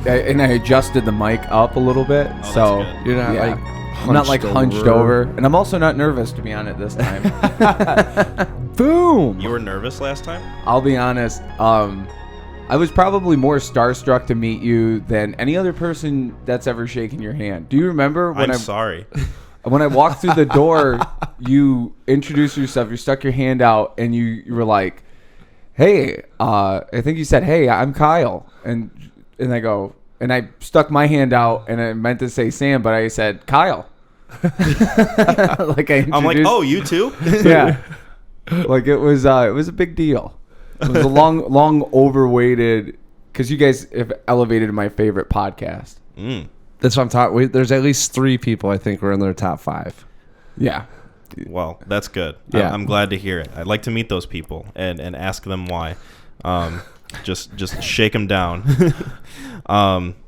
and I adjusted the mic up a little bit, so you're not like I'm not like hunched over, and I'm also not nervous to be on it this time. Boom! You were nervous last time? I'll be honest. I was probably more starstruck to meet you than any other person that's ever shaken your hand. Do you remember when I'm sorry. When I walked through the door, you introduced yourself, you stuck your hand out, and you were like, hey, I think you said, hey, I'm Kyle. And I go, and I stuck my hand out, and I meant to say Sam, but I said Kyle. I'm like, oh, you too? Yeah. Like it was a big deal. It was a long overweighted, because you guys have elevated my favorite podcast. That's what I'm talking. There's at least 3 people I think were in their top 5. Yeah. Well, that's good. Yeah. I'm glad to hear it. I'd like to meet those people and ask them why. Just shake them down.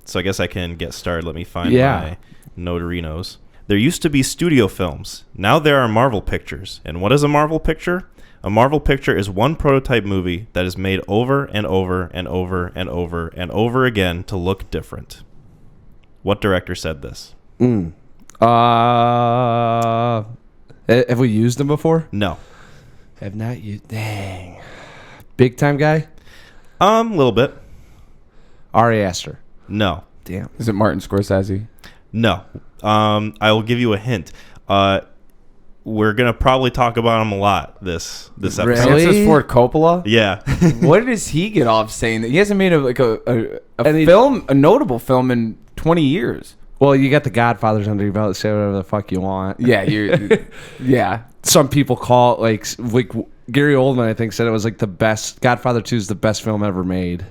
So I guess I can get started. Let me find my notarinos. There used to be studio films. Now there are Marvel pictures. And what is a Marvel picture? A Marvel picture is one prototype movie that is made over and over and over and over and over again to look different. What director said this? Have we used them before? No. Have not used. Dang. Big time guy? A little bit. Ari Aster. No. Damn. Is it Martin Scorsese? No. I will give you a hint. We're gonna probably talk about him a lot this episode. Really? Francis Ford Coppola? Yeah. What does he get off saying that he hasn't made a notable film in 20 years? Well, you got the Godfathers under your belt. Say whatever the fuck you want. Yeah, yeah. Some people call it like Gary Oldman, I think, said it was like the best. Godfather 2 is the best film ever made.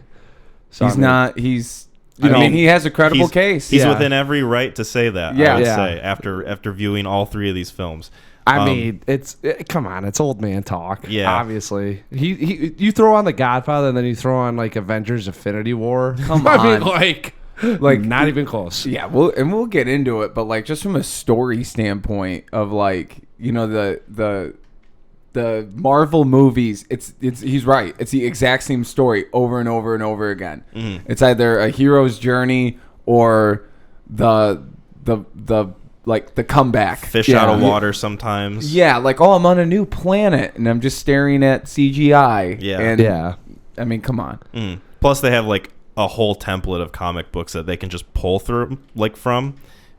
So He's not. He's. I mean, he has a credible case. He's within every right to say that. Yeah. I would say after viewing all 3 of these films. I mean, come on, it's old man talk. Yeah, obviously. You throw on the Godfather, and then you throw on like Avengers: Infinity War. Come on, I mean, like not even close. Yeah, we'll get into it, but like just from a story standpoint of like, you know, the Marvel movies, it's he's right. It's the exact same story over and over and over again. Mm-hmm. It's either a hero's journey or the like the comeback. Fish out of water sometimes. Yeah, like, oh, I'm on a new planet and I'm just staring at CGI. Yeah. And I mean, come on. Mm. Plus they have like a whole template of comic books that they can just pull through from.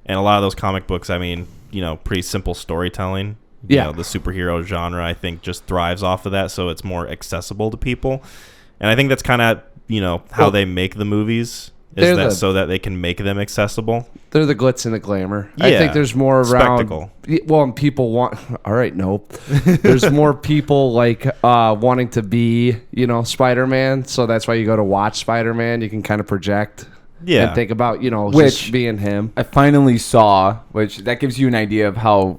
And a lot of those comic books, I mean, you know, pretty simple storytelling. You know, the superhero genre, I think, just thrives off of that, so it's more accessible to people. And I think that's kind of, you know, how they make the movies. So that they can make them accessible. They're the glitz and the glamour. Yeah. I think there's more around spectacle. Well, and people want. All right, nope. There's more people like wanting to be, you know, Spider-Man. So that's why you go to watch Spider-Man. You can kind of project. Yeah. And think about, you know, just being him. I finally saw, which that gives you an idea of how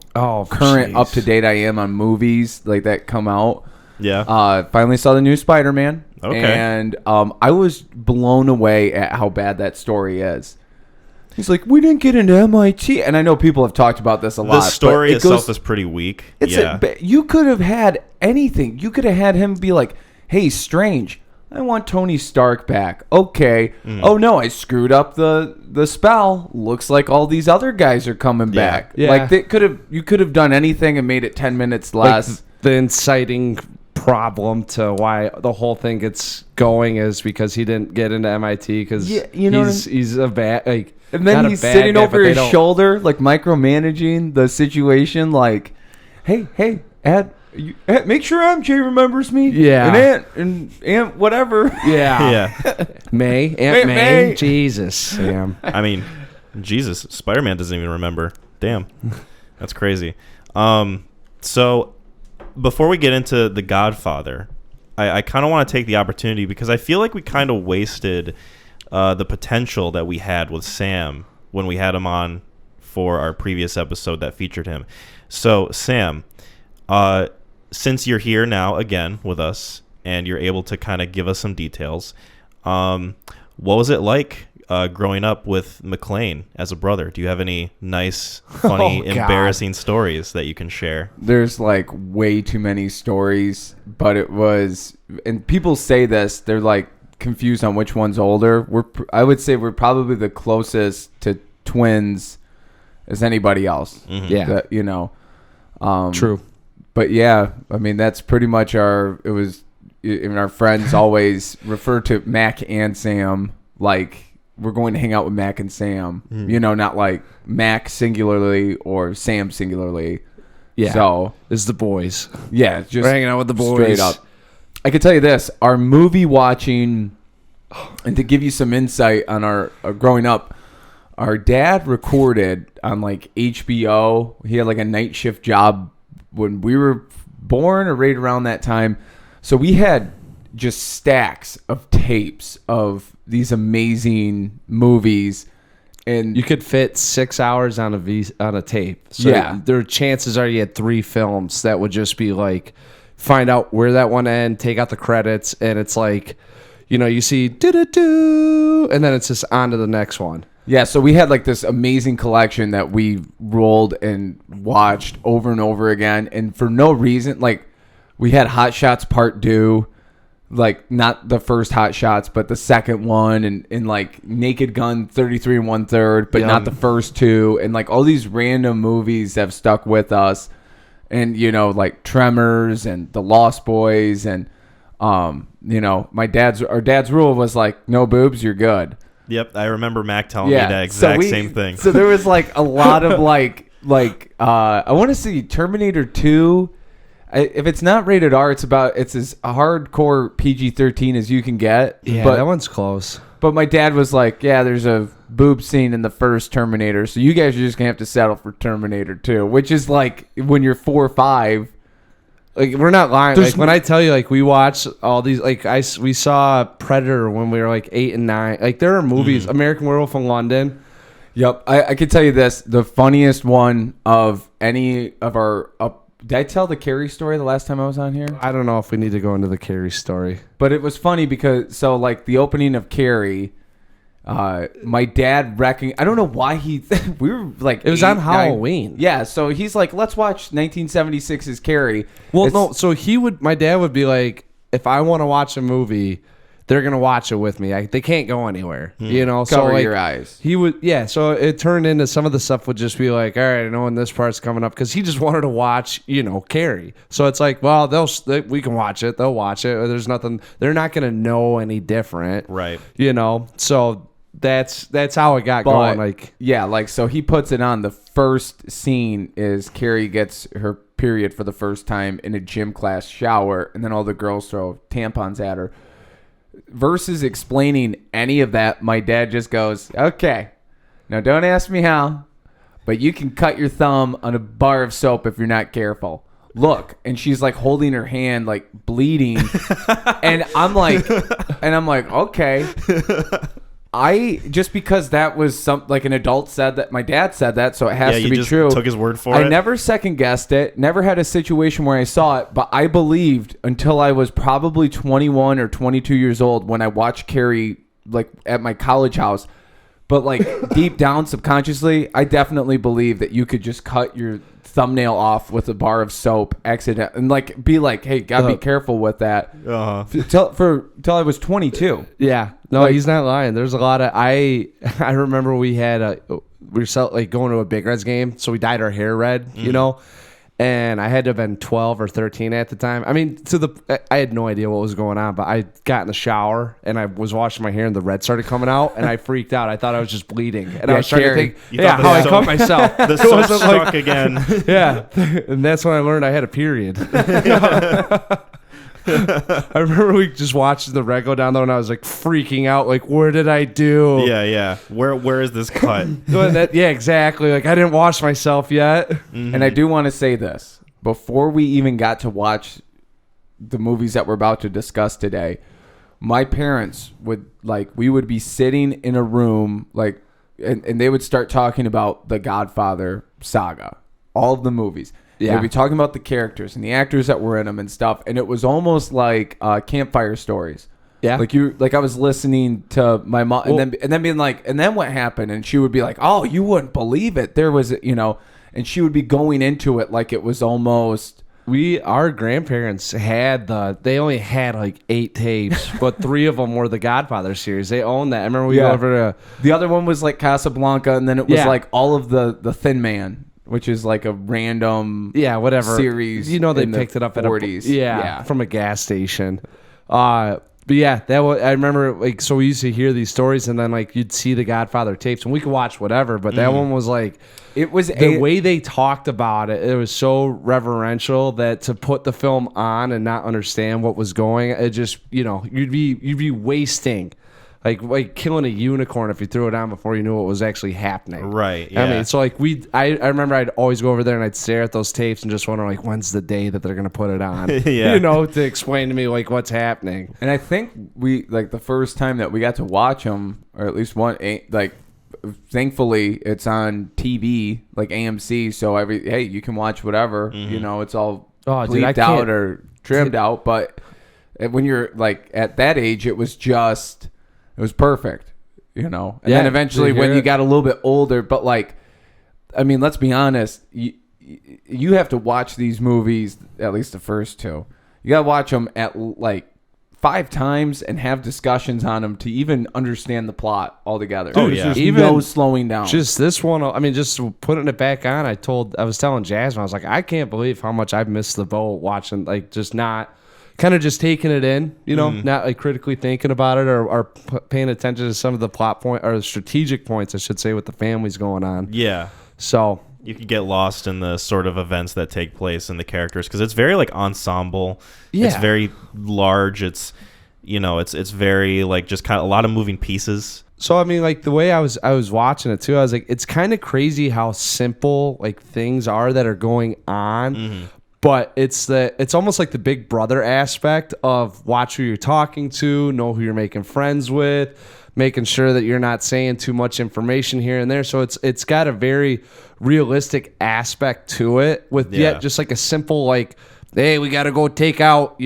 current, up to date I am on movies like that come out. Yeah. Finally saw the new Spider-Man. Okay. And I was blown away at how bad that story is. He's like, we didn't get into MIT. And I know people have talked about this a lot. The story itself is pretty weak. You could have had anything. You could have had him be like, hey, Strange, I want Tony Stark back. Okay. Oh, no, I screwed up the spell. Looks like all these other guys are coming back. Yeah. Like, you could have done anything and made it 10 minutes less. Like the inciting problem to why the whole thing gets going is because he didn't get into MIT because he's a bad like, and then he's sitting over his shoulder like micromanaging the situation like, hey, make sure MJ remembers me. And Aunt whatever. Aunt May. Jesus, Sam. I mean, Jesus, Spider-Man doesn't even remember. Damn, that's crazy. So before we get into The Godfather, I kind of want to take the opportunity because I feel like we kind of wasted the potential that we had with Sam when we had him on for our previous episode that featured him. So, Sam, since you're here now again with us and you're able to kind of give us some details, what was it like growing up with McClain as a brother? Do you have any nice, funny, embarrassing stories that you can share? There's like way too many stories, but it was, and people say this, they're like, confused on which one's older. I would say we're probably the closest to twins as anybody else. Mm-hmm. Yeah. That, you know. True. But yeah, I mean, that's pretty much our friends always refer to Mac and Sam like we're going to hang out with Mac and Sam. You know, not like Mac singularly or Sam singularly. Yeah. So it's the boys. Yeah, just we're hanging out with the boys. Straight up. I could tell you this: our movie watching, and to give you some insight on our growing up, our dad recorded on like HBO. He had like a night shift job when we were born or right around that time. So we had just stacks of tapes of these amazing movies. And you could fit 6 hours on a tape. So yeah. There chances are you had 3 films that would just be like, find out where that one ends, take out the credits, and it's like, you know, you see do-do-do, and then it's just on to the next one. Yeah, so we had like this amazing collection that we rolled and watched over and over again. And for no reason, like we had Hot Shots Part II, like not the first Hot Shots, but the second one, and like Naked Gun 33 1/3, but not the first two. And like all these random movies have stuck with us. And, you know, like Tremors and The Lost Boys. And, you know, our dad's rule was like, no boobs, you're good. Yep, I remember Mac telling me that exact same thing. So there was like a lot of I want to see Terminator 2. If it's not rated R, it's as hardcore PG-13 as you can get. Yeah, but that one's close. But my dad was like, yeah, there's a boob scene in the first Terminator, so you guys are just going to have to settle for Terminator 2, which is like when you're 4 or 5. Like, we're not lying. Like, when I tell you, like, we watch all these, like, we saw Predator when we were like 8 and 9. Like, there are movies, American Werewolf in London. Yep. I can tell you this. The funniest one of any of our... did I tell the Carrie story the last time I was on here? I don't know if we need to go into the Carrie story. But it was funny because, so, like, the opening of Carrie... my dad I don't know why we were like it was 8, on Halloween. 9, yeah, so he's like, let's watch 1976's Carrie. Well, no, so my dad would be like, if I want to watch a movie, they're gonna watch it with me. They can't go anywhere, you know. Cover so like, your eyes. He would, yeah. So it turned into some of the stuff would just be like, all right, I know when this part's coming up, because he just wanted to watch, you know, Carrie. So it's like, well, we can watch it. They'll watch it. There's nothing. They're not gonna know any different, right? You know. So that's how it got going. Like, yeah, like, so he puts it on. The first scene is Carrie gets her period for the first time in a gym class shower, and then all the girls throw tampons at her. Versus explaining any of that, my dad just goes, okay, now don't ask me how, but you can cut your thumb on a bar of soap if you're not careful. Look. And she's like holding her hand, like bleeding. and I'm like, okay. Just because that was like an adult said that, my dad said that, so it has to be true. Took his word for it. I never second guessed it. Never had a situation where I saw it, but I believed until I was probably 21 or 22 years old when I watched Carrie like at my college house. But like deep down subconsciously, I definitely believe that you could just cut your thumbnail off with a bar of soap accident and like be like, hey, gotta be careful with that. Till I was 22. Yeah, no, he's not lying. There's a lot of I remember we were going to a Big Reds game, so we dyed our hair red, you know. And I had to have been 12 or 13 at the time. I mean, I had no idea what was going on, but I got in the shower and I was washing my hair and the red started coming out and I freaked out. I thought I was just bleeding. And I was trying to think, how I cut myself. The soap struck again. Yeah. And that's when I learned I had a period. I remember we just watched the red go down there and I was like freaking out. Like, what did I do? Yeah. Where is this cut? Yeah, exactly. Like, I didn't wash myself yet. Mm-hmm. And I do want to say this. Before we even got to watch the movies that we're about to discuss today, my parents we would be sitting in a room, like, and they would start talking about the Godfather saga, all of the movies. Yeah. They'd be talking about the characters and the actors that were in them and stuff, and it was almost like campfire stories. Yeah, like I was listening to my mom, and then being like, and then what happened? And she would be like, oh, you wouldn't believe it. There was, you know, and she would be going into it like it was almost our grandparents they only had like 8 tapes, but 3 of them were the Godfather series. They owned that. I remember we go over to the other one was like Casablanca, and then it was like all of the Thin Man, which is like a random whatever series. They picked it up 40s. From a gas station. But yeah, I remember like, so we used to hear these stories, and then like you'd see the Godfather tapes, and we could watch whatever. But that one was like, it was the way they talked about it. It was so reverential that to put the film on and not understand what was going, it just you'd be wasting. Like killing a unicorn if you threw it on before you knew what was actually happening. Right. Yeah. I mean, so like I remember I'd always go over there and I'd stare at those tapes and just wonder like, when's the day that they're gonna put it on? To explain to me like what's happening. And I think we like the first time that we got to watch them, or at least one, like thankfully it's on TV like AMC, so you can watch whatever. It's all bleeped out or trimmed out. But when you're like at that age, it was perfect, and then eventually when you got a little bit older, but like, I mean, let's be honest, you have to watch these movies, at least the first 2. You got to watch them at like 5 times and have discussions on them to even understand the plot altogether. Even no slowing down. Just this one, I mean, just putting it back on, I was telling Jasmine, I was like, I can't believe how much I've missed the boat watching, like just not... kind of just taking it in, not like critically thinking about it or paying attention to some of the plot point or the strategic points, I should say, with the families going on. Yeah. So you could get lost in the sort of events that take place and the characters because it's very like ensemble. Yeah. It's very large. It's it's very like just kind of a lot of moving pieces. So I mean, like the way I was watching it too, I was like, it's kind of crazy how simple like things are that are going on. Mm-hmm. But it's almost like the Big Brother aspect of watch who you're talking to, know who you're making friends with, making sure that you're not saying too much information here and there. So it's got a very realistic aspect to it with yet just like a simple like, hey, we got to go take out,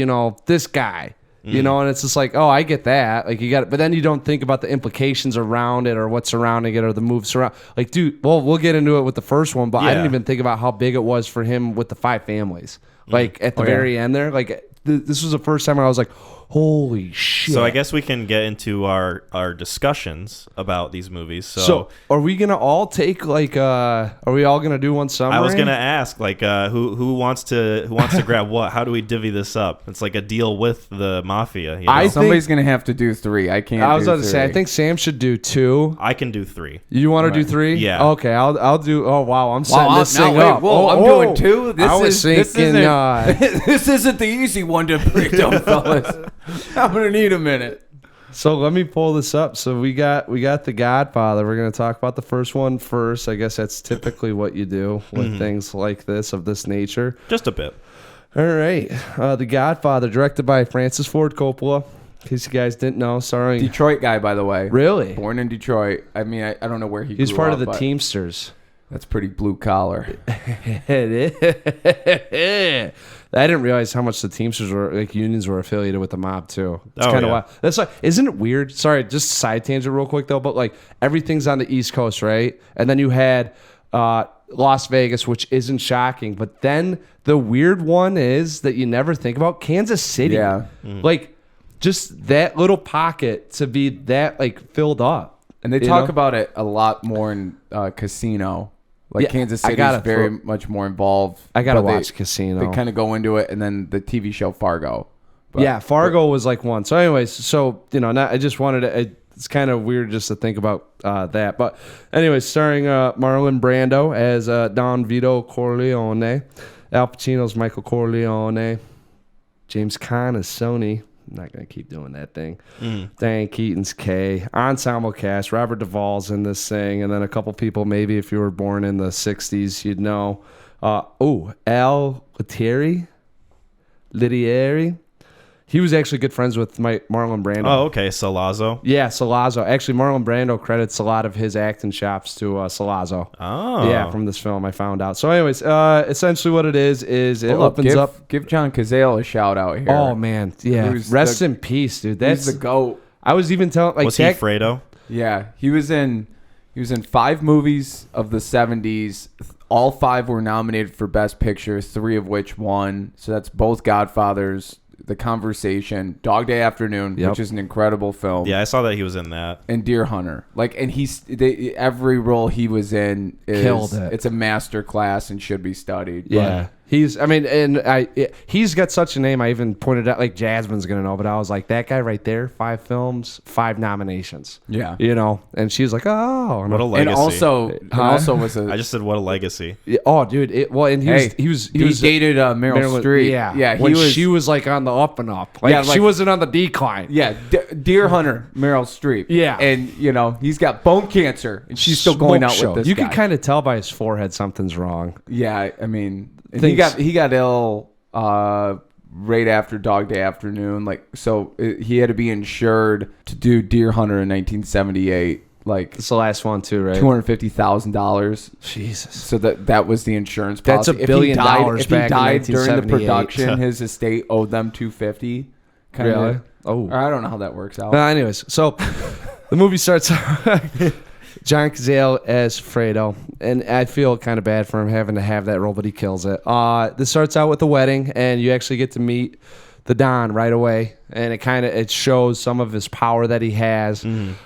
this guy. And it's just like, oh, I get that. Like, you got it. But then you don't think about the implications around it or what's surrounding it or the moves around. Like, dude, well, we'll get into it with the first one, but I didn't even think about how big it was for him with the 5 families. Like, at the very end there, like, this was the first time I was like, holy shit. So I guess we can get into our discussions about these movies. So are we gonna all take like are we all gonna do one summary? I was gonna ask like who wants to grab what? How do we divvy this up? It's like a deal with the mafia. Somebody's gonna have to do 3. I can't. I was about to say I think Sam should do 2. I can do 3. You want to do 3? Yeah. Okay, I'll do. Oh wow, I'm setting this thing up. Whoa, I'm doing 2. This isn't the easy one to break down, fellas. I'm gonna need a minute. So let me pull this up. So we got the Godfather. We're gonna talk about the first one first. I guess that's typically what you do with things like this of this nature. Just a bit. All right. The Godfather, directed by Francis Ford Coppola. In case you guys didn't know, starring Detroit guy, by the way. Really? Born in Detroit. I mean, I don't know where he. He's grew part up, of the Teamsters. That's pretty blue collar. It is. I didn't realize how much the Teamsters unions were affiliated with the mob too. It's kind of wild. That's like, isn't it weird? Sorry, just side tangent real quick though. But like everything's on the East Coast, right? And then you had Las Vegas, which isn't shocking. But then the weird one is that you never think about Kansas City. Yeah, like just that little pocket to be that like filled up. And they talk about it a lot more in Casino. Like Kansas City is very much more involved. I gotta watch Casino. They kind of go into it, and then the TV show Fargo. Fargo was like one. So, anyways, I just wanted to. It's kind of weird just to think about that, but anyways, starring Marlon Brando as Don Vito Corleone, Al Pacino's Michael Corleone, James Caan as Sony. I'm not going to keep doing that thing. Diane Keaton's Kay. Ensemble cast. Robert Duvall's in this thing. And then a couple people, maybe if you were born in the 60s, you'd know. Al Litieri. He was actually good friends with Marlon Brando. Oh, okay. Salazzo. Yeah, Salazzo. Actually, Marlon Brando credits a lot of his acting chops to Salazzo. Oh. Yeah, from this film I found out. So anyways, essentially what it is it opens up. Give John Cazale a shout out here. Oh, man. Yeah. Rest in peace, dude. That's the GOAT. I was even telling... Was he Fredo? Yeah. He was in 5 movies of the 70s, All 5 were nominated for Best Picture, 3 of which won. So that's both Godfathers, The Conversation, Dog Day Afternoon, which is an incredible film. Yeah, I saw that he was in that. And Deer Hunter. Every role he was in killed it. It's a master class and should be studied. Yeah. He's got such a name. I even pointed out, like, Jasmine's going to know, but I was like, that guy right there, 5 films, 5 nominations. Yeah. And she was like, oh. What a legacy. And also was I just said, what a legacy. Yeah, oh, dude. He dated Meryl Streep. Yeah. She was like on the up and up. Like, she wasn't on the decline. Yeah. Deer Hunter, Meryl Streep. Yeah. And, he's got bone cancer and she's still going out with this guy. You can kind of tell by his forehead something's wrong. Yeah. I mean... He got ill right after Dog Day Afternoon, so he had to be insured to do Deer Hunter in 1978. It's the last one too, right? $250,000. Jesus. So that was the insurance policy. That's $1 billion If he back died in during the 1978. production, his estate owed them $250,000. Really? Oh. Or I don't know how that works out. Anyways, so the movie starts. John Cazale as Fredo, and I feel kind of bad for him having to have that role, but he kills it. This starts out with the wedding, and you actually get to meet the Don right away, and it shows some of his power that he has, and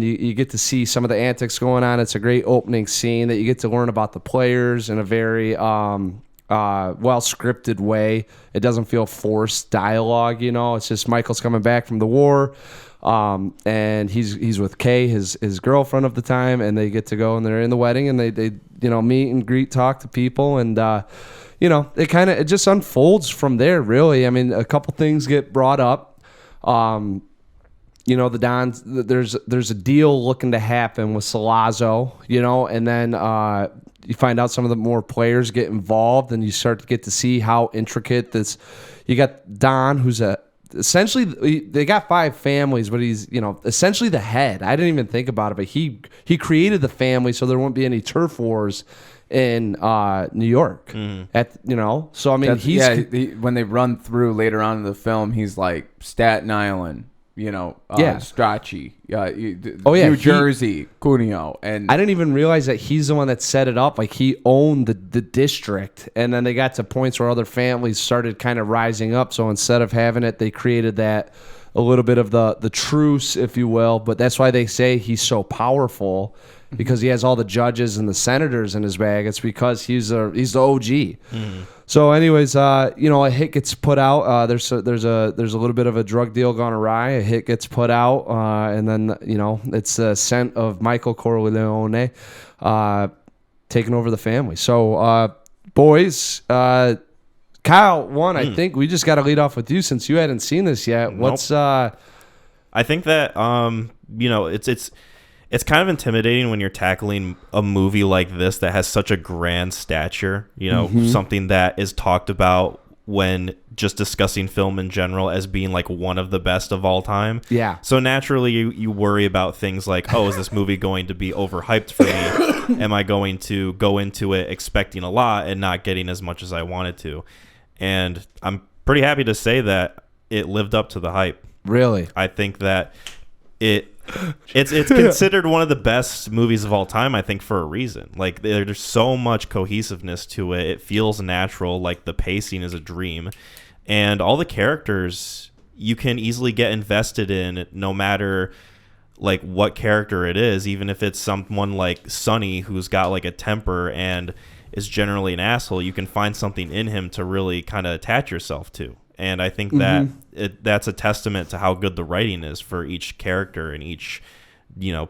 you get to see some of the antics going on. It's a great opening scene that you get to learn about the players in a very well scripted way. It doesn't feel forced dialogue, It's just Michael's coming back from the war. And he's with Kay, his girlfriend of the time, and they get to go and they're in the wedding and they meet and greet, talk to people, and it just unfolds from there, really. I mean, a couple things get brought up. The Dons, there's a deal looking to happen with Sollozzo, and then you find out some of the more players get involved, and you start to get to see how intricate this. You got Don, who's essentially, they got 5 families, but he's, essentially the head. I didn't even think about it, but he created the family so there won't be any turf wars in New York. So I mean, when they run through later on in the film, he's like Staten Island, Strachey, New Jersey, Cuneo, and I didn't even realize that he's the one that set it up. Like, he owned the district, and then they got to points where other families started kind of rising up. So instead of having it, they created that a little bit of the truce, if you will. But that's why they say he's so powerful, because he has all the judges and the senators in his bag. It's because he's the OG. So, anyways, a hit gets put out. There's a little bit of a drug deal gone awry. A hit gets put out, and then it's the scent of Michael Corleone taking over the family. So, boys, Kyle, I think we just got to lead off with you since you hadn't seen this yet. Nope. I think that it's kind of intimidating when you're tackling a movie like this that has such a grand stature, something that is talked about when just discussing film in general as being like one of the best of all time. Yeah. So naturally you worry about things like, is this movie going to be overhyped for me? Am I going to go into it expecting a lot and not getting as much as I wanted to? And I'm pretty happy to say that it lived up to the hype. Really? I think that it's considered one of the best movies of all time, I think, for a reason. Like, there's so much cohesiveness to it. It feels natural. Like, the pacing is a dream. And all the characters you can easily get invested in, no matter like what character it is, even if it's someone like Sonny who's got like a temper and is generally an asshole. You can find something in him to really kind of attach yourself to. And I think that that's a testament to how good the writing is for each character and each,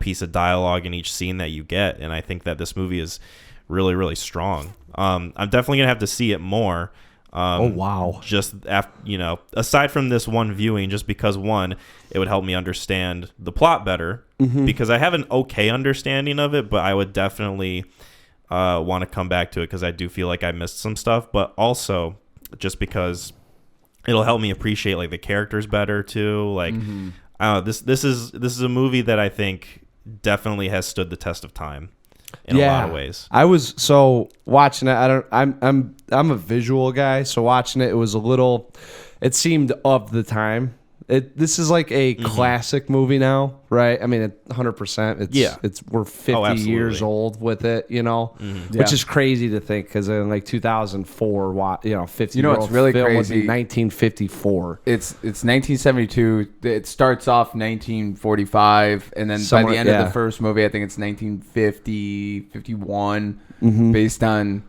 piece of dialogue and each scene that you get. And I think that this movie is really, really strong. I'm definitely going to have to see it more. Oh, wow. Just after, aside from this one viewing, just because it would help me understand the plot better, because I have an okay understanding of it, but I would definitely want to come back to it because I do feel like I missed some stuff, but also just because it'll help me appreciate like the characters better too. Like, I don't know, this is a movie that I think definitely has stood the test of time in a lot of ways. I was watching it. I'm a visual guy, so watching it was it seemed of the time. This is like a classic movie now, right? I mean, 100%. We're 50 years old with it, you know, which is crazy to think because in like 2004, 50. You know, it's really film crazy. Was 1954. It's 1972. It starts off 1945, and then by the end of the first movie, I think it's 1950, 51, based on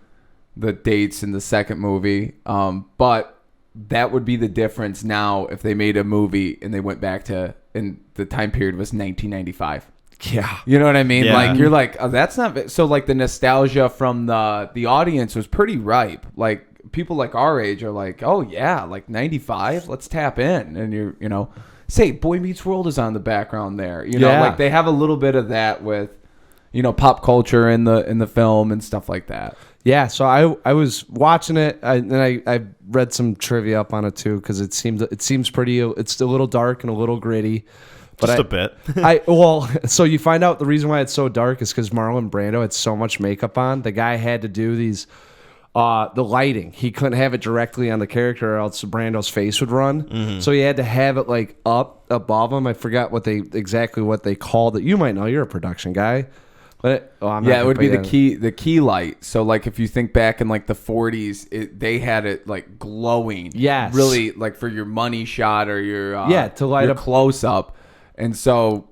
the dates in the second movie. But that would be the difference now if they made a movie and they went back to, and the time period was 1995. Yeah. You know what I mean? Yeah. Like, you're like, oh, that's not, so like the nostalgia from the audience was pretty ripe. Like, people like our age are like, oh yeah, like 95, let's tap in. And you're, you know, say Boy Meets World is on the background there. You know, like they have a little bit of that with, you know, pop culture in the film and stuff like that. Yeah, so I was watching it, and I read some trivia up on it too because it seems pretty. It's a little dark and a little gritty, but just a bit. So you find out the reason why it's so dark is because Marlon Brando had so much makeup on. The guy had to do these, the lighting. He couldn't have it directly on the character, or else Brando's face would run. So he had to have it like up above him. I forgot exactly what they called it. You might know. You're a production guy. But it would be the key light. So like if you think back in like the 40s, they had it like glowing. Yes. Really like for your money shot or your to light your up close up. And so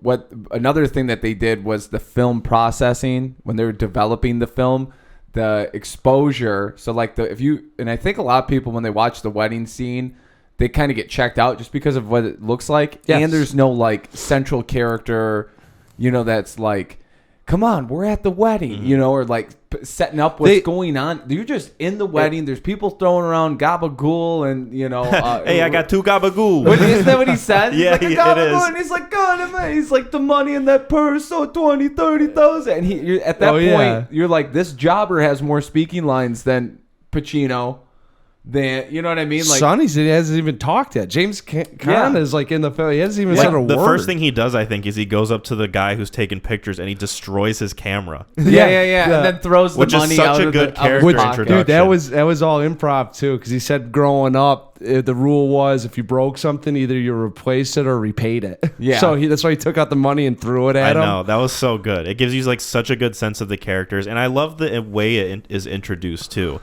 another thing that they did was the film processing when they were developing the film, the exposure. So like and I think a lot of people when they watch the wedding scene, they kind of get checked out just because of what it looks like. Yes. And there's no like central character, you know, that's like, come on, we're at the wedding, you know, or like setting up what's going on. You're just in the wedding. There's people throwing around gabagool and, you know. Hey, I got 2 gabagool. Isn't that what he said? Yeah, he's like, it is. And he's like, God, he's like, the money in that purse, so 20, 30,000. And you're, at that point, you're like, this jobber has more speaking lines than Pacino. You know what I mean? Like Sonny hasn't even talked yet. James Caan is like in the film. He hasn't even said a word. The first thing he does, I think, is he goes up to the guy who's taking pictures and he destroys his camera. Yeah. And then throws the money out of the character introduction. Dude, that was all improv too, because he said growing up, the rule was if you broke something, either you replaced it or repaid it. Yeah. So that's why he took out the money and threw it at him. I know. That was so good. It gives you like such a good sense of the characters, and I love the way it is introduced too.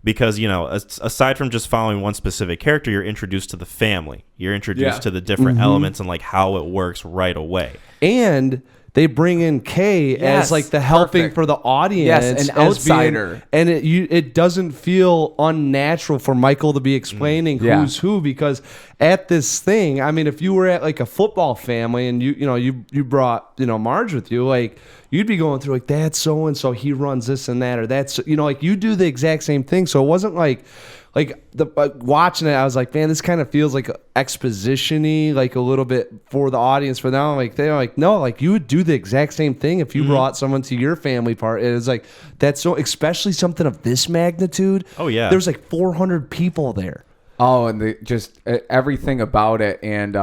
Because, you know, aside from just following one specific character, you're introduced to the family. You're introduced to the different elements and like how it works right away. And they bring in Kay as like the helping for the audience. Yes, an outsider. And it doesn't feel unnatural for Michael to be explaining who's who, because at this thing, I mean, if you were at like a football family and you brought, you know, Marge with you, like you'd be going through like, that's so and so, he runs this and that, or that's, you know, like you do the exact same thing. So it wasn't like watching it, I was like, man, this kind of feels like exposition-y, like a little bit for the audience. But now, like, they're like, no, like you would do the exact same thing if you brought someone to your family part. It's like, that's so, especially something of this magnitude. Oh yeah, there's like 400 people there. Oh, and just everything about it, and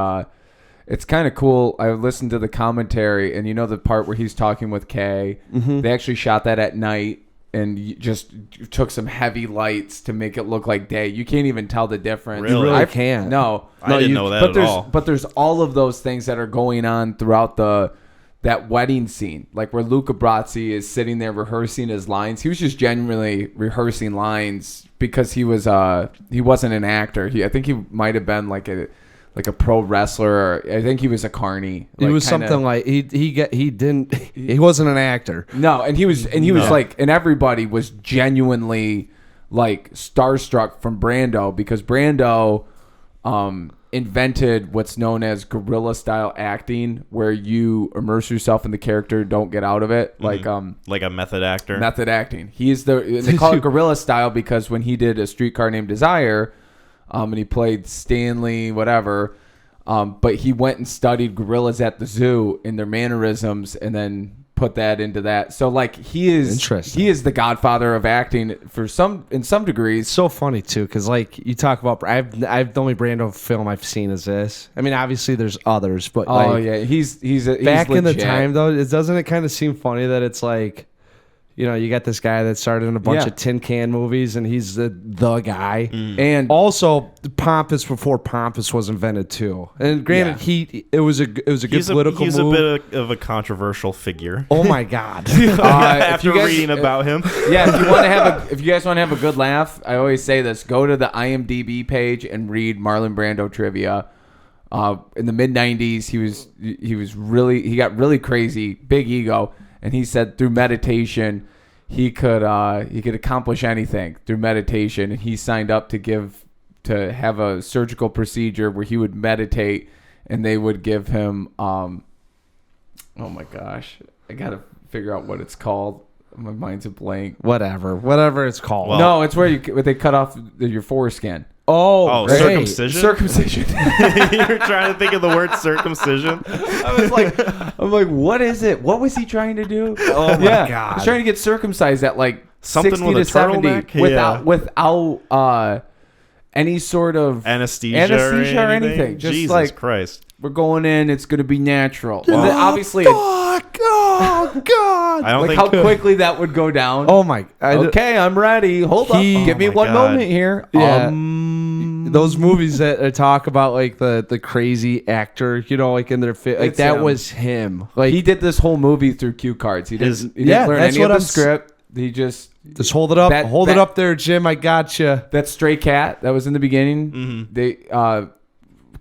it's kind of cool. I listened to the commentary, and you know the part where he's talking with Kay. They actually shot that at night. And you just took some heavy lights to make it look like day. You can't even tell the difference. Really? You really can't. No. I didn't know that at all. But there's all of those things that are going on throughout that wedding scene. Like where Luca Brasi is sitting there rehearsing his lines. He was just genuinely rehearsing lines because he wasn't an actor. I think he might have been like a pro wrestler, or I think he was a carny. He was something like he wasn't an actor. No, and he was like, and everybody was genuinely like starstruck from Brando, because Brando invented what's known as guerrilla style acting, where you immerse yourself in the character, don't get out of it, like a method actor. Method acting. They call it guerrilla style because when he did A Streetcar Named Desire, and he played Stanley, whatever. But he went and studied gorillas at the zoo and their mannerisms, and then put that into that. So like he is the godfather of acting in some degrees. It's so funny too, because like you talk about, I've the only Brando film I've seen is this. I mean, obviously there's others, but he's back in the legit. time though. Doesn't it kind of seem funny that it's like, you got this guy that started in a bunch of tin can movies, and he's the guy. And also, Pompous before Pompous was invented too. And granted, it was a good political He's move. a bit of a controversial figure. Oh my God! After reading about him, if you guys want to have a good laugh, I always say this: go to the IMDb page and read Marlon Brando trivia. In the mid '90s, he got really crazy, big ego, and he said through meditation he could accomplish anything through meditation, and he signed up to have a surgical procedure where he would meditate, and they would give him oh my gosh, I gotta figure out what it's called. My mind's a blank. Whatever it's called. Well, no, it's where they cut off your foreskin. Oh, right. Circumcision? Circumcision. You were trying to think of the word circumcision. I'm like, what is it? What was he trying to do? Oh my God. He's trying to get circumcised at like something 60 with to a 70 turtleneck? without any sort of anesthesia or anything. Just Jesus like, Christ. we're going in, it's going to be natural. Oh, And then obviously, oh God! I don't like think how quickly that would go down. Oh my! Okay, I'm ready. Hold up. Give me one moment here. Yeah. Those movies that talk about like the crazy actor, like in their like that him. was him. Like he did this whole movie through cue cards. He didn't learn that's any of what the script. He just hold it up. Hold it up there, Jim. I gotcha. That stray cat that was in the beginning. Mm-hmm. They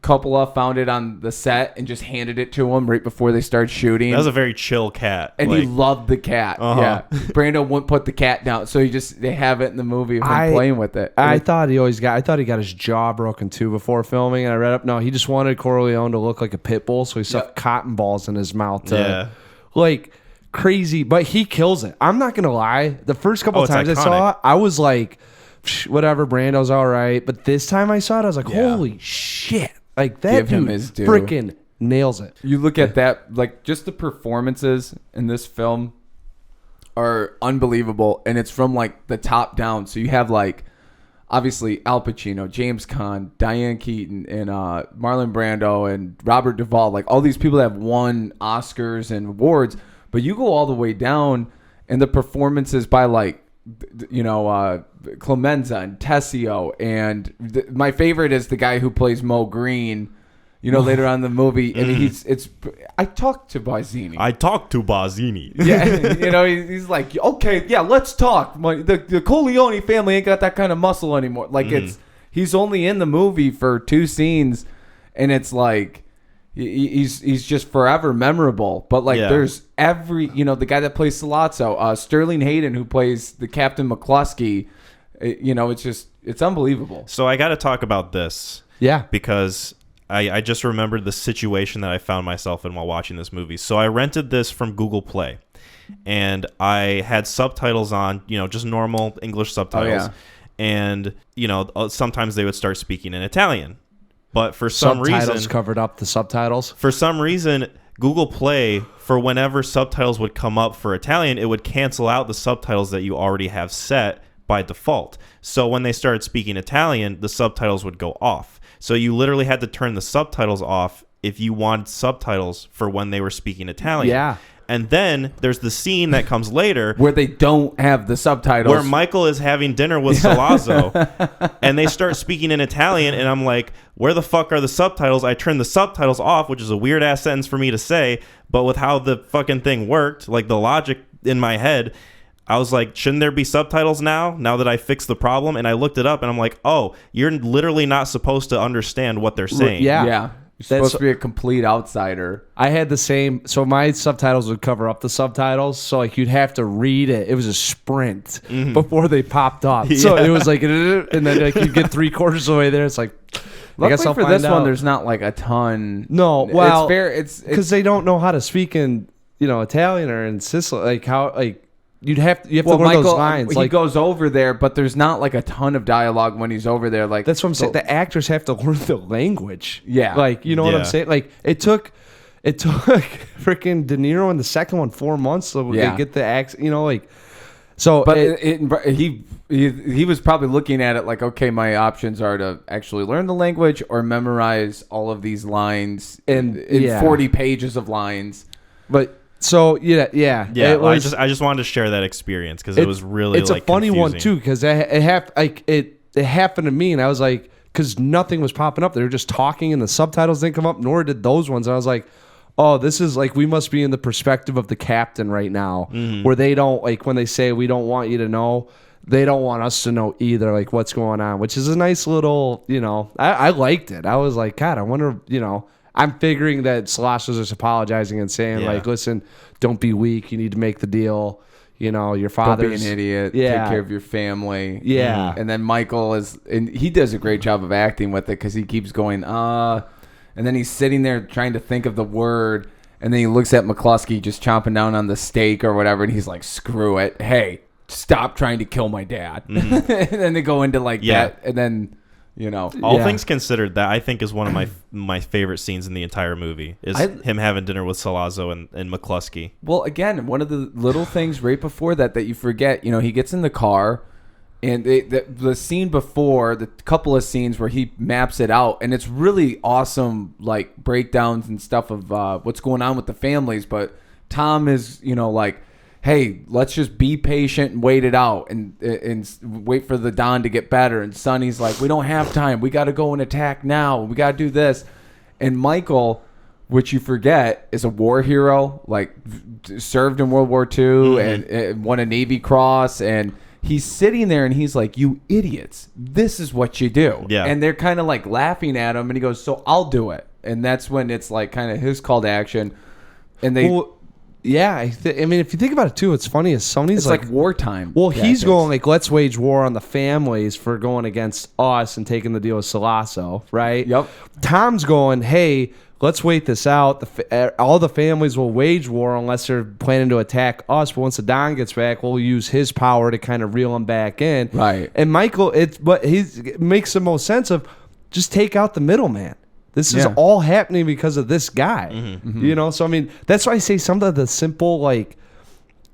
Coppola found it on the set and just handed it to him right before they started shooting. That was a very chill cat. And he loved the cat. Uh-huh. Yeah. Brando wouldn't put the cat down. So they have it in the movie of him playing with it. I thought he got his jaw broken too before filming, and I read up. No, he just wanted Corleone to look like a pit bull, so he stuffed cotton balls in his mouth like crazy, but he kills it. I'm not gonna lie. The first couple of times I saw it, I was like, whatever, Brando's all right. But this time I saw it, I was like, holy shit. Like that dude freaking nails it. You look at that, like just the performances in this film are unbelievable, and it's from like the top down. So you have like obviously Al Pacino, James Caan, Diane Keaton, and Marlon Brando and Robert Duvall, like all these people that have won Oscars and awards. But you go all the way down, and the performances by like Clemenza and Tessio, and my favorite is the guy who plays Mo Green. Later on in the movie, and I talked to Bazzini. Yeah, he's like, okay, yeah, let's talk. The Corleone family ain't got that kind of muscle anymore. Like he's only in the movie for 2 scenes, and it's like he's just forever memorable. But like there's the guy that plays Sollozzo, Sterling Hayden, who plays the Captain McCluskey. It's unbelievable. So I got to talk about this. Yeah, because I just remembered the situation that I found myself in while watching this movie. So I rented this from Google Play, and I had subtitles on, just normal English subtitles. Oh, yeah. And, sometimes they would start speaking in Italian. But for some reason... covered up the subtitles? For some reason, Google Play, for whenever subtitles would come up for Italian, it would cancel out the subtitles that you already have set by default. So when they started speaking Italian, the subtitles would go off. So you literally had to turn the subtitles off if you wanted subtitles for when they were speaking Italian. Yeah. And then there's the scene that comes later where they don't have the subtitles. Where Michael is having dinner with Sollozzo, and they start speaking in Italian, and I'm like, where the fuck are the subtitles? I turned the subtitles off, which is a weird-ass sentence for me to say, but with how the fucking thing worked, like the logic in my head, I was like, shouldn't there be subtitles now that I fixed the problem? And I looked it up, and I'm like, oh, you're literally not supposed to understand what they're saying. Yeah. You're supposed to be a complete outsider. I had the same. So my subtitles would cover up the subtitles. So like you'd have to read it. It was a sprint before they popped up. So it was like, and then like you get 3/4 of the way there. It's like, luckily I guess I'll for this one, there's not like a ton. No, well, it's fair. It's because they don't know how to speak in Italian or in Sicily. Like how like. You have to learn Michael, those lines. He goes over there, but there's not like a ton of dialogue when he's over there. Like that's what I'm saying. The actors have to learn the language. Yeah, like what I'm saying. Like it took freaking De Niro in the second one 4 months to get the accent. So. But he was probably looking at it like, okay, my options are to actually learn the language or memorize all of these lines in 40 pages of lines. But So yeah. I just wanted to share that experience because it was really it's a funny confusing. one too because it happened to me and I was like because nothing was popping up. They were just talking and the subtitles didn't come up. Nor did those ones. And I was like, oh, this is like we must be in the perspective of the captain right now, where they don't like when they say we don't want you to know. They don't want us to know either, like what's going on, which is a nice little, I liked it. I was like, God, I wonder, I'm figuring that Salassos is apologizing and saying like, listen, don't be weak. You need to make the deal. Your father's... Don't be an idiot. Yeah. Take care of your family. Yeah. And then Michael and he does a great job of acting with it because he keeps going, and then he's sitting there trying to think of the word. And then he looks at McCluskey just chomping down on the steak or whatever. And he's like, screw it. Hey, stop trying to kill my dad. And then they go into like that. And then, all things considered, that I think is one of my favorite scenes in the entire movie is him having dinner with Salazzo and McCluskey. Well, again, one of the little things right before that you forget, he gets in the car and the scene before, the couple of scenes where he maps it out, and it's really awesome, like breakdowns and stuff of what's going on with the families. But Tom is, like, hey, let's just be patient and wait it out and wait for the Don to get better. And Sonny's like, we don't have time. We got to go and attack now. We got to do this. And Michael, which you forget, is a war hero, like served in World War II and won a Navy Cross. And he's sitting there and he's like, you idiots, this is what you do. Yeah. And they're kind of like laughing at him. And he goes, so I'll do it. And that's when it's like kind of his call to action. And they... Yeah, I mean, if you think about it too, it's funny as Sony's it's like wartime. Well, he's going like, let's wage war on the families for going against us and taking the deal with Salasso, right? Yep. Tom's going, hey, let's wait this out. All the families will wage war unless they're planning to attack us. But once the Don gets back, we'll use his power to kind of reel him back in. Right. And Michael, it makes the most sense of just take out the middleman. This is all happening because of this guy, So I mean, that's why I say some of the simple, like,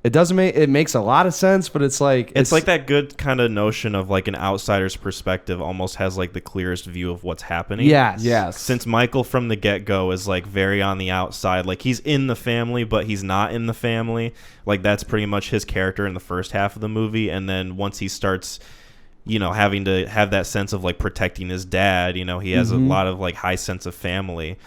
it makes a lot of sense, but it's like that good kind of notion of like an outsider's perspective almost has like the clearest view of what's happening. Yes. Since Michael from the get-go is like very on the outside, like he's in the family, but he's not in the family. Like that's pretty much his character in the first half of the movie, and then once he starts, having to have that sense of like protecting his dad, he has a lot of like high sense of family.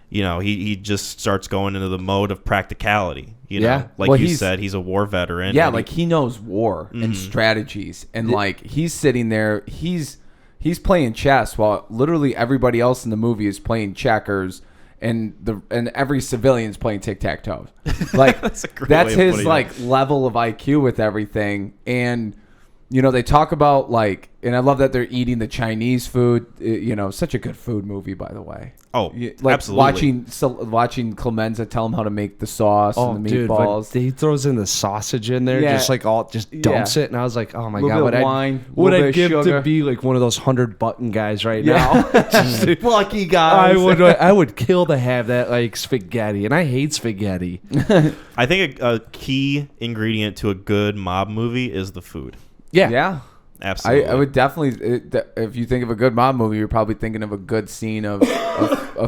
He just starts going into the mode of practicality. Like you said, he's a war veteran. Yeah, like he knows war and strategies, and like he's sitting there, he's playing chess while literally everybody else in the movie is playing checkers, and every civilian's playing tic-tac-toe. Like that's his like level of IQ with everything. And they talk about like, and I love that they're eating the Chinese food. Such a good food movie, by the way. Oh, like absolutely. Watching Clemenza tell him how to make the sauce and the meatballs. Dude, he throws in the sausage in there, just dumps it, and I was like, oh my god, would I give sugar to be like one of those 100-button guys right now? Lucky guys. I would kill to have that like spaghetti, and I hate spaghetti. I think a key ingredient to a good mob movie is the food. Yeah. Absolutely. I would definitely, if you think of a good mob movie, you're probably thinking of a good scene of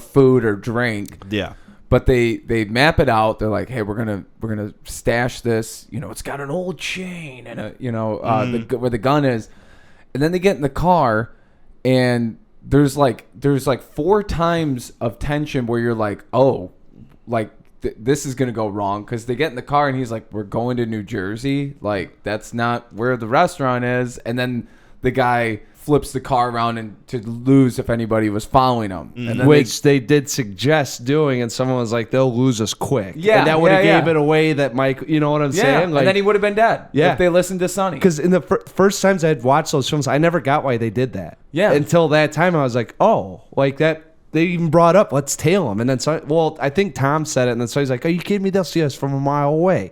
food or drink. Yeah. But they map it out. They're like, hey, we're gonna stash this. It's got an old chain and where the gun is. And then they get in the car, and there's like 4 times of tension where you're like, oh, like. This is going to go wrong, because they get in the car and he's like, we're going to New Jersey. Like, that's not where the restaurant is. And then the guy flips the car around and to lose if anybody was following him. And then which they did suggest doing, and someone was like, they'll lose us quick. Yeah. And that would have gave it away that Mike, you know what I'm saying? Like, and then he would have been dead if they listened to Sonny. Because in the first times I'd watched those films, I never got why they did that. Yeah. Until that time, I was like, oh, like that. They even brought up, let's tail him. And then, I think Tom said it. And then so he's like, are you kidding me? They'll see us from a mile away.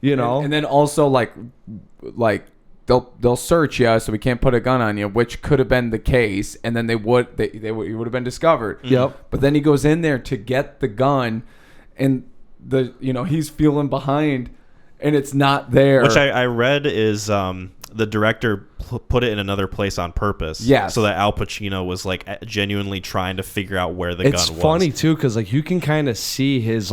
And then also, like they'll search you, so we can't put a gun on you, which could have been the case. And then he would have been discovered. Yep. But then he goes in there to get the gun, and he's feeling behind, and it's not there. Which I read is the director put it in another place on purpose. Yeah. So that Al Pacino was genuinely trying to figure out where the gun was. It's funny too, because you can kind of see his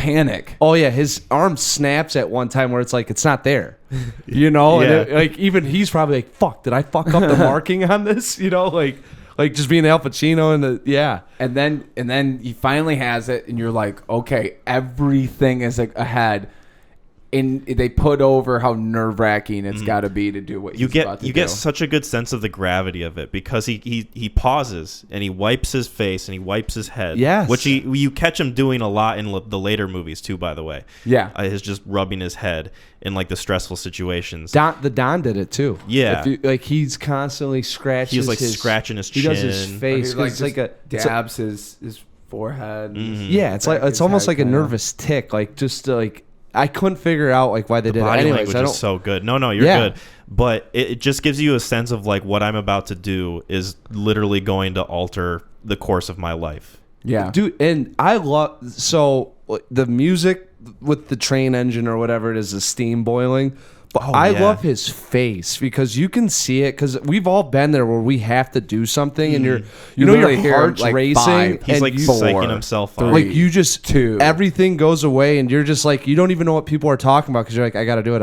panic. Oh yeah, his arm snaps at one time where it's like it's not there, you know. Yeah. And like even he's probably like, "Fuck, did I fuck up the marking on this?" You know, like just being Al Pacino and And then he finally has it, and you're like, okay, everything is like ahead. And they put over how nerve-wracking it's got to be to do what he's about to do. You get such a good sense of the gravity of it because he pauses and he wipes his face and he wipes his head. Yes. Which you catch him doing a lot in the later movies too, by the way. Yeah. He's just rubbing his head in like the stressful situations. the Don did it too. Yeah. Like he's constantly scratching. He's like scratching his chin. He does his face. He like, It's like dabs his forehead. Yeah, it's almost like a nervous tick. Like just like. I couldn't figure out like why they did it. Body Anyways, language is so good. No, you're good. But it just gives you a sense of like what I'm about to do is literally going to alter the course of my life. Yeah. Dude, and I love the music with the train engine or whatever it is, the steam boiling. But I love his face because you can see it because we've all been there where we have to do something and your heart's like racing. He's and like psyching himself up. Like you just everything goes away and you're just like you don't even know what people are talking about because you're like I got to do it,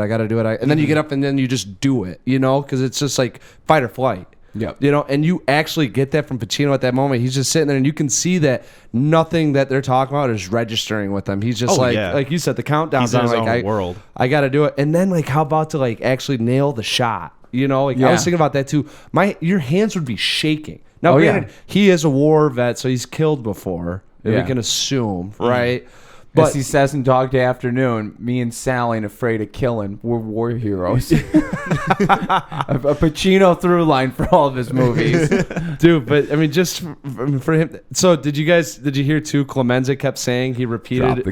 and then you get up and then you just do it, you know, because it's just like fight or flight. Yep. You know, and you actually get that from Pacino at that moment. He's just sitting there and you can see that nothing that they're talking about is registering with him. He's just like you said, the countdown's on. Like world. I got to do it. And then like how about to like actually nail the shot? You know, like I was thinking about that too. Your hands would be shaking. Now, granted, he is a war vet, so he's killed before. If we can assume, right? But as he says in Dog Day Afternoon, me and Sally ain't afraid of killing. We're war heroes. a Pacino through line for all of his movies. Dude, but I mean, just for him. So did you hear too? Clemenza kept saying, he repeated,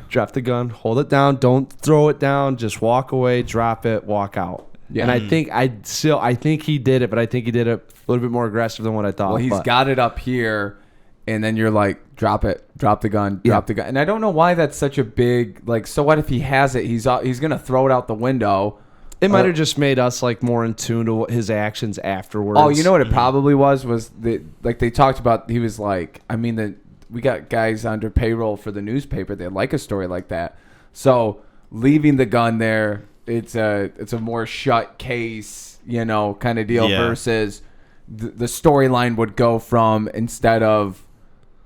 drop the gun, hold it down, don't throw it down, just walk away, drop it, walk out. Yeah. And I think he did it, but I think he did it a little bit more aggressive than what I thought. Well, he's got it up here. And then you're like, drop it, drop the gun, drop the gun. And I don't know why that's such a big, like, so what if he has it? He's going to throw it out the window. It might have just made us, like, more in tune to his actions afterwards. Oh, you know what it probably was they talked about, he was like, I mean, we got guys under payroll for the newspaper. They like a story like that. So leaving the gun there, it's a more shut case, you know, kind of deal versus the storyline would go from instead of,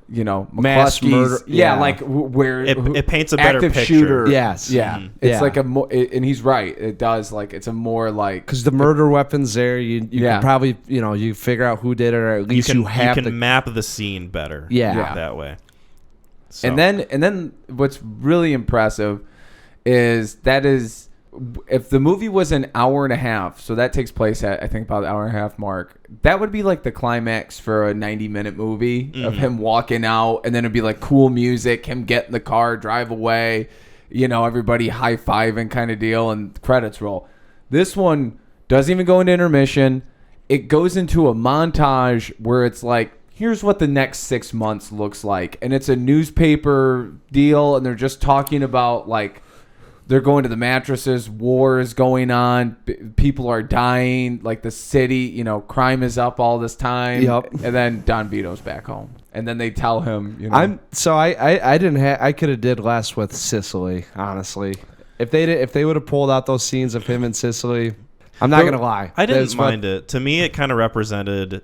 you know, mass murder. Yeah, like where it paints a better picture. Shooter. Yes. Yeah. Mm-hmm. It's like a more, and he's right. It does like it's a more like because the murder weapon's there. You can probably you figure out who did it, or at least you can map the scene better. Yeah. That way. So. And then what's really impressive is if the movie was an hour and a half, so that takes place at I think about the hour and a half mark, that would be like the climax for a 90-minute movie of him walking out, and then it'd be like cool music, him get in the car, drive away, you know, everybody high-fiving kind of deal, and credits roll. This one doesn't even go into intermission. It goes into a montage where it's like, here's what the next 6 months looks like, and it's a newspaper deal, and they're just talking about like they're going to the mattresses, war is going on, people are dying, like the city, you know, crime is up all this time. Yep. And then Don Vito's back home. And then they tell him, you know. I could have did less with Sicily, honestly. If they would have pulled out those scenes of him in Sicily, I'm not going to lie. I didn't mind it. To me, it kind of represented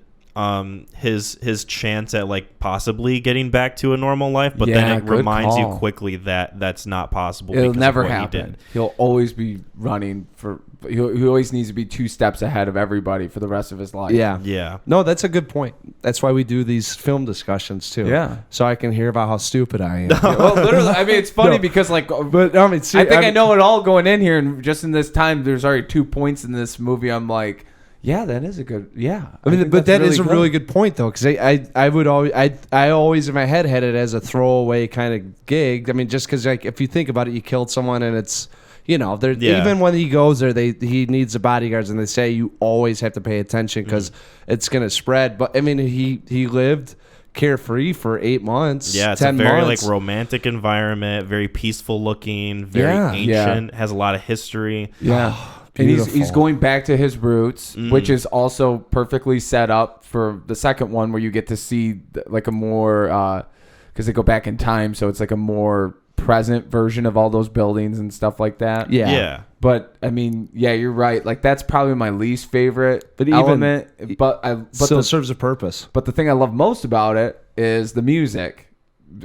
his chance at like possibly getting back to a normal life, but then it reminds you quickly that that's not possible. It'll never happen. He'll always be running for. He always needs to be 2 steps ahead of everybody for the rest of his life. Yeah. No, that's a good point. That's why we do these film discussions too. Yeah. So I can hear about how stupid I am. Well, literally, I mean, it's funny because like, but I mean, I know it all going in here, and just in this time, there's already 2 points in this movie. I'm like. Yeah, that is a good. Yeah, I mean, but that is a really good point though, because I always in my head had it as a throwaway kind of gig. I mean, just because like if you think about it, you killed someone and it's even when he goes there, he needs the bodyguards and they say you always have to pay attention because it's gonna spread. But I mean, he lived carefree for 8 months. Yeah, it's 10 a very months. like romantic environment, very peaceful looking, very ancient, has a lot of history. Yeah. And he's going back to his roots, which is also perfectly set up for the second one where you get to see like a more because they go back in time, so it's like a more present version of all those buildings and stuff like that. Yeah. But I mean, yeah, you're right. Like that's probably my least favorite element. But still serves a purpose. But the thing I love most about it is the music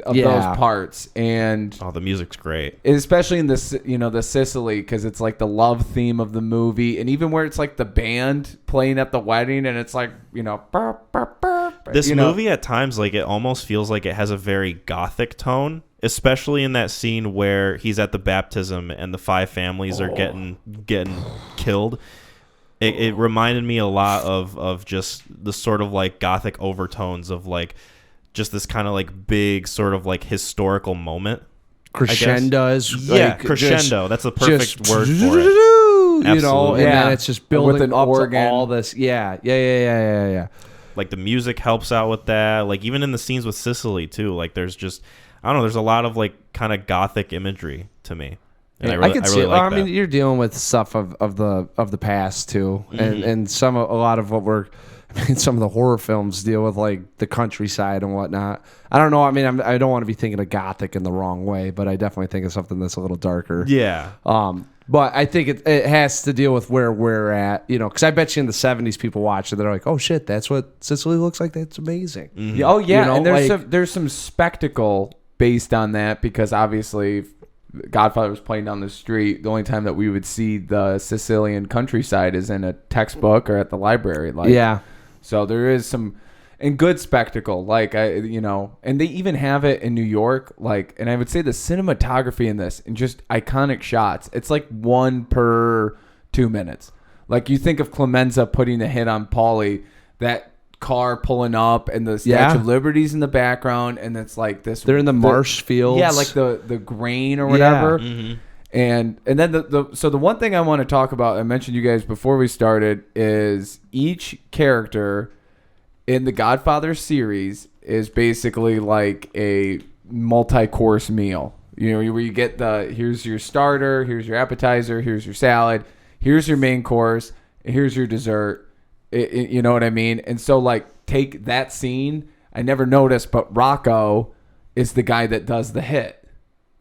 of those parts, and the music's great, especially in this, the Sicily, because it's like the love theme of the movie, and even where it's like the band playing at the wedding, and it's like burr, burr, burr, this movie at times, like, it almost feels like it has a very gothic tone, especially in that scene where he's at the baptism and the 5 families are getting killed. It reminded me a lot of just the sort of like gothic overtones of like just this kind of like big sort of like historical moment. Crescendo is crescendo. That's the perfect word for it. And then it's just building with an up organ. to all this. Yeah. Like the music helps out with that. Like even in the scenes with Sicily too. Like there's just, I don't know. There's a lot of like kind of gothic imagery to me. And I can see. Like I mean, you're dealing with stuff of the past too, and a lot of what we're. I mean, some of the horror films deal with like the countryside and whatnot. I don't know. I mean, I don't want to be thinking of gothic in the wrong way, but I definitely think of something that's a little darker. Yeah. But I think it has to deal with where we're at, because I bet you in the 70s people watch it, they're like, oh shit, that's what Sicily looks like. That's amazing. Mm-hmm. Oh yeah, and there's some spectacle based on that, because obviously Godfather was playing down the street. The only time that we would see the Sicilian countryside is in a textbook or at the library. So there is some and good spectacle, and they even have it in New York, and I would say the cinematography in this and just iconic shots. It's like 1 per 2 minutes. Like you think of Clemenza putting a hit on Paulie, that car pulling up and the Statue of Liberty's in the background, and it's like this. They're in the marsh fields. Yeah, like the grain or whatever. Yeah. Mm-hmm. And then the one thing I want to talk about, I mentioned you guys before we started, is each character in the Godfather series is basically like a multi-course meal. Where you get here's your starter, here's your appetizer, here's your salad, here's your main course, here's your dessert. You know what I mean? And so take that scene. I never noticed, but Rocco is the guy that does the hit.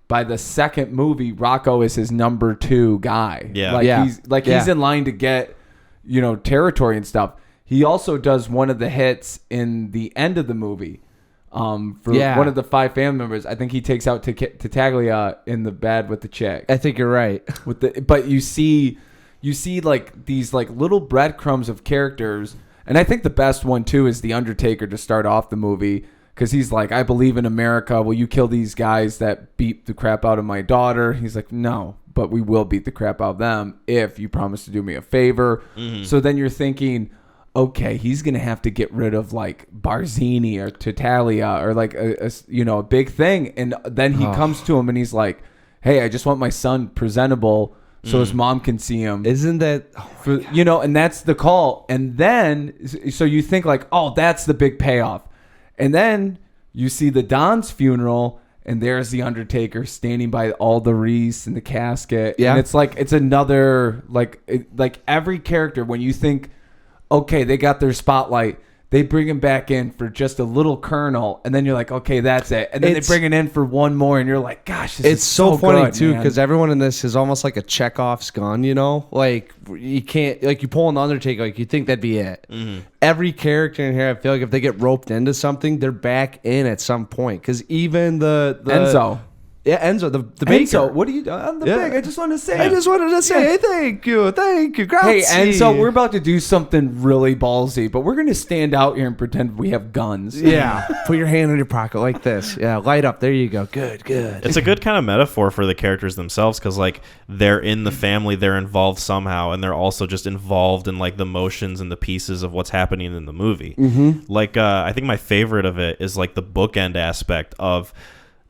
By the second movie, Rocco is his number 2 guy. Yeah. He's in line to get, territory and stuff. He also does one of the hits in the end of the movie. One of the 5 family members. I think he takes out Taglia in the bed with the chick. I think you're right. But you see like these like little breadcrumbs of characters, and I think the best one too is the Undertaker to start off the movie. Because he's like, I believe in America. Will you kill these guys that beat the crap out of my daughter? He's like, no, but we will beat the crap out of them if you promise to do me a favor. Mm-hmm. So then you're thinking, okay, he's going to have to get rid of like Barzini or Titalia or like a big thing. And then he comes to him and he's like, hey, I just want my son presentable so his mom can see him. Isn't that... and that's the call. And then, so you think like, oh, that's the big payoff. And then you see the Don's funeral, and there's the Undertaker standing by all the wreaths and the casket. Yeah. And it's like, it's another, like every character, when you think, okay, they got their spotlight, they bring him back in for just a little kernel, and then you're like, okay, that's it. And then they bring it in for one more, and you're like, gosh, this is so funny good, too, because everyone in this is almost like a Chekhov's gun, Like, you can't, like, you pull an Undertaker, like, you think that'd be it. Mm-hmm. Every character in here, I feel like if they get roped into something, they're back in at some point. Because even the Enzo. Yeah, Enzo, the baker. Enzo, what are you doing? I'm the big. I just wanted to say. Hey, thank you, grazie. Hey, Enzo, we're about to do something really ballsy, but we're going to stand out here and pretend we have guns. Yeah, put your hand in your pocket like this. Yeah, light up. There you go. Good. It's a good kind of metaphor for the characters themselves, because like they're in the family, they're involved somehow, and they're also just involved in like the motions and the pieces of what's happening in the movie. Mm-hmm. Like, I think my favorite of it is like the bookend aspect of.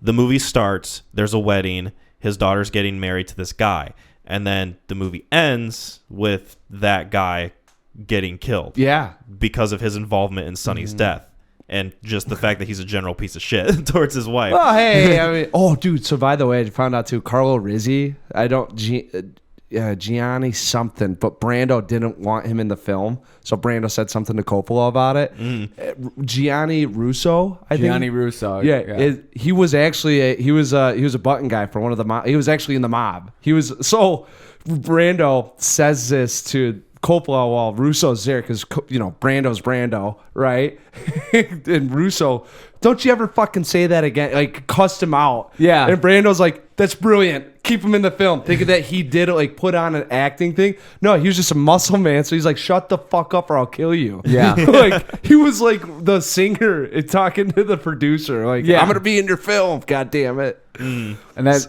The movie starts, there's a wedding, his daughter's getting married to this guy, and then the movie ends with that guy getting killed. Yeah. Because of his involvement in Sonny's death. And just the fact that he's a general piece of shit towards his wife. Oh, hey, I mean, dude, so by the way, I found out too, Carlo Rizzi, Gianni something, but Brando didn't want him in the film, so Brando said something to Coppola about it. Gianni Russo, I think. Gianni Russo. Yeah. He was actually he was a button guy for one of the he was actually in the mob. Brando says this to Coppola while Russo's there because, Brando's Brando, right? And Russo, don't you ever fucking say that again. Like, cussed him out. Yeah. And Brando's like, that's brilliant. Keep him in the film. Thinking that he did it, like, put on an acting thing. No, he was just a muscle man. So he's like, shut the fuck up or I'll kill you. Yeah. Like, he was like the singer talking to the producer. Like, I'm going to be in your film. God damn it. And that,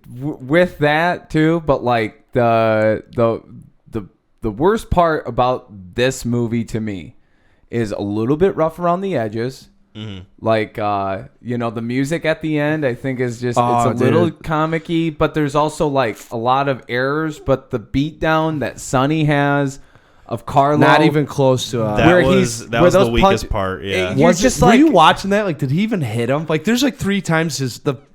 with that too, but like the worst part about this movie to me is a little bit rough around the edges. Like, the music at the end, I think is just, it's a little comic-y, but there's also like a lot of errors, but the beatdown that Sonny has of Carlo. Not even close to that was the weakest part. Yeah. Were you watching that? Like, did he even hit him? Like, there's like 3 times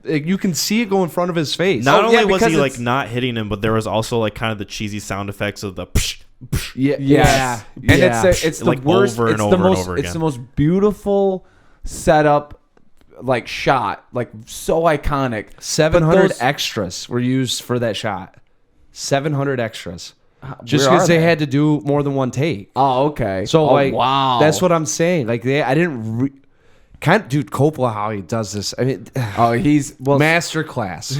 you can see it go in front of his face. Not only was he like not hitting him, but there was also like kind of the cheesy sound effects of the psh, psh. Yeah. And it's the like worst. Over and over and over again. It's the most beautiful setup, like, shot, like, so iconic. 700 extras were used for that shot. 700 extras. Just because they had to do more than one take. Oh, okay. So, wow. That's what I'm saying. Like, dude, Coppola, how he does this. I mean, he's masterclass.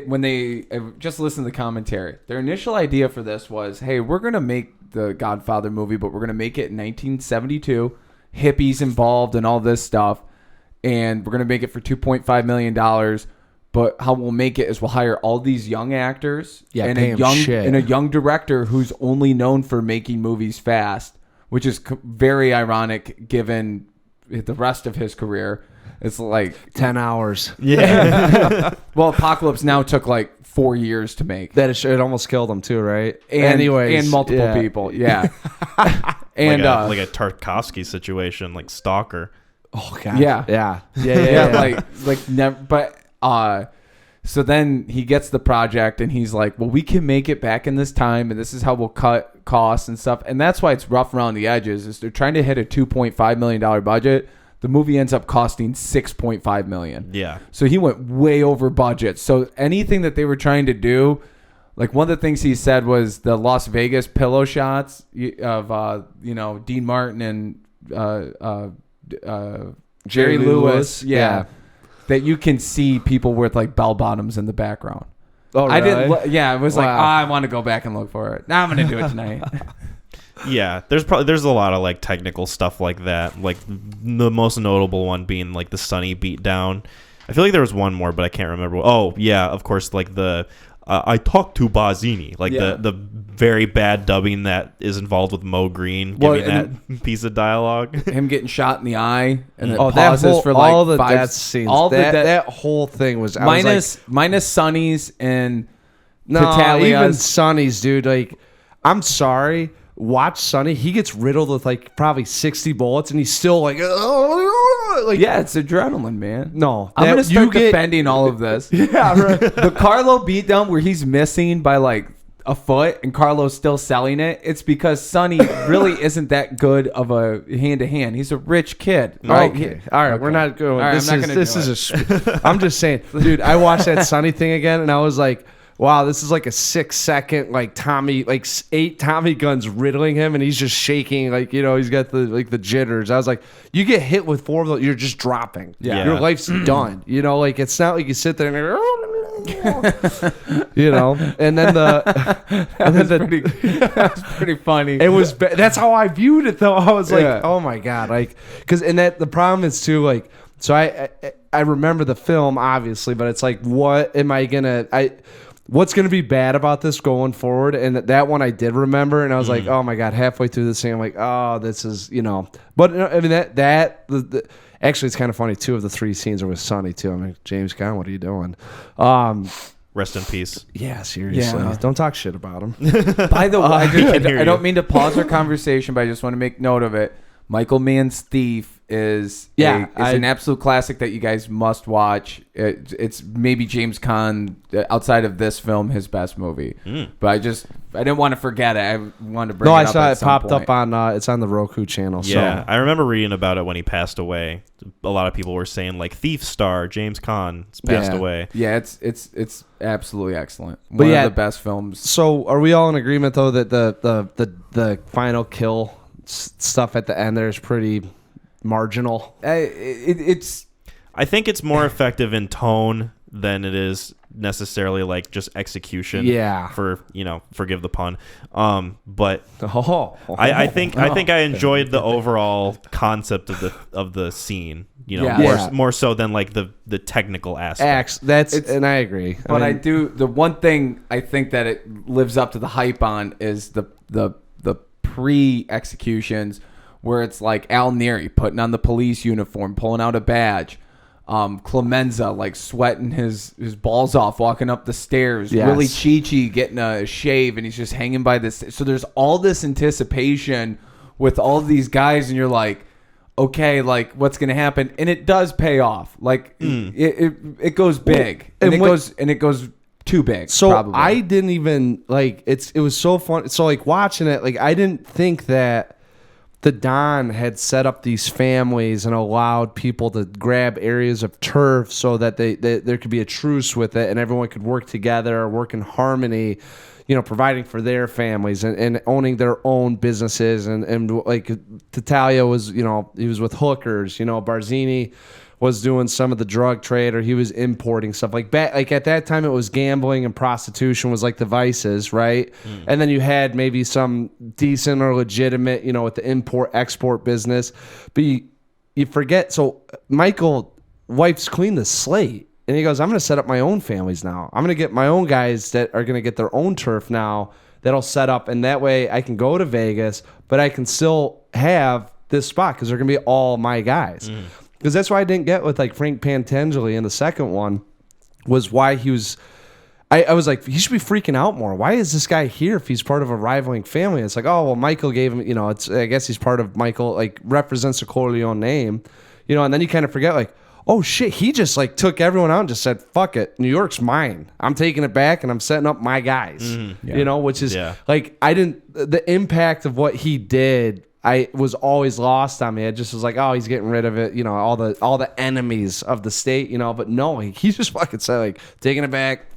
When they just listen to the commentary, their initial idea for this was, hey, we're going to make the Godfather movie, but we're going to make it in 1972. Hippies involved and all this stuff, and we're going to make it for $2.5 million. But how we'll make it is we'll hire all these young actors and a young director who's only known for making movies fast, which is very ironic given the rest of his career. It's like 10 hours. Yeah. Well, Apocalypse Now took like 4 years to make. It almost killed him too, right? And multiple people. Yeah. And like a Tarkovsky situation, like Stalker. Oh god. Yeah. Like never. But so then he gets the project and he's like, well, we can make it back in this time, and this is how we'll cut costs and stuff. And that's why it's rough around the edges. Is they're trying to hit a $2.5 million budget. The movie ends up costing $6.5 million. Yeah. So he went way over budget. So anything that they were trying to do, like, one of the things he said was the Las Vegas pillow shots of Dean Martin and Jerry Lewis. Yeah. That you can see people with like bell bottoms in the background. Oh, really? I didn't. It was like, I want to go back and look for it. Now I'm gonna do it tonight. Yeah, there's a lot of like technical stuff like that. Like the most notable one being like the Sonny beatdown. I feel like there was one more, but I can't remember. Oh yeah, of course, like the I talked to Bazzini, like the very bad dubbing that is involved with Mo Green giving that piece of dialogue. Him getting shot in the eye, and then pauses for like all the 5 death scenes. That whole thing was minus Sonny's and even Sonny's, dude. Like, I'm sorry. Watch Sonny. He gets riddled with like probably 60 bullets, and he's still like, yeah, it's adrenaline, man. No, I'm gonna start defending all of this. Yeah, right. The Carlo beatdown where he's missing by like a foot and Carlo's still selling it. It's because Sonny really isn't that good of a hand to hand. He's a rich kid. Right? Okay. All right. Okay. We're not going. Right, I'm just saying, dude. I watched that Sonny thing again, and I was like, wow, this is like a 6-second, like 8 Tommy guns riddling him, and he's just shaking, like, he's got the jitters. I was like, you get hit with 4 of those, you're just dropping. Yeah. Your life's done. Like, it's not like you sit there and and then that's pretty funny. It was that's how I viewed it though. I was like, oh my god, like, because the problem is too, like, so I remember the film obviously, but it's like, what am I gonna what's going to be bad about this going forward? And that one I did remember, and I was like, oh my god, halfway through this thing, I'm like, oh, this is, But I mean actually, it's kind of funny. 2 of the 3 scenes are with Sonny too. I'm like, James Gunn, what are you doing? Rest in peace. Yeah, seriously. Yeah. Don't talk shit about him. By the way, I don't mean to pause our conversation, but I just want to make note of it. Michael Mann's Thief is an absolute classic that you guys must watch. It's maybe James Caan, outside of this film, his best movie. But I didn't want to forget it. I wanted to bring it up. I saw it popped up on it's on the Roku channel. Yeah, I remember reading about it when he passed away. A lot of people were saying like Thief star James Caan has passed away. Yeah, it's absolutely excellent. One of the best films. So are we all in agreement though that the final kill stuff at the end there is pretty marginal? I think it's more effective in tone than it is necessarily like just execution. Yeah. Forgive the pun. But I think I enjoyed the overall concept of the scene. More so than like the technical aspect. And I agree. But I do. The one thing I think that it lives up to the hype on is the pre-executions, where it's like Al Neri putting on the police uniform, pulling out a badge, Clemenza like sweating his balls off walking up the stairs, Willie Chi-Chi getting a shave and he's just hanging by this. So there's all this anticipation with all of these guys, and you're like, okay, like what's gonna happen? And it does pay off. Like it goes big, and it goes too big. So probably. I didn't even like it was so fun. So like watching it, like I didn't think that the Don had set up these families and allowed people to grab areas of turf so that there could be a truce with it and everyone could work together or work in harmony, providing for their families and owning their own businesses. And like Tattaglia was, he was with hookers, Barzini was doing some of the drug trade, or he was importing stuff like at that time it was gambling and prostitution was like the vices, right? And then you had maybe some decent or legitimate, with the import export business, but you forget. So Michael wipes clean the slate and he goes, I'm going to set up my own families now. I'm going to get my own guys that are going to get their own turf now that'll set up, and that way I can go to Vegas, but I can still have this spot because they're going to be all my guys. Because that's why I didn't get with like Frank Pentangeli in the second one, was why he was. I was like, he should be freaking out more. Why is this guy here if he's part of a rivaling family? It's like, oh well, Michael gave him. I guess he's part of Michael. Like represents the Corleone name, and then you kind of forget like, oh shit, he just like took everyone out and just said, fuck it, New York's mine. I'm taking it back and I'm setting up my guys. Which is like the impact of what he did. I was always lost on me. I just was like, oh, he's getting rid of it, all the enemies of the state, but no, he just fucking said like taking it back,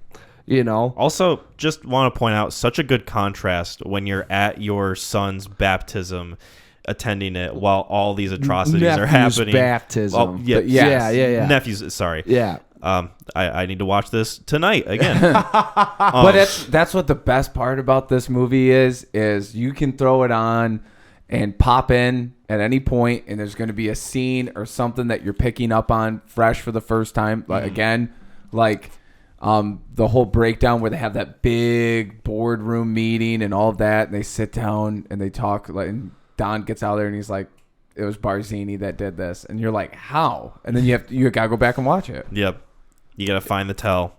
Also, just want to point out such a good contrast when you're at your son's baptism, attending it while all these atrocities are happening. Baptism. Well, yeah. Nephews, sorry. Yeah. I need to watch this tonight again. But that's what the best part about this movie is you can throw it on and pop in at any point, and there's going to be a scene or something that you're picking up on fresh for the first time. Like again, like the whole breakdown where they have that big boardroom meeting and all of that, and they sit down and they talk. Like, and Don gets out there and he's like, "It was Barzini that did this," and you're like, "How?" And then you gotta go back and watch it. Yep, you gotta find the tell.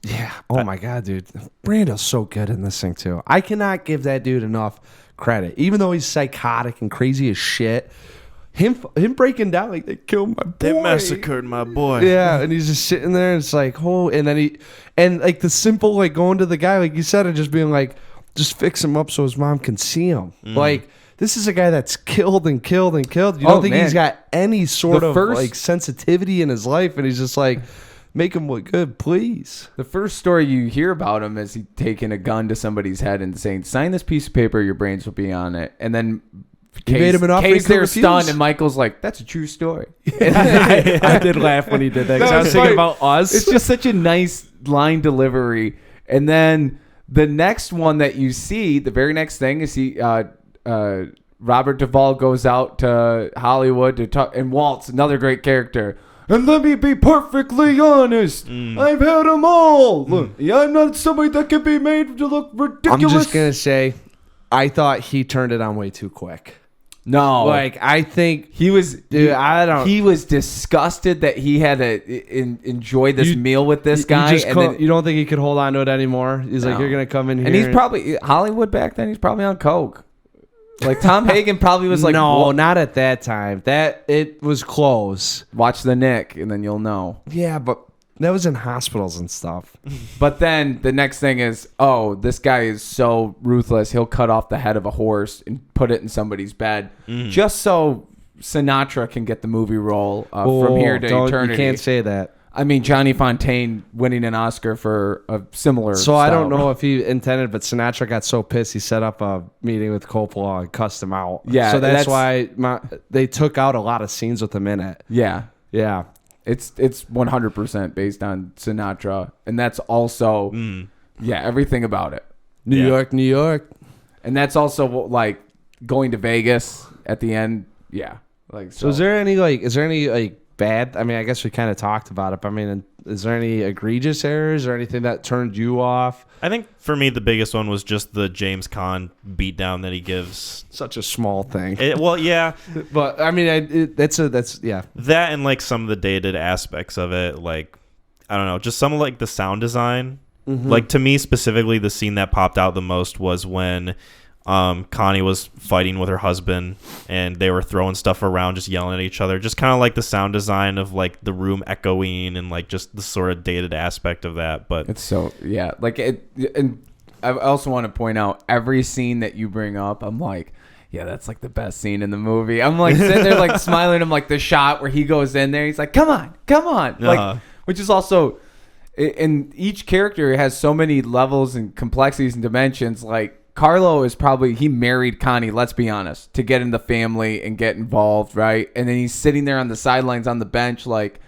Yeah. Oh my god, dude, Brando's so good in this thing too. I cannot give that dude enough credit, even though he's psychotic and crazy as shit. Him breaking down like they killed my boy, they massacred my boy. Yeah, and he's just sitting there and it's like, oh, and then like the simple like going to the guy like you said and just being like, just fix him up so his mom can see him. Like this is a guy that's killed and killed and killed. You don't think he's got any sort of like sensitivity in his life, and he's just like, make him look good, please. The first story you hear about him is he taking a gun to somebody's head and saying, sign this piece of paper, your brains will be on it. And then made him an offer. Case they're stunned, and Michael's like, that's a true story. I did laugh when he did that because I was thinking about us. It's just such a nice line delivery. And then the next one that you see, the very next thing is Robert Duvall goes out to Hollywood to talk, and Walt's another great character. And let me be perfectly honest. I've had them all. Look, I'm not somebody that can be made to look ridiculous. I'm just going to say, I thought he turned it on way too quick. No. Like, I think he was... Dude, he was disgusted that he had to enjoy this meal with this guy. You don't think he could hold on to it anymore? He's like, you're going to come in here. And he's probably... Hollywood back then, he's probably on coke. Like Tom Hagen probably was like, no, not at that time. That it was close. Watch the Nick, and then you'll know. Yeah, but that was in hospitals and stuff. But then the next thing is, oh, this guy is so ruthless. He'll cut off the head of a horse and put it in somebody's bed just so Sinatra can get the movie role from here to eternity. You can't say that. I mean, Johnny Fontaine winning an Oscar for a similar So I don't know if he intended, but Sinatra got so pissed he set up a meeting with Coppola and cussed him out. Yeah. So that's why they took out a lot of scenes with him in it. Yeah. Yeah. It's 100% based on Sinatra. And that's also, everything about it. New York. And that's also like going to Vegas at the end. Yeah. Like So is there any bad? I mean, I guess we kind of talked about it, but I mean, is there any egregious errors or anything that turned you off? I think for me, the biggest one was just the James Caan beatdown that he gives. Such a small thing. Well, yeah. But I mean, that's yeah. That and like some of the dated aspects of it, like, I don't know, just some of like the sound design. Like to me specifically, the scene that popped out the most was when Connie was fighting with her husband and they were throwing stuff around, just yelling at each other. Just kind of like the sound design of like the room echoing and like just the sort of dated aspect of that. But it's so, yeah, like it. And I also want to point out every scene that you bring up, I'm like, yeah, that's like the best scene in the movie. I'm like sitting there like smiling. I'm like the shot where he goes in there. He's like, come on. Like, which is also, and each character has so many levels and complexities and dimensions. Like, Carlo is probably, he married Connie, let's be honest, to get in the family and get involved, right? And then he's sitting there on the sidelines on the bench like,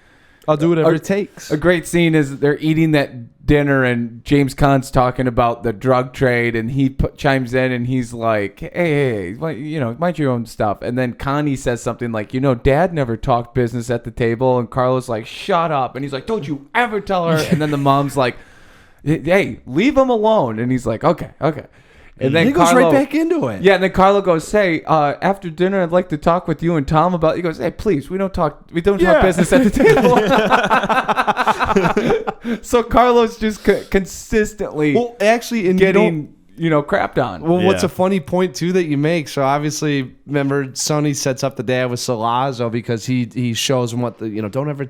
I'll do whatever it takes. A great scene is they're eating that dinner and James Caan's talking about the drug trade and he chimes in and he's like, hey, mind your own stuff. And then Connie says something like, Dad never talked business at the table. And Carlo's like, shut up. And he's like, don't you ever tell her. And then the mom's like, hey, leave him alone. And he's like, okay. And then he goes right back into it. Yeah, and then Carlo goes, "Hey, after dinner, I'd like to talk with you and Tom about." He goes, "Hey, please, we don't talk business at the table." So Carlo's just consistently, getting crapped on. Well, what's a funny point too that you make? So obviously, remember, Sonny sets up the dad with Salazzo because he shows him what don't ever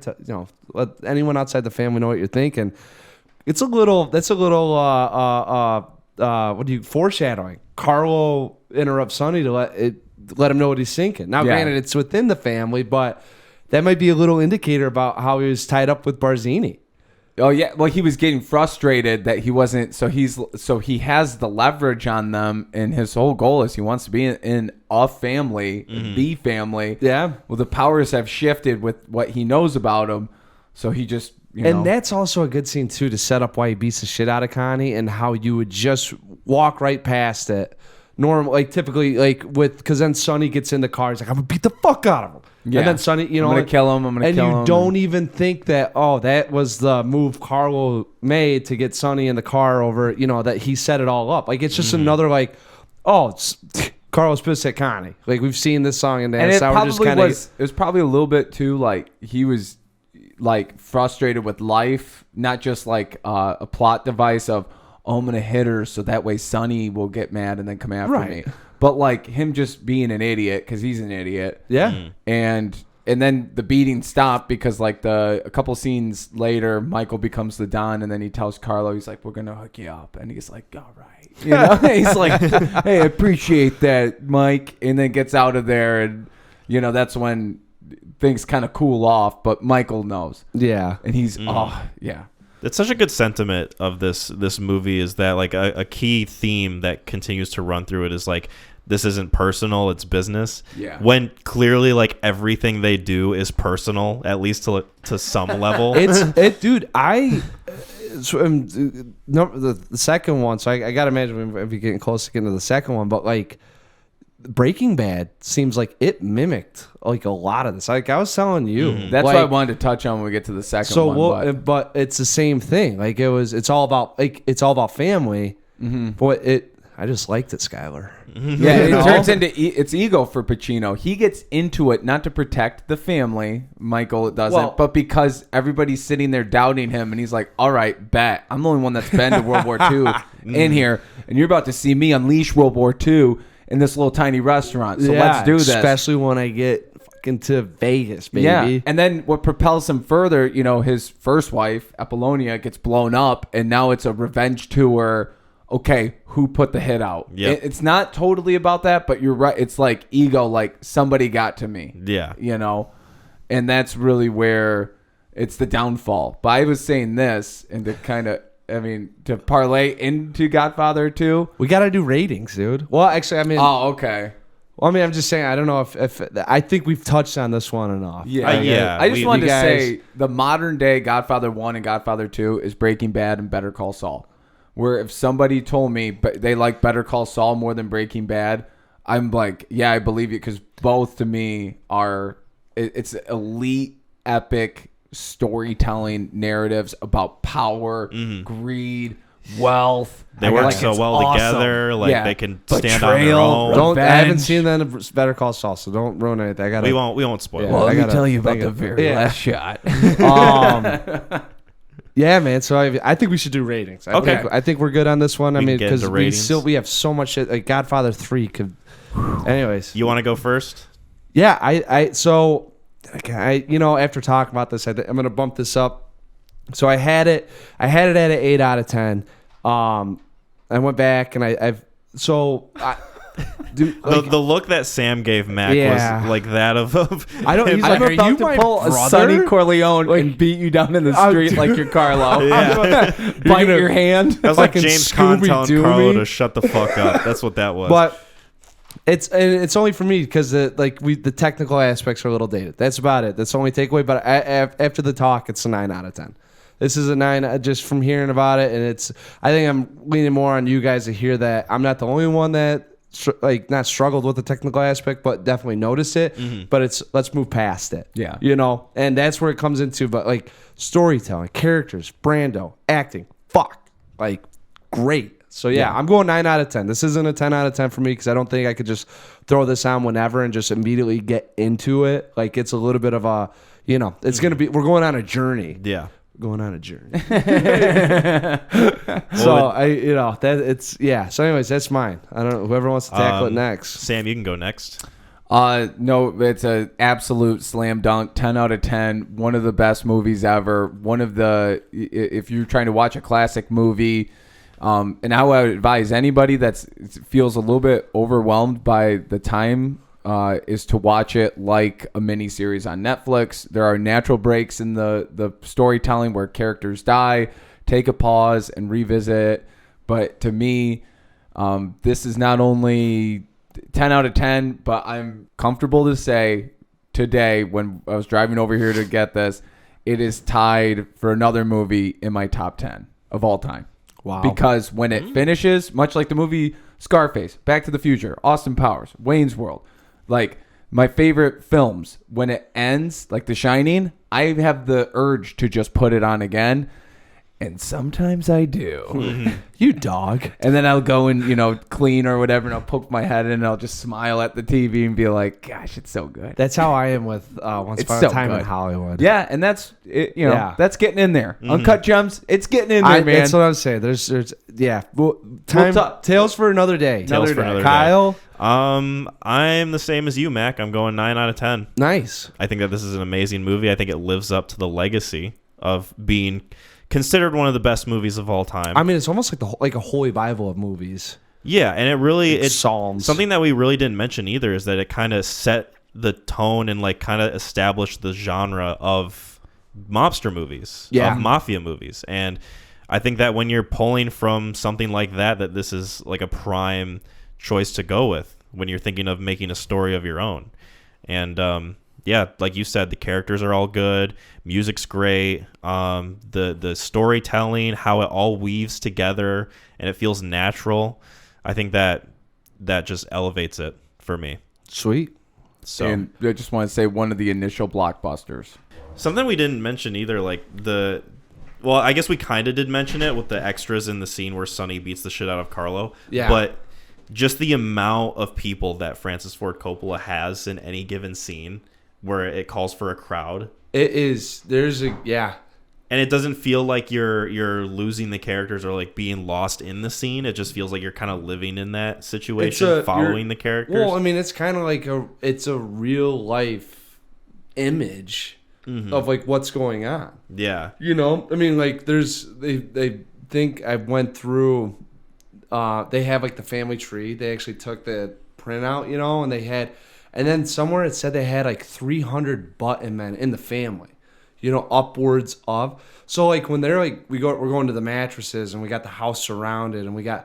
let anyone outside the family know what you're thinking. That's a little foreshadowing. Carlo interrupts Sonny to let him know what he's thinking. Now, granted, it's within the family, but that might be a little indicator about how he was tied up with Barzini. Oh yeah, well he was getting frustrated that he wasn't. So he has the leverage on them, and his whole goal is he wants to be in a family, the family. Yeah. Well, the powers have shifted with what he knows about him, so he just. And that's also a good scene, too, to set up why he beats the shit out of Connie and how you would just walk right past it. Typically, because then Sonny gets in the car. He's like, I'm going to beat the fuck out of him. Yeah. And then Sonny, I'm going to kill him. And you don't even think that, that was the move Carlo made to get Sonny in the car over, that he set it all up. Like, it's just another, Carlos pissed at Connie. Like, we've seen this song and dance. And it was probably a little bit, too, like, he was like frustrated with life, not just like a plot device of I'm gonna hit her so that way Sonny will get mad and then come after me, but like him just being an idiot because he's an idiot. And then the beating stopped because like a couple scenes later Michael becomes the Don and then he tells Carlo, he's like, we're gonna hook you up, and he's like, all right, he's like, hey, I appreciate that, Mike, and then gets out of there, and that's when things kind of cool off, but Michael knows. Yeah. And he's, It's such a good sentiment of this movie is that like a key theme that continues to run through it is like, this isn't personal, it's business. Yeah. When clearly like everything they do is personal, at least to some level. Dude, the second one, so I got to imagine if you're getting close to getting to the second one, but like, Breaking Bad seems like it mimicked like a lot of this. Like I was telling you, that's what I wanted to touch on when we get to the second one. But it's the same thing. Like it's all about family. But I just liked it, Skylar. Yeah, it turns into it's ego for Pacino. He gets into it not to protect the family. Michael doesn't, but because everybody's sitting there doubting him, and he's like, "All right, bet I'm the only one that's been to World War II in here, and you're about to see me unleash World War II." in this little tiny restaurant. So let's do this. Especially when I get fucking to Vegas, baby. Yeah. And then what propels him further, his first wife, Apollonia, gets blown up, and now it's a revenge tour. Okay, who put the hit out? Yeah. It's not totally about that, but you're right. It's like ego, like somebody got to me. Yeah. And that's really where it's the downfall. But I was saying this, and to kind of, to parlay into Godfather 2. We got to do ratings, dude. Well, actually, Oh, okay. Well, I'm just saying, I don't know if I think we've touched on this one enough. Yeah. I just wanted to say the modern day Godfather 1 and Godfather 2 is Breaking Bad and Better Call Saul. Where if somebody told me they like Better Call Saul more than Breaking Bad, I'm like, yeah, I believe you, because both to me it's elite, epic storytelling narratives about power, greed, wealth. They work so well awesome together. Like they can stand on their own. I haven't seen that in Better Call Saul, so don't ruin anything. We won't spoil it. Well, let me tell you about the very last shot. Yeah, man. So I think we should do ratings. I think we're good on this one. Because we have so much shit. Like Godfather 3 could. Anyways, you want to go first? Yeah, so after talking about this, I'm gonna bump this up. So I had it at an 8 out of 10. I went back and dude, the look that Sam gave Mac was like that of I don't. He's like, are you about to pull a Sonny Corleone and beat you down in the street like you're Carlo? Bite your hand. That was like James Caan telling Carlo to shut the fuck up. That's what that was. But it's only for me because the technical aspects are a little dated. That's about it. That's the only takeaway. But after the talk, it's a 9 out of 10. This is a 9 just from hearing about it, and I think I'm leaning more on you guys to hear that I'm not the only one that not struggled with the technical aspect, but definitely noticed it. But let's move past it. Yeah, and that's where it comes into. But storytelling, characters, Brando, acting, great. So I'm going 9 out of 10. This isn't a 10 out of 10 for me because I don't think I could just throw this on whenever and just immediately get into it. It's a little bit of a, it's gonna be. We're going on a journey. Yeah. Going on a journey. So So anyways, that's mine. I don't know, whoever wants to tackle it next. Sam, you can go next. No, it's an absolute slam dunk. 10 out of 10. One of the best movies ever. If you're trying to watch a classic movie, and I would advise anybody that feels a little bit overwhelmed by the time, is to watch it like a mini series on Netflix. There are natural breaks in the storytelling where characters die, take a pause and revisit. But to me, this is not only 10 out of 10, but I'm comfortable to say today when I was driving over here to get this, it is tied for another movie in my top 10 of all time. Wow. Because when it finishes, much like the movie Scarface, Back to the Future, Austin Powers, Wayne's World, my favorite films, when it ends, like The Shining, I have the urge to just put it on again. And sometimes I do. You dog. And then I'll go and, clean or whatever, and I'll poke my head in, and I'll just smile at the TV and be like, gosh, it's so good. That's how I am with Once Upon a Time in Hollywood. Yeah, and that's, that's getting in there. Uncut Gems, it's getting in there, man. That's what I'm saying. There's Tales for another day. Kyle? I'm the same as you, Mac. I'm going 9 out of 10. Nice. I think that this is an amazing movie. I think it lives up to the legacy of being considered one of the best movies of all time. It's almost like a holy Bible of movies. Yeah, and it's Psalms. Something that we really didn't mention either is that it kind of set the tone and kind of established the genre of mobster movies, of mafia movies. And I think that when you're pulling from something like that this is like a prime choice to go with when you're thinking of making a story of your own. And like you said, the characters are all good. Music's great. The storytelling, how it all weaves together and it feels natural. I think that just elevates it for me. Sweet. So, and I just want to say one of the initial blockbusters. Something we didn't mention either, well, I guess we kind of did mention it with the extras in the scene where Sonny beats the shit out of Carlo. Yeah. But just the amount of people that Francis Ford Coppola has in any given scene where it calls for a crowd. It is. And it doesn't feel like you're losing the characters or like being lost in the scene. It just feels like you're kind of living in that situation, following the characters. Well, I mean, it's kind of like it's a real life image of like what's going on. Yeah. You know, I mean, like they think I went through. They have like the family tree. They actually took the printout, you know, and then somewhere it said they had like 300 button men in the family. You know, upwards of. So like when they're like we're going to the mattresses and we got the house surrounded and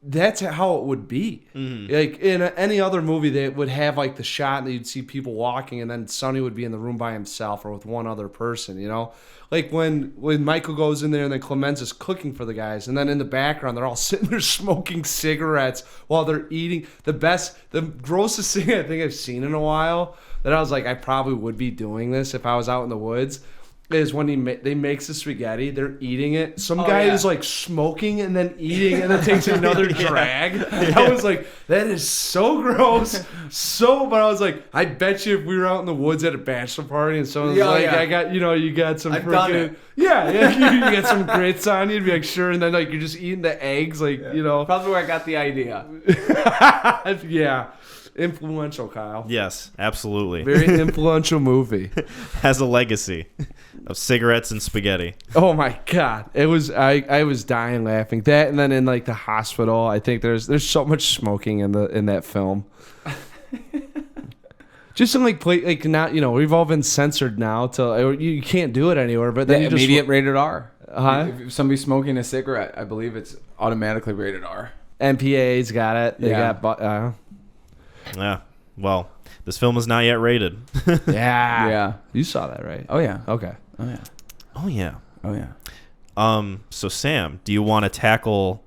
that's how it would be. Like in any other movie, they would have like the shot that you'd see people walking and then Sonny would be in the room by himself or with one other person, you know? Like when Michael goes in there and then Clemenza's cooking for the guys and then in the background they're all sitting there smoking cigarettes while they're eating the grossest thing I think I've seen in a while that I was like, I probably would be doing this if I was out in the woods, is when they makes the spaghetti, they're eating it. Some guy is like smoking and then eating and then takes another drag. Yeah. I was like, that is so gross. But I was like, I bet you if we were out in the woods at a bachelor party and someone's I got, you got some freaking, you got some grits on you, you'd be like, sure. And then like you're just eating the eggs, like, you know. Probably where I got the idea. Yeah. Influential, Kyle. Yes, absolutely. Very influential movie. Has a legacy of cigarettes and spaghetti. Oh my God. It was I was dying laughing. That and then in like the hospital, I think there's so much smoking in that film. Just in like not, you know, we've all been censored now to you can't do it anywhere, but then immediate rated R. Uh-huh. If somebody's smoking a cigarette, I believe it's automatically rated R. MPA's got it. They got yeah. Well, this film is not yet rated. Yeah. You saw that, right? Oh yeah. Okay. Oh yeah. Oh yeah. Oh yeah. So Sam, do you want to tackle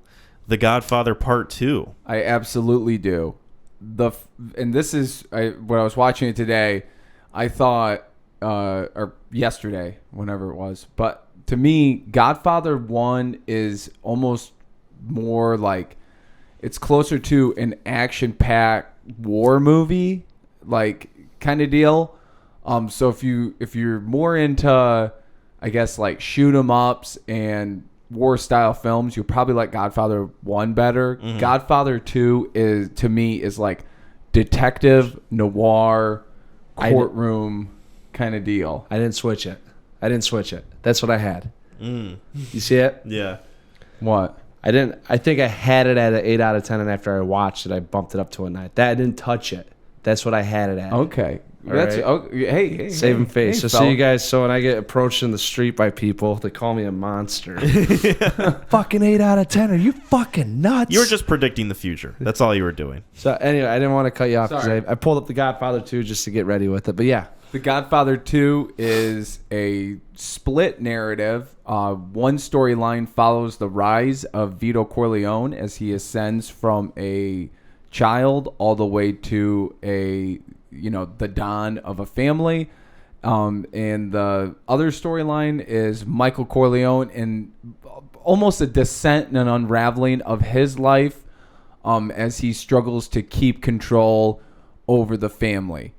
The Godfather Part II? I absolutely do. And this is when I was watching it today, I thought or yesterday, whenever it was, but to me, Godfather 1 is almost more like it's closer to an action-packed war movie, like kind of deal. So if you're more into, I guess, like shoot 'em ups and war style films, you'll probably like Godfather 1 better. Godfather 2 is to me is like detective noir courtroom kind of deal. I didn't switch it. That's what I had. You see it? Yeah. What? I didn't. I think I had it at an 8 out of 10, and after I watched it, I bumped it up to a 9. That I didn't touch it. That's what I had it at. Okay. That's right. Hey. Saving face. Hey, so see you guys. So when I get approached in the street by people, they call me a monster. Fucking 8 out of 10. Are you fucking nuts? You were just predicting the future. That's all you were doing. So anyway, I didn't want to cut you off because I pulled up The Godfather 2 just to get ready with it. But yeah. The Godfather 2 is a split narrative. One storyline follows the rise of Vito Corleone as he ascends from a child all the way to the Don of a family. And the other storyline is Michael Corleone and almost a descent and an unraveling of his life as he struggles to keep control over the family.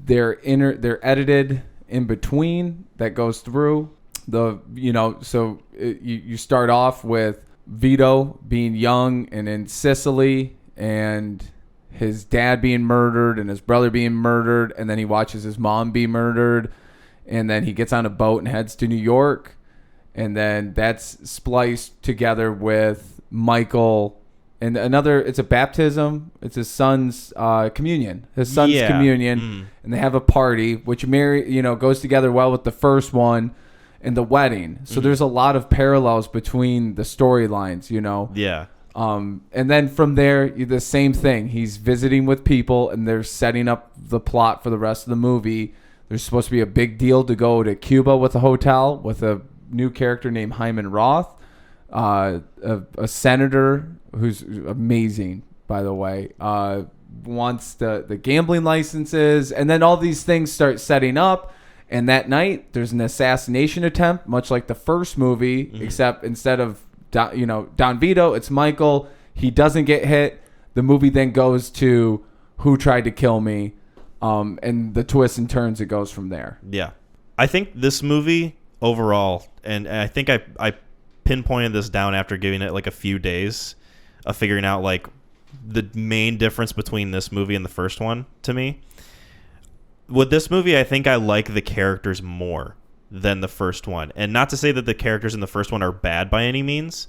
They're edited in between that goes through you start off with Vito being young and in Sicily and his dad being murdered and his brother being murdered, and then he watches his mom be murdered, and then he gets on a boat and heads to New York, and then that's spliced together with Michael. And it's a baptism. It's his son's communion. His son's communion, and they have a party, which goes together well with the first one, and the wedding. So there's a lot of parallels between the storylines, Yeah. And then from there, the same thing. He's visiting with people, and they're setting up the plot for the rest of the movie. There's supposed to be a big deal to go to Cuba with a hotel with a new character named Hyman Roth, a senator who's amazing, by the way, wants the gambling licenses, and then all these things start setting up. And that night, there's an assassination attempt, much like the first movie, except instead of Don Vito, it's Michael. He doesn't get hit. The movie then goes to who tried to kill me, and the twists and turns it goes from there. Yeah, I think this movie overall, and I think I pinpointed this down after giving it like a few days of figuring out like the main difference between this movie and the first one to me. With this movie, I think I like the characters more than the first one. And not to say that the characters in the first one are bad by any means,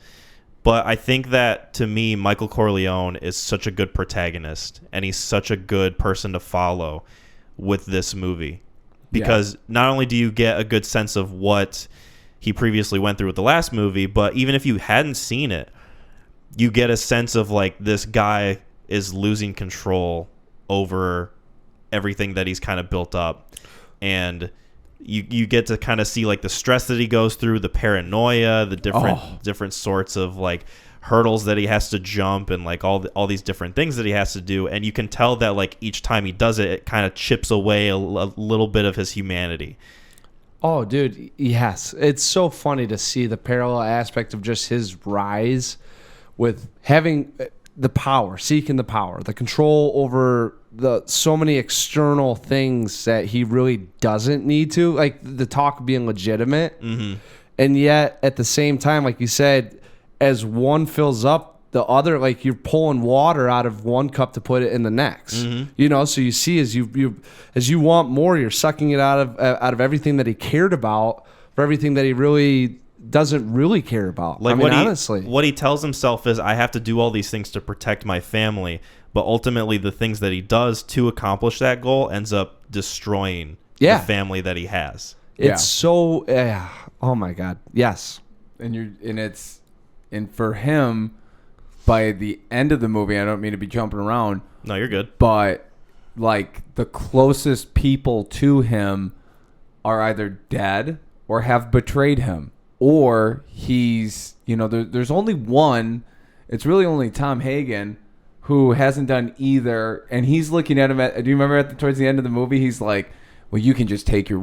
but I think that, to me, Michael Corleone is such a good protagonist, and he's such a good person to follow with this movie. Because not only do you get a good sense of what he previously went through with the last movie, but even if you hadn't seen it, you get a sense of, like, this guy is losing control over everything that he's kind of built up. And you get to kind of see like the stress that he goes through, the paranoia, the different sorts of like hurdles that he has to jump, and like all these different things that he has to do. And you can tell that like each time he does it, it kind of chips away a little bit of his humanity. Oh, dude, yes. It's so funny to see the parallel aspect of just his rise with having the power, seeking the power, the control over so many external things that he really doesn't need to, like the talk being legitimate. Mm-hmm. And yet at the same time, like you said, as one fills up, the other, like you're pulling water out of one cup to put it in the next. Mm-hmm. You know, so you see as you want more, you're sucking it out of everything that he cared about for everything that he really doesn't really care about. Like, I mean, honestly, what he tells himself is, I have to do all these things to protect my family, but ultimately the things that he does to accomplish that goal ends up destroying the family that he has. It's so oh my God, yes. And for him, by the end of the movie, I don't mean to be jumping around. No, you're good. But like the closest people to him are either dead or have betrayed him. Or he's, there's only one, it's really only Tom Hagen, who hasn't done either. And he's looking at him, do you remember towards the end of the movie, he's like, well, you can just take your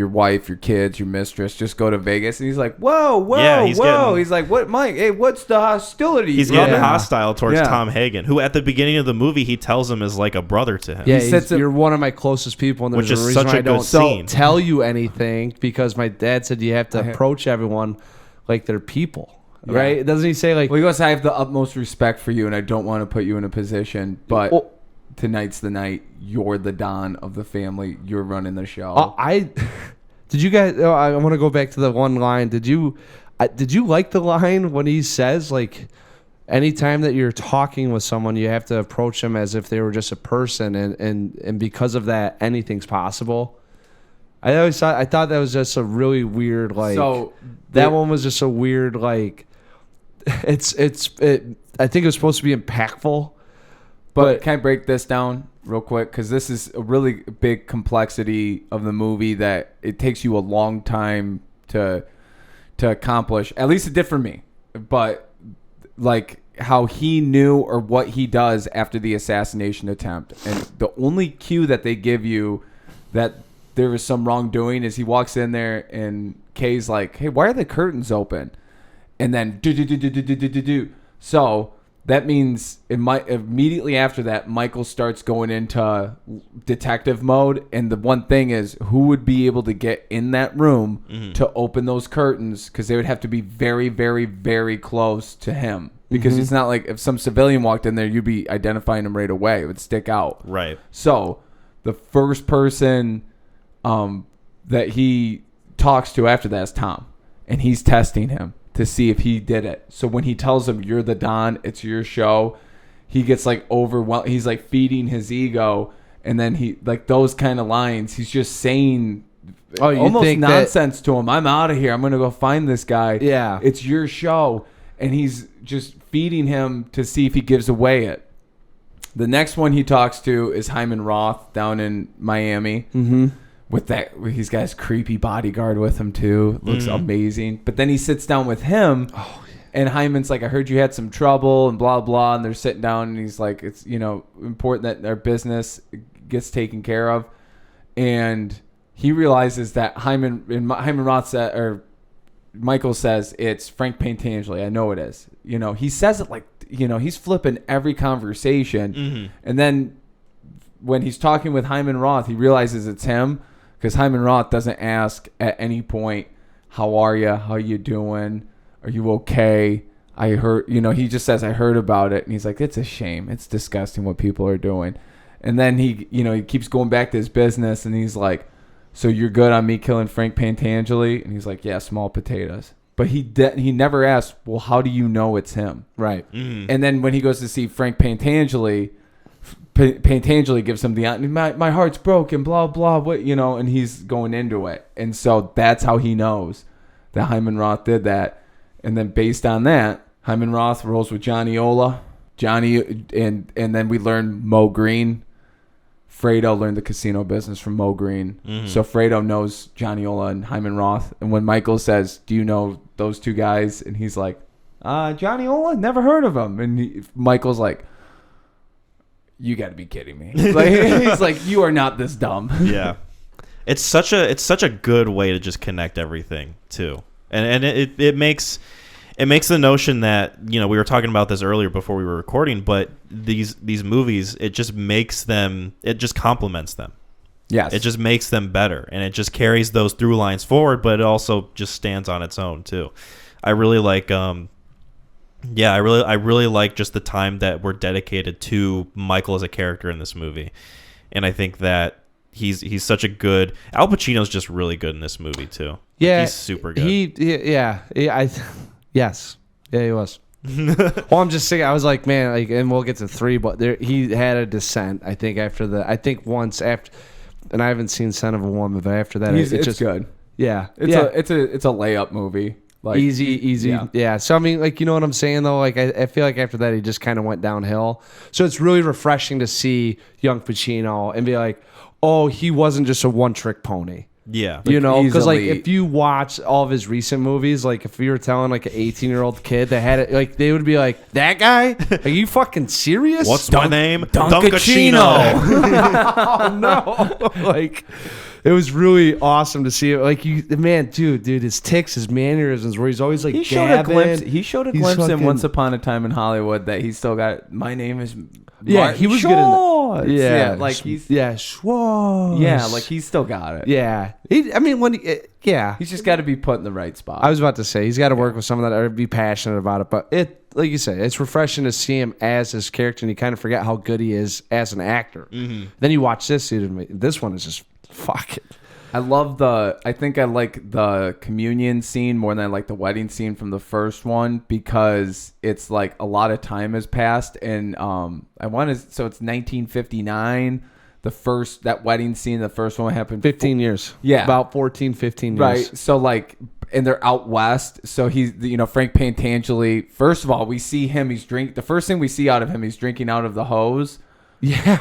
wife, your kids, your mistress, just go to Vegas. And he's like, whoa. He's like, what, Mike? Hey, what's the hostility? He's getting hostile towards Tom Hagen, who at the beginning of the movie, he tells him is like a brother to him. Yeah, you're one of my closest people. And which is such a good scene. Tell you anything, because my dad said you have to approach everyone like they're people. Yeah. Right? Doesn't he say like... Well, he goes, I have the utmost respect for you, and I don't want to put you in a position, but... Tonight's the night. You're the Don of the family. You're running the show. Did you guys? I want to go back to the one line. Did you like the line when he says like, anytime that you're talking with someone, you have to approach them as if they were just a person, and because of that, anything's possible. I thought that was just a really weird like. So that one was just a weird like. I think it was supposed to be impactful. But can I break this down real quick? Because this is a really big complexity of the movie that it takes you a long time to accomplish. At least it did for me. But like how he knew or what he does after the assassination attempt. And the only cue that they give you that there was some wrongdoing is he walks in there and Kay's like, hey, why are the curtains open? And then do. So... that means immediately after that, Michael starts going into detective mode. And the one thing is, who would be able to get in that room to open those curtains? Because they would have to be very, very, very close to him. Because it's not like if some civilian walked in there, you'd be identifying him right away. It would stick out. Right. So the first person that he talks to after that is Tom. And he's testing him to see if he did it. So when he tells him, you're the Don, it's your show, he gets like overwhelmed. He's like feeding his ego. And then he, like those kind of lines, he's just saying almost nonsense to him. I'm out of here. I'm going to go find this guy. Yeah. It's your show. And he's just feeding him to see if he gives away it. The next one he talks to is Hyman Roth down in Miami. Mm-hmm. He's got his creepy bodyguard with him too. Looks amazing. But then he sits down with him, and Hyman's like, I heard you had some trouble and blah, blah. And they're sitting down, and he's like, it's, important that their business gets taken care of. And he realizes that Hyman Roth said, or Michael says, it's Frank Pentangeli. I know it is. He says it like, he's flipping every conversation. Mm-hmm. And then when he's talking with Hyman Roth, he realizes it's him. Because Hyman Roth doesn't ask at any point, how are you? How you doing? Are you okay? I heard, he just says, I heard about it. And he's like, it's a shame. It's disgusting what people are doing. And then he keeps going back to his business, and he's like, so you're good on me killing Frank Pantangeli? And he's like, yeah, small potatoes. But he never asked, well, how do you know it's him? Right. Mm-hmm. And then when he goes to see Frank Pantangeli, Pantangeli gives him my heart's broken, blah, blah, what, and he's going into it. And so that's how he knows that Hyman Roth did that. And then based on that, Hyman Roth rolls with Johnny Ola. And then we learn Mo Green. Fredo learned the casino business from Mo Green. Mm-hmm. So Fredo knows Johnny Ola and Hyman Roth. And when Michael says, do you know those two guys? And he's like, Johnny Ola? Never heard of him. And Michael's like, you got to be kidding me. He's like, you are not this dumb. Yeah. It's such a good way to just connect everything, too. And it makes the notion that, we were talking about this earlier before we were recording, but these movies, it just complements them. Yes. It just makes them better, and it just carries those through lines forward, but it also just stands on its own too. I really like I really like just the time that we're dedicated to Michael as a character in this movie. And I think that he's such a good Al Pacino's just really good in this movie too. Yeah. He's super good. Yes. Yeah, he was. Well, I'm just saying, I was like, man, and we'll get to 3, but he had a descent, I think, once after, and I haven't seen Son of a Woman, but after that, it's just good. Yeah. It's a layup movie. Like, easy. Yeah. So, I mean, you know what I'm saying, though? I feel like after that, he just kind of went downhill. So it's really refreshing to see young Pacino and be like, oh, he wasn't just a one-trick pony. Yeah. Because if you watch all of his recent movies, if you were telling an 18-year-old kid that had it, they would be like, that guy? Are you fucking serious? What's my name? Dunkachino. Oh, no. It was really awesome to see it. Dude, his tics, his mannerisms, where he's always he showed a glimpse in Once Upon a Time in Hollywood that he still got. My name is. Yeah, he was Schwartz. good in that. Yeah, he's. Yeah, Schwartz. Yeah, he's still got it. Yeah, he's just got to be put in the right spot. I was about to say he's got to work with someone that would be passionate about it, but like you say, it's refreshing to see him as his character, and you kind of forget how good he is as an actor. Mm-hmm. Then you watch this one is just fuck it. I think I like the communion scene more than I like the wedding scene from the first one, because it's a lot of time has passed, and so it's 1959. That wedding scene, the first one happened 15 years. Yeah. About 14, 15 years. Right. So and they're out west. So he's, Frank Pantangeli, first of all, we see him, the first thing we see out of him, he's drinking out of the hose. Yeah.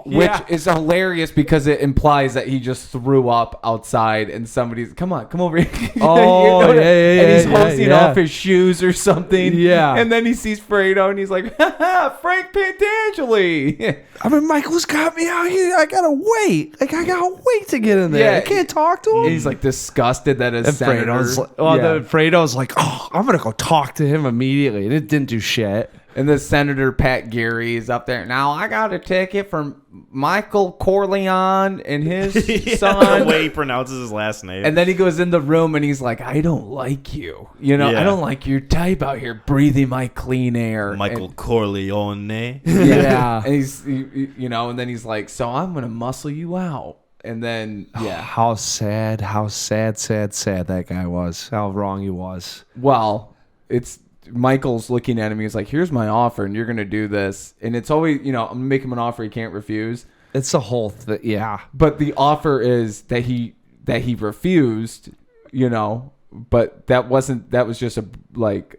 Which is hilarious because it implies that he just threw up outside and somebody's, come over here. Oh, yeah. And he's hosing off his shoes or something. Yeah. And then he sees Fredo and he's like, Frank Pantangeli. I mean, Michael's got me out here. I gotta wait. I gotta wait to get in there. Yeah. I can't talk to him. And he's disgusted that his senator. Fredo's like, oh, I'm gonna go talk to him immediately. And it didn't do shit. And the Senator Pat Gary is up there. Now I got a ticket from Michael Corleone and his son. The way he pronounces his last name. And then he goes in the room and he's like, I don't like you. I don't like your type out here breathing my clean air. Michael Corleone. Yeah. And he's, and then he's like, so I'm going to muscle you out. And then, yeah. How sad that guy was. How wrong he was. Well, Michael's looking at him. He's like, here's my offer, and you're going to do this. And it's always, I'm going to make him an offer he can't refuse. It's the whole thing, yeah. But the offer is that he refused, but that was just a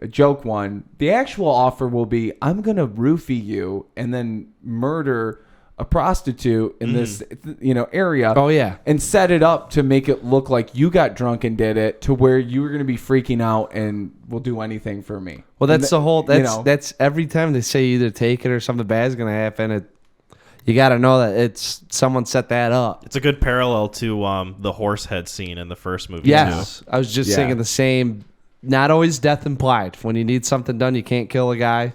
joke one. The actual offer will be, I'm going to roofie you and then murder a prostitute in this, area. Oh, yeah. And set it up to make it look like you got drunk and did it, to where you were going to be freaking out and will do anything for me. Well, that's that's every time they say either take it or something bad is going to happen. You got to know that it's someone set that up. It's a good parallel to the horse head scene in the first movie. Yes. Too. I was just thinking the same. Not always death implied. When you need something done, you can't kill a guy,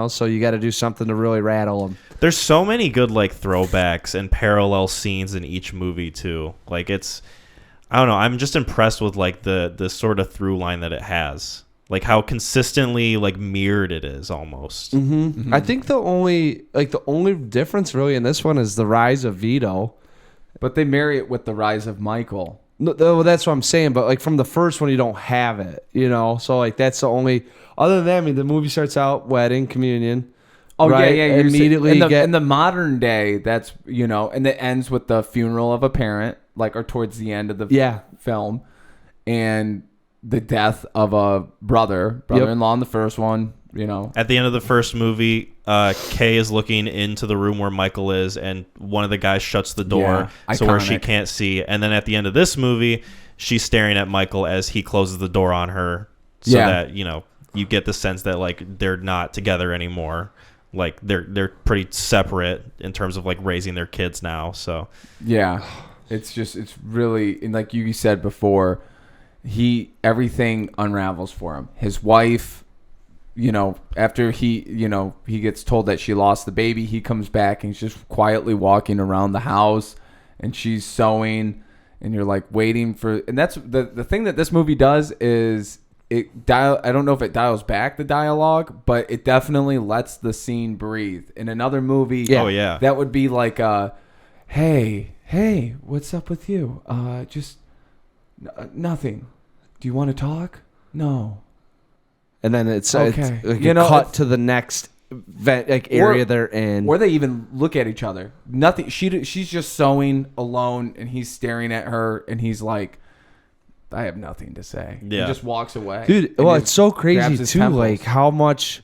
so you got to do something to really rattle him. There's so many good throwbacks and parallel scenes in each movie too. I don't know. I'm just impressed with like the sort of through line that it has, like how consistently like mirrored it is almost. I think the only difference really in this one is the rise of Vito, but they marry it with the rise of Michael. No, that's what I'm saying. But like from the first one, you don't have it, So like that's the only. Other than that, I mean, the movie starts out wedding, communion. Oh right? yeah. Immediately in the modern day, that's and it ends with the funeral of a parent, like or towards the end of the film, and the death of a brother-in-law in the first one. At the end of the first movie, Kay is looking into the room where Michael is, and one of the guys shuts the door so where she can't see. And then at the end of this movie, she's staring at Michael as he closes the door on her, so that you get the sense that like they're not together anymore. Like they're pretty separate in terms of like raising their kids now. So it's really, and like you said before, everything unravels for him. His wife, after he gets told that she lost the baby, he comes back and he's just quietly walking around the house, and she's sewing, and you're like waiting for, and that's the thing that this movie does is I don't know if it dials back the dialogue, but it definitely lets the scene breathe. In another movie, that would be like hey, what's up with you? Just nothing. Do you want to talk? No. And then it's okay. Cut to the next area they're in, or they even look at each other. Nothing. She's just sewing alone, and he's staring at her, and he's like, I have nothing to say. Yeah. He just walks away. Dude, well, it's so crazy too, temples. Like how much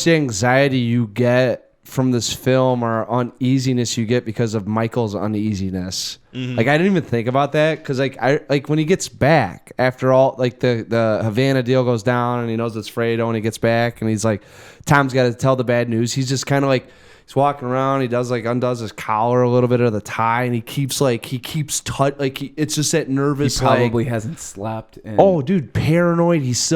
anxiety you get from this film or uneasiness you get because of Michael's uneasiness. Like I didn't even think about that because like when he gets back after all, like the Havana deal goes down and he knows it's Fredo and he gets back and he's like, Tom's got to tell the bad news. He's just kind of like, he's walking around. He does like undoes his collar a little bit of the tie, and he keeps it's just that nervous. He probably hasn't slept. Oh, dude, paranoid. He's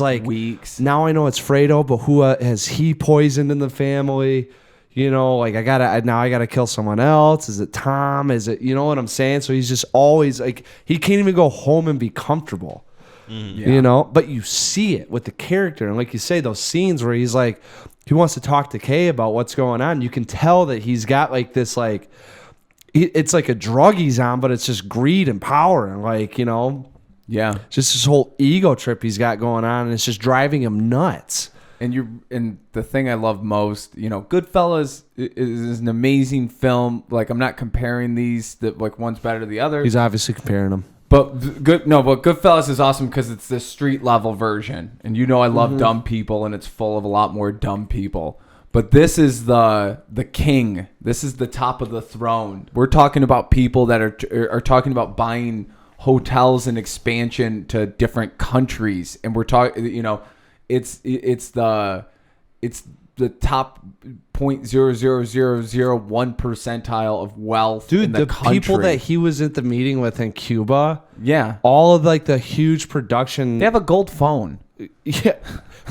like weeks. Now I know it's Fredo, but who has he poisoned in the family? Like I gotta kill someone else. Is it Tom? Is it what I'm saying? So he's just always like he can't even go home and be comfortable. But you see it with the character, and like you say, those scenes where he's like. He wants to talk to Kay about what's going on. You can tell that he's got like this, like, it's like a drug he's on, but it's just greed and power. And like, just this whole ego trip he's got going on. And it's just driving him nuts. And the thing I love most, Goodfellas is an amazing film. Like, I'm not comparing these, that like one's better than the other. He's obviously comparing them. But Goodfellas is awesome because it's the street level version, and I love dumb people, and it's full of a lot more dumb people. But this is the king. This is the top of the throne. We're talking about people that are talking about buying hotels and expansion to different countries, and we're talking. It's the top 0.00001 percentile of wealth in the country. People that he was at the meeting with in Cuba, yeah, all of like the huge production. They have a gold phone. Yeah,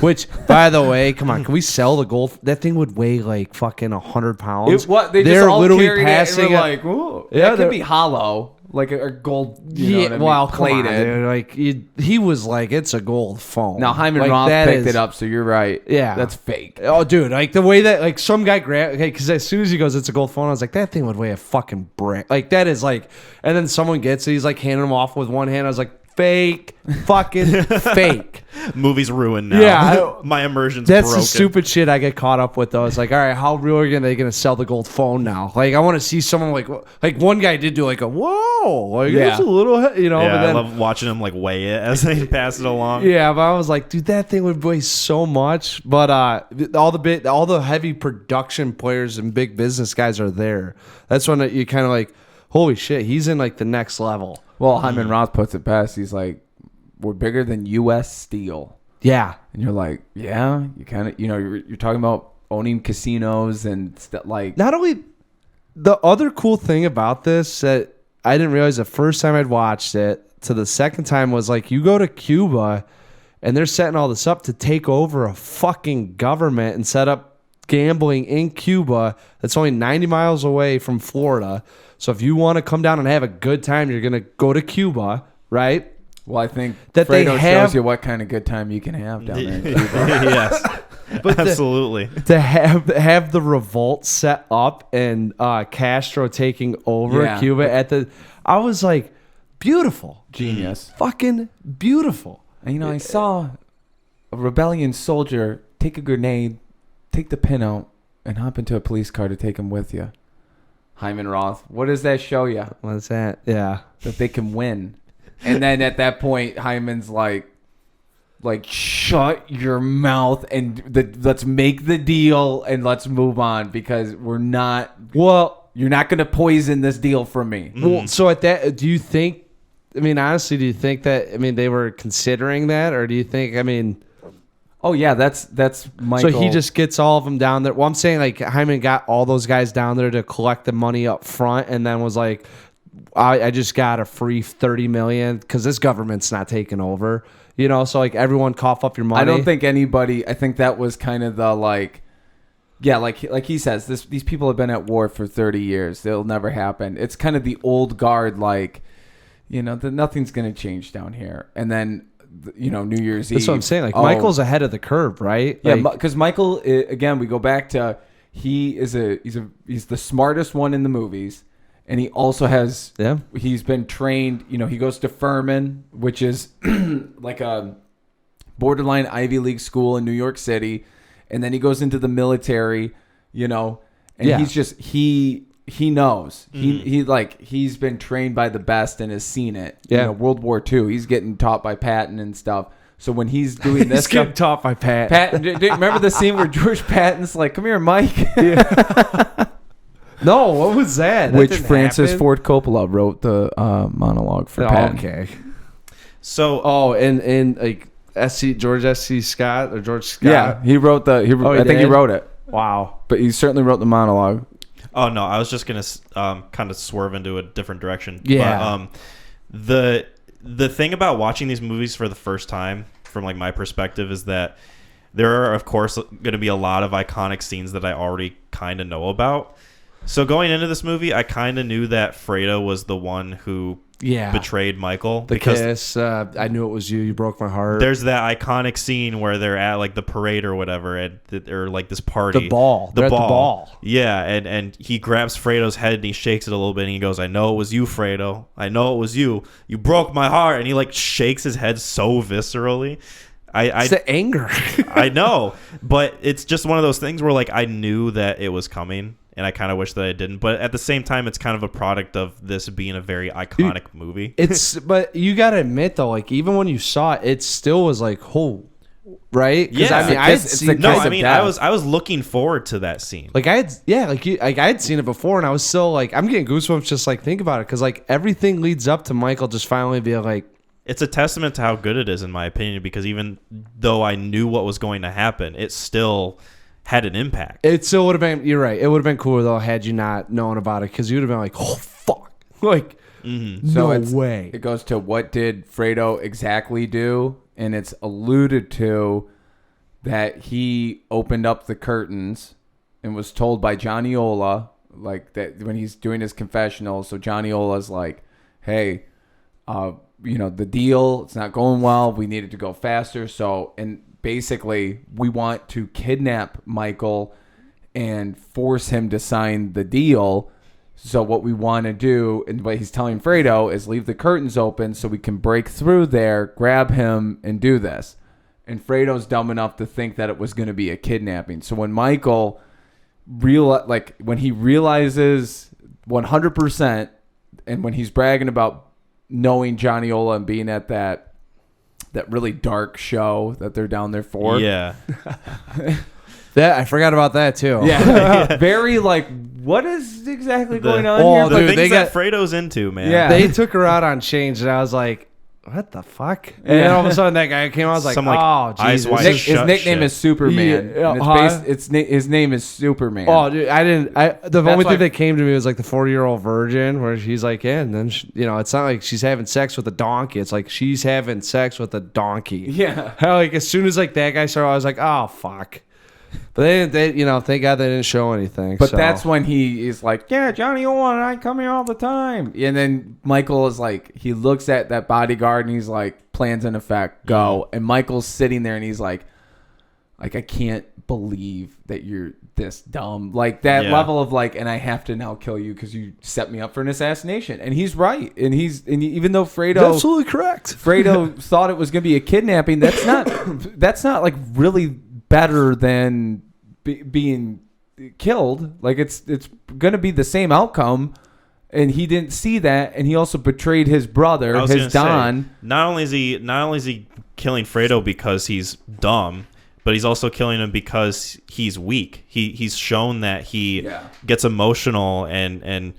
which by the way, come on, can we sell the gold? That thing would weigh like fucking 100 pounds. They're literally passing it, like, ooh, that could be hollow. Like a gold, come on, dude. Like he was like, it's a gold phone. Now Hyman Roth picked it up, so you're right. Yeah, that's fake. Oh, dude, like the way that like some guy grabbed, because as soon as he goes, it's a gold phone. I was like, that thing would weigh a fucking brick. Like that is like, and then someone gets it. He's like handing him off with one hand. I was like, fake, fucking fake. Movie's ruined now. Yeah, my immersion's that's broken. The stupid shit I get caught up with though. It's like, all right, how real are they gonna sell the gold phone now? Like, I want to see someone like one guy did do like a whoa, like it's a little, But then, I love watching him like weigh it as they pass it along. Yeah, but I was like, dude, that thing would weigh so much. But all the heavy production players and big business guys are there. That's when you kind of like, holy shit, he's in like the next level. Well, Hyman Roth puts it best. He's like, we're bigger than U.S. Steel. Yeah. And you're like, yeah, you kind of, you're talking about owning casinos and stuff like. Not only, the other cool thing about this that I didn't realize the first time I'd watched it to the second time was like, you go to Cuba and they're setting all this up to take over a fucking government and set up gambling in Cuba that's only 90 miles away from Florida. So if you want to come down and have a good time, you're going to go to Cuba, right? Well, I think that Fredo shows you what kind of good time you can have down there in Cuba. Yes. But absolutely. To have the revolt set up and Castro taking over Cuba I was like, beautiful. Genius. Fucking beautiful. And I saw a rebellion soldier take a grenade, take the pin out, and hop into a police car to take him with you. Hyman Roth. What does that show you? What's that? Yeah. That they can win. And then at that point, Hyman's like, shut your mouth and let's make the deal and let's move on because we're not. Well, you're not going to poison this deal for me. Well, so at that, do you think? I mean, honestly, do you think that? I mean, they were considering that, or do you think? I mean, oh yeah, that's Michael. So he just gets all of them down there. Well, I'm saying like Hyman got all those guys down there to collect the money up front, and then was like, I just got a free $30 million because this government's not taking over. So like everyone cough up your money. I don't think anybody. I think that was kind of the like he says. These people have been at war for 30 years. It'll never happen. It's kind of the old guard, like that nothing's gonna change down here. And then New Year's Eve. That's what I'm saying. Like Michael's ahead of the curve, right? Yeah, because Michael again. We go back to he's the smartest one in the movies. And he also has, he's been trained, he goes to Furman, which is like a borderline Ivy League school in New York City. And then he goes into the military, and he's just, he knows. He's been trained by the best and has seen it. Yeah. World War II, he's getting taught by Patton and stuff. So when he's doing this he's getting taught by Patton. Remember the scene where George Patton's like, come here, Mike. Yeah. No, what was that? Which Francis Ford Coppola wrote the monologue for Patton. Okay. So, and like George S.C. Scott or George Scott. Yeah, he wrote I think he wrote it. Wow. But he certainly wrote the monologue. Oh no, I was just gonna kind of swerve into a different direction. Yeah. But, the thing about watching these movies for the first time, from like my perspective, is that there are of course going to be a lot of iconic scenes that I already kind of know about. So going into this movie, I kind of knew that Fredo was the one who betrayed Michael. The kiss, I knew it was you. You broke my heart. There's that iconic scene where they're at like the parade or whatever, or like this party. The ball. They're at the ball. Yeah, and he grabs Fredo's head and he shakes it a little bit and he goes, "I know it was you, Fredo. I know it was you. You broke my heart." And he like shakes his head so viscerally. It's the anger. I know, but it's just one of those things where like I knew that it was coming. And I kind of wish that I didn't. But at the same time, it's kind of a product of this being a very iconic movie. But you got to admit, though, like, even when you saw it, it still was like, right? Yeah. I mean, I was looking forward to that scene. Like, I had seen it before, and I was still, like, I'm getting goosebumps just, like, think about it. Because, like, everything leads up to Michael just finally being like... It's a testament to how good it is, in my opinion, because even though I knew what was going to happen, it still... had an impact. It still would have been. You're right. It would have been cooler though had you not known about it, because you would have been like, "Oh fuck!" Like, no way. It goes to what did Fredo exactly do, and it's alluded to that he opened up the curtains and was told by Johnny Ola, like that when he's doing his confessional. So Johnny Ola's like, "Hey, the deal, it's not going well. We needed to go faster." So basically, we want to kidnap Michael and force him to sign the deal. So what we want to do, and what he's telling Fredo, is leave the curtains open so we can break through there, grab him, and do this. And Fredo's dumb enough to think that it was going to be a kidnapping. So when Michael when he realizes 100%, and when he's bragging about knowing Johnny Ola and being at that really dark show that they're down there for. Yeah. That I forgot about that too. Yeah. Very like, what is exactly going on here? The things that Fredo's into, man. Yeah. They took her out on change, and I was like, what the fuck? And then all of a sudden that guy came out, I was like, oh, Jesus. His nickname is Superman. His name is Superman. Oh, dude, the only thing that came to me was like the 40-year-old virgin, where she's like, yeah, and then, it's not like she's having sex with a donkey. It's like she's having sex with a donkey. Yeah. Like, as soon as like that guy started, I was like, oh, fuck. But they thank God they didn't show anything. But that's when he is like, yeah, Johnny Owen, I come here all the time. And then Michael is like, he looks at that bodyguard and he's like, plans in effect, go. And Michael's sitting there and he's like, I can't believe that you're this dumb. Like that level of like, and I have to now kill you because you set me up for an assassination. And he's right. And even though Fredo, absolutely correct. Fredo thought it was going to be a kidnapping. That's not like really better than being killed. Like it's going to be the same outcome. And he didn't see that, and he also betrayed his brother, his Don. Not only is he killing Fredo because he's dumb, but he's also killing him because he's weak. He's shown that he gets emotional and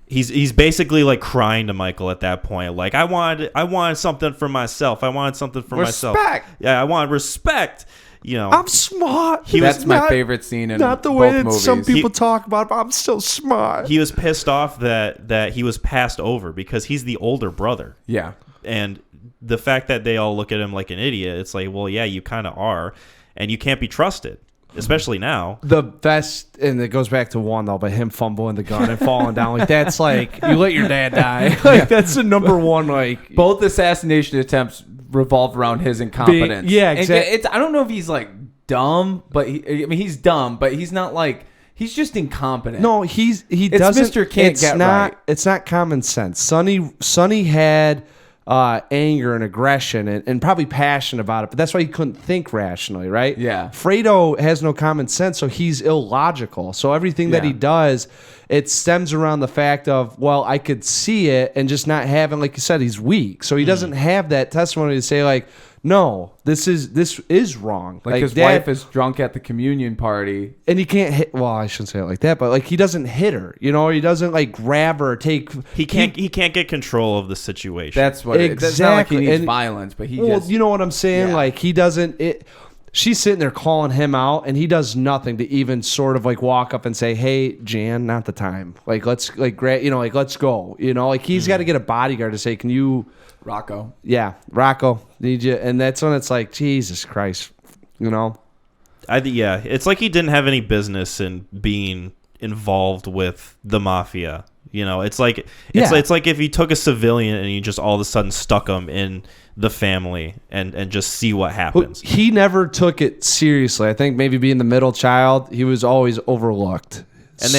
he's basically like crying to Michael at that point. Like I wanted something for myself. I wanted something for myself. Respect. Yeah, I want respect. I'm smart. That's my favorite scene in not the both way that movies. some people talk about it, but I'm still smart. He was pissed off that he was passed over because he's the older brother. Yeah. And the fact that they all look at him like an idiot, it's like, well, yeah, you kind of are. And you can't be trusted, especially now. The best, and it goes back to one, though, but him fumbling the gun and falling down. Like, that's like, you let your dad die. Like, that's the number one, like. Both assassination attempts revolve around his incompetence. Exactly. I don't know if he's, like, dumb, but he's dumb, but he's not, like, he's just incompetent. No, he doesn't. Mr. Can't get right. It's not common sense. Sonny had anger and aggression and probably passion about it, but that's why he couldn't think rationally, right? Yeah. Fredo has no common sense, so he's illogical. So everything that he does, it stems around the fact of, well, I could see it and just not having, like you said, he's weak. So he doesn't have that testimony to say, like, no, this is wrong. Like his wife is drunk at the communion party. And he can't hit, well, I shouldn't say it like that, but like he doesn't hit her, he doesn't like grab her or take. He can't get control of the situation. That's what exactly. It's not like he needs violence, but you know what I'm saying? Yeah. Like he doesn't, she's sitting there calling him out and he does nothing to even sort of like walk up and say, hey, Jan, not the time. Like, let's like, let's go, like he's got to get a bodyguard to say, can you, Rocco. Yeah, Rocco, need you. And that's when it's like, Jesus Christ, it's like he didn't have any business in being involved with the mafia. It's like it's like if you took a civilian and you just all of a sudden stuck him in the family and just see what happens. Well, he never took it seriously. I think maybe being the middle child, he was always overlooked. And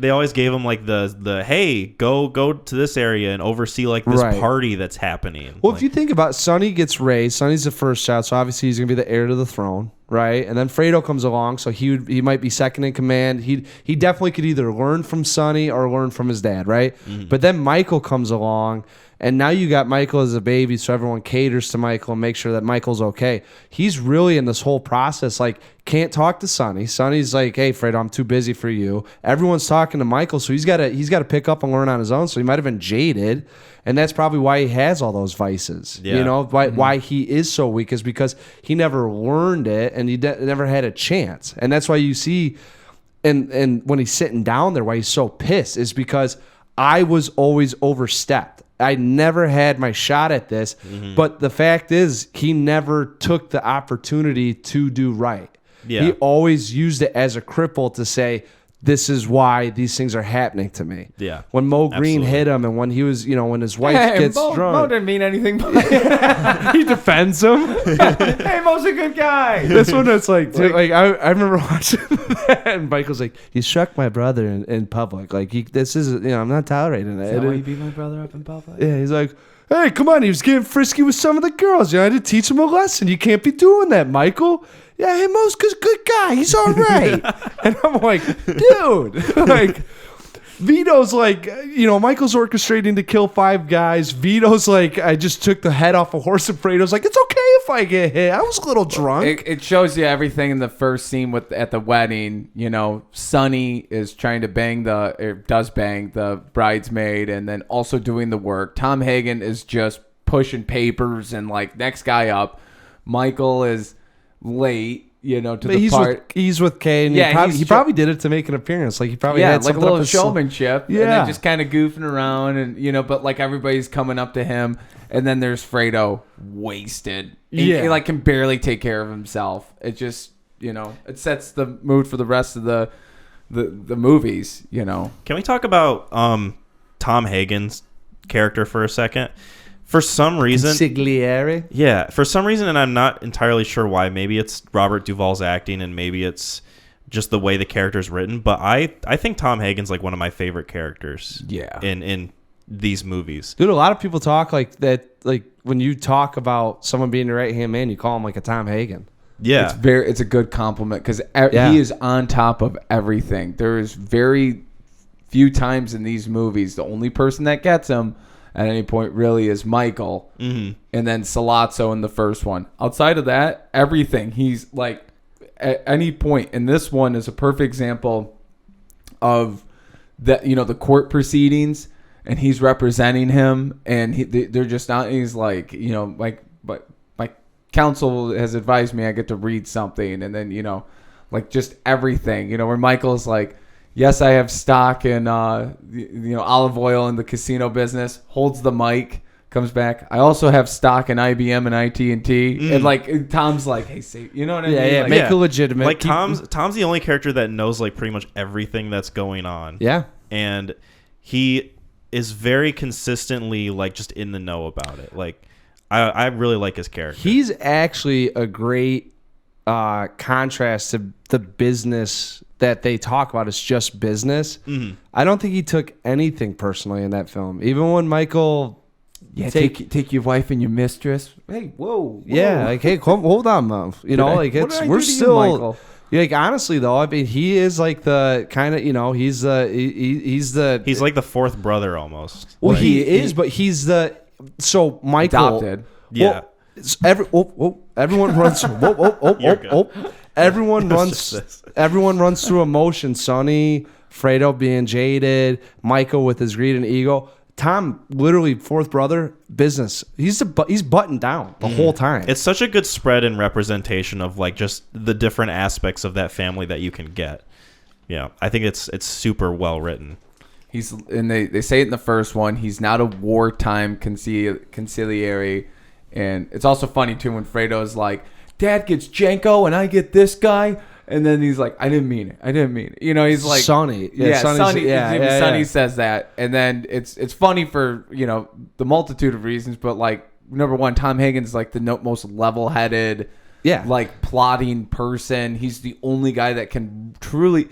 they always gave him like the hey, go to this area and oversee like this party that's happening. Well, if you think about it, Sonny gets raised. Sonny's the first child, so obviously he's gonna be the heir to the throne, right? And then Fredo comes along, so he might be second in command. He definitely could either learn from Sonny or learn from his dad, right? Mm-hmm. But then Michael comes along. And now you got Michael as a baby, so everyone caters to Michael and makes sure that Michael's okay. He's really in this whole process, like, can't talk to Sonny. Sonny's like, hey, Fredo, I'm too busy for you. Everyone's talking to Michael, so he's got to pick up and learn on his own. So he might have been jaded, and that's probably why he has all those vices. Yeah. Why he is so weak is because he never learned it, and he never had a chance. And that's why you see, and when he's sitting down there, why he's so pissed is because I was always overstepped. I never had my shot at this, but the fact is he never took the opportunity to do right. Yeah. He always used it as a cripple to say, this is why these things are happening to me. Yeah. When Mo Green hit him and when he was, when his wife gets drunk. Mo didn't mean anything. He defends him. Hey, Mo's a good guy. This one, it's like I remember watching that and Michael's like, he struck my brother in public. Like, this is, I'm not tolerating it. Is that why you beat my brother up in public? Yeah, he's like, hey, come on. He was getting frisky with some of the girls. I had to teach him a lesson. You can't be doing that, Michael. Yeah, hey, Mo's a good guy. He's all right. And I'm like, dude, like, Vito's like, Michael's orchestrating to kill 5 guys. Vito's like, I just took the head off a horse, and Fredo's like, it's okay if I get hit. I was a little drunk. It shows you everything in the first scene at the wedding. Sonny is trying to does bang the bridesmaid and then also doing the work. Tom Hagen is just pushing papers and like next guy up. Michael is late, to the part. He's with Kay, and he probably did it to make an appearance. Like he probably had like a little showmanship. Yeah, and then just kind of goofing around, and but like everybody's coming up to him, and then there's Fredo wasted. He like can barely take care of himself. It just it sets the mood for the rest of the movies. Can we talk about Tom Hagen's character for a second? For some reason, Consigliere. Yeah, for some reason, and I'm not entirely sure why. Maybe it's Robert Duvall's acting, and maybe it's just the way the character's written. But I think Tom Hagen's like one of my favorite characters. Yeah. In these movies, dude. A lot of people talk like that. Like when you talk about someone being your right hand man, you call him like a Tom Hagen. Yeah, it's a good compliment because he is on top of everything. There is very few times in these movies the only person that gets him at any point really is Michael, and then Sollozzo in the first one. Outside of that, everything he's like at any point. And this one is a perfect example of that. The court proceedings, and he's representing him, and they're just not. He's like, but my counsel has advised me I get to read something, and then like just everything. Where Michael's like, yes, I have stock in olive oil in the casino business. Holds the mic, comes back. I also have stock in IBM and AT&T. And like Tom's like, hey, say, you know what I mean? Yeah, like, make it legitimate. Like Tom's the only character that knows like pretty much everything that's going on. Yeah, and he is very consistently like just in the know about it. Like I really like his character. He's actually a great contrast to the business that they talk about. It's just business. I don't think he took anything personally in that film. Even when Michael, take your wife and your mistress. Hey, whoa. Yeah, like hey, hold on, Mom. We're still. Like honestly though, I mean, he is like the kind of he's like the fourth brother almost. Well, like, he is, but he's the Michael adopted. Yeah. Everyone runs. Everyone runs through emotion. Sonny, Fredo being jaded, Michael with his greed and ego. Tom, literally fourth brother, business. He's buttoned down the whole time. It's such a good spread and representation of like just the different aspects of that family that you can get. Yeah, I think it's super well written. They say it in the first one. He's not a wartime consigliere, and it's also funny too when Fredo's like, "Dad gets Janko and I get this guy." And then he's like, I didn't mean it. He's like Sonny. Sonny says that. And then it's funny for, the multitude of reasons. But like, number one, Tom Hagen's like the most level-headed, like plotting person. He's the only guy that can truly.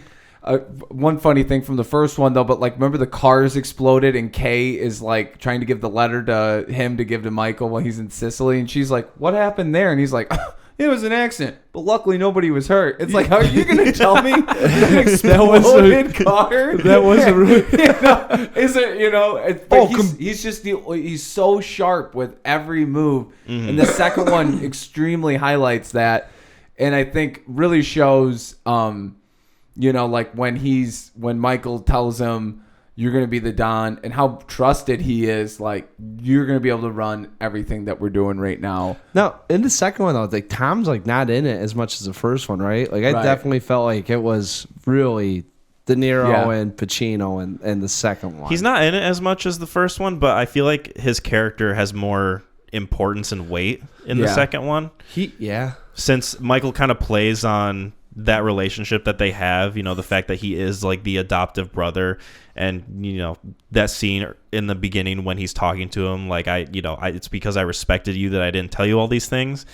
One funny thing from the first one though, but like, remember the cars exploded and Kay is like trying to give the letter to him to give to Michael while he's in Sicily. And she's like, what happened there? And he's like, it was an accident, but luckily nobody was hurt. It's like, how are you going to tell me an exploded car? That was really... Is it, but he's just he's so sharp with every move. Mm-hmm. And the second one extremely highlights that. And I think really shows, like when Michael tells him, you're going to be the Don, and how trusted he is. Like, you're going to be able to run everything that we're doing right now. No, in the second one, though, like Tom's like not in it as much as the first one, right? Like, I definitely felt like it was really De Niro and Pacino and the second one. He's not in it as much as the first one, but I feel like his character has more importance and weight in the second one. Since Michael kind of plays on that relationship that they have, the fact that he is like the adoptive brother, and that scene in the beginning when he's talking to him, like it's because I respected you that I didn't tell you all these things.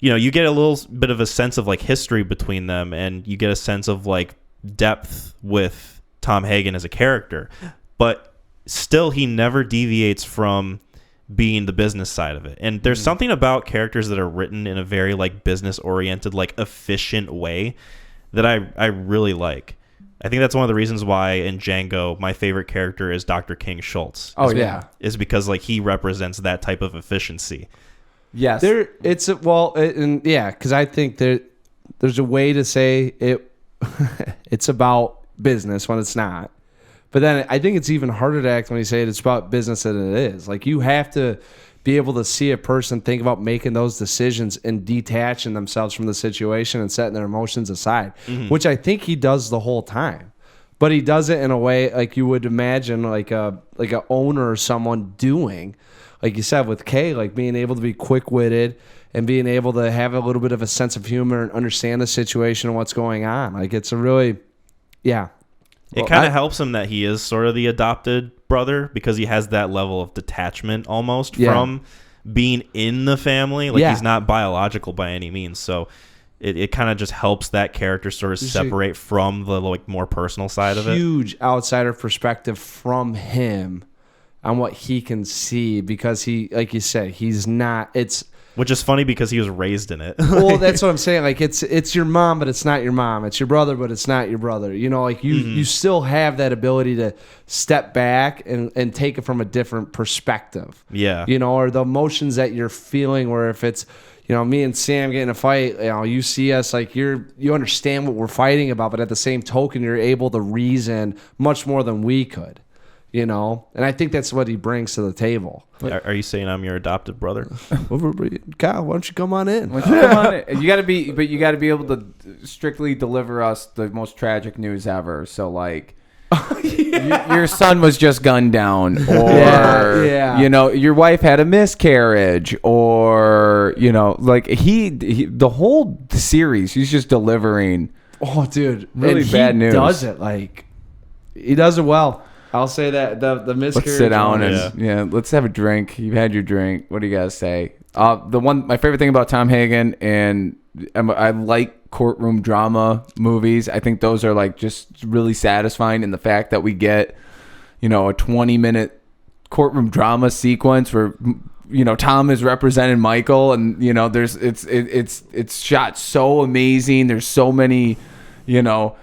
You get a little bit of a sense of like history between them, and you get a sense of like depth with Tom Hagen as a character, but still he never deviates from being the business side of it. And there's something about characters that are written in a very like business oriented, like efficient way that I really like. I think that's one of the reasons why in Django my favorite character is Dr. King Schultz. Is because like he represents that type of efficiency. Yes. Because I think there's a way to say it. It's about business when it's not. But then I think it's even harder to act when you say it's about business than it is. Like, you have to be able to see a person think about making those decisions and detaching themselves from the situation and setting their emotions aside, which I think he does the whole time. But he does it in a way like you would imagine like a owner or someone doing. like you said with Kay, like being able to be quick-witted and being able to have a little bit of a sense of humor and understand the situation and what's going on. Like it's a really, yeah. It kind of helps him that he is sort of the adopted brother because he has that level of detachment almost from being in the family. Like he's not biological by any means. So it kind of just helps that character sort of separate from the like more personal side of it. Huge outsider perspective from him on what he can see because he, like you said, he's not, which is funny because he was raised in it. Well, that's what I'm saying. Like it's your mom, but it's not your mom. It's your brother, but it's not your brother. You know, like you still have that ability to step back and take it from a different perspective. Yeah. You know, or the emotions that you're feeling, where if it's, you know, me and Sam getting a fight, you know, you see us like you understand what we're fighting about, but at the same token, you're able to reason much more than we could. You know, and I think that's what he brings to the table. Are you saying I'm your adopted brother? Kyle, why don't you come on in? You got to be able to strictly deliver us the most tragic news ever. So like, your son was just gunned down, or you know, your wife had a miscarriage, or you know, like he the whole series, he's just delivering. Oh, dude, really bad news. He does it well. I'll say that the miscarriage. Let's sit down and let's have a drink. You've had your drink. What do you guys say? My favorite thing about Tom Hagen, and I like courtroom drama movies. I think those are like just really satisfying in the fact that we get, you know, a 20-minute courtroom drama sequence where, you know, Tom is representing Michael, and you know, it's shot so amazing. There's so many, you know,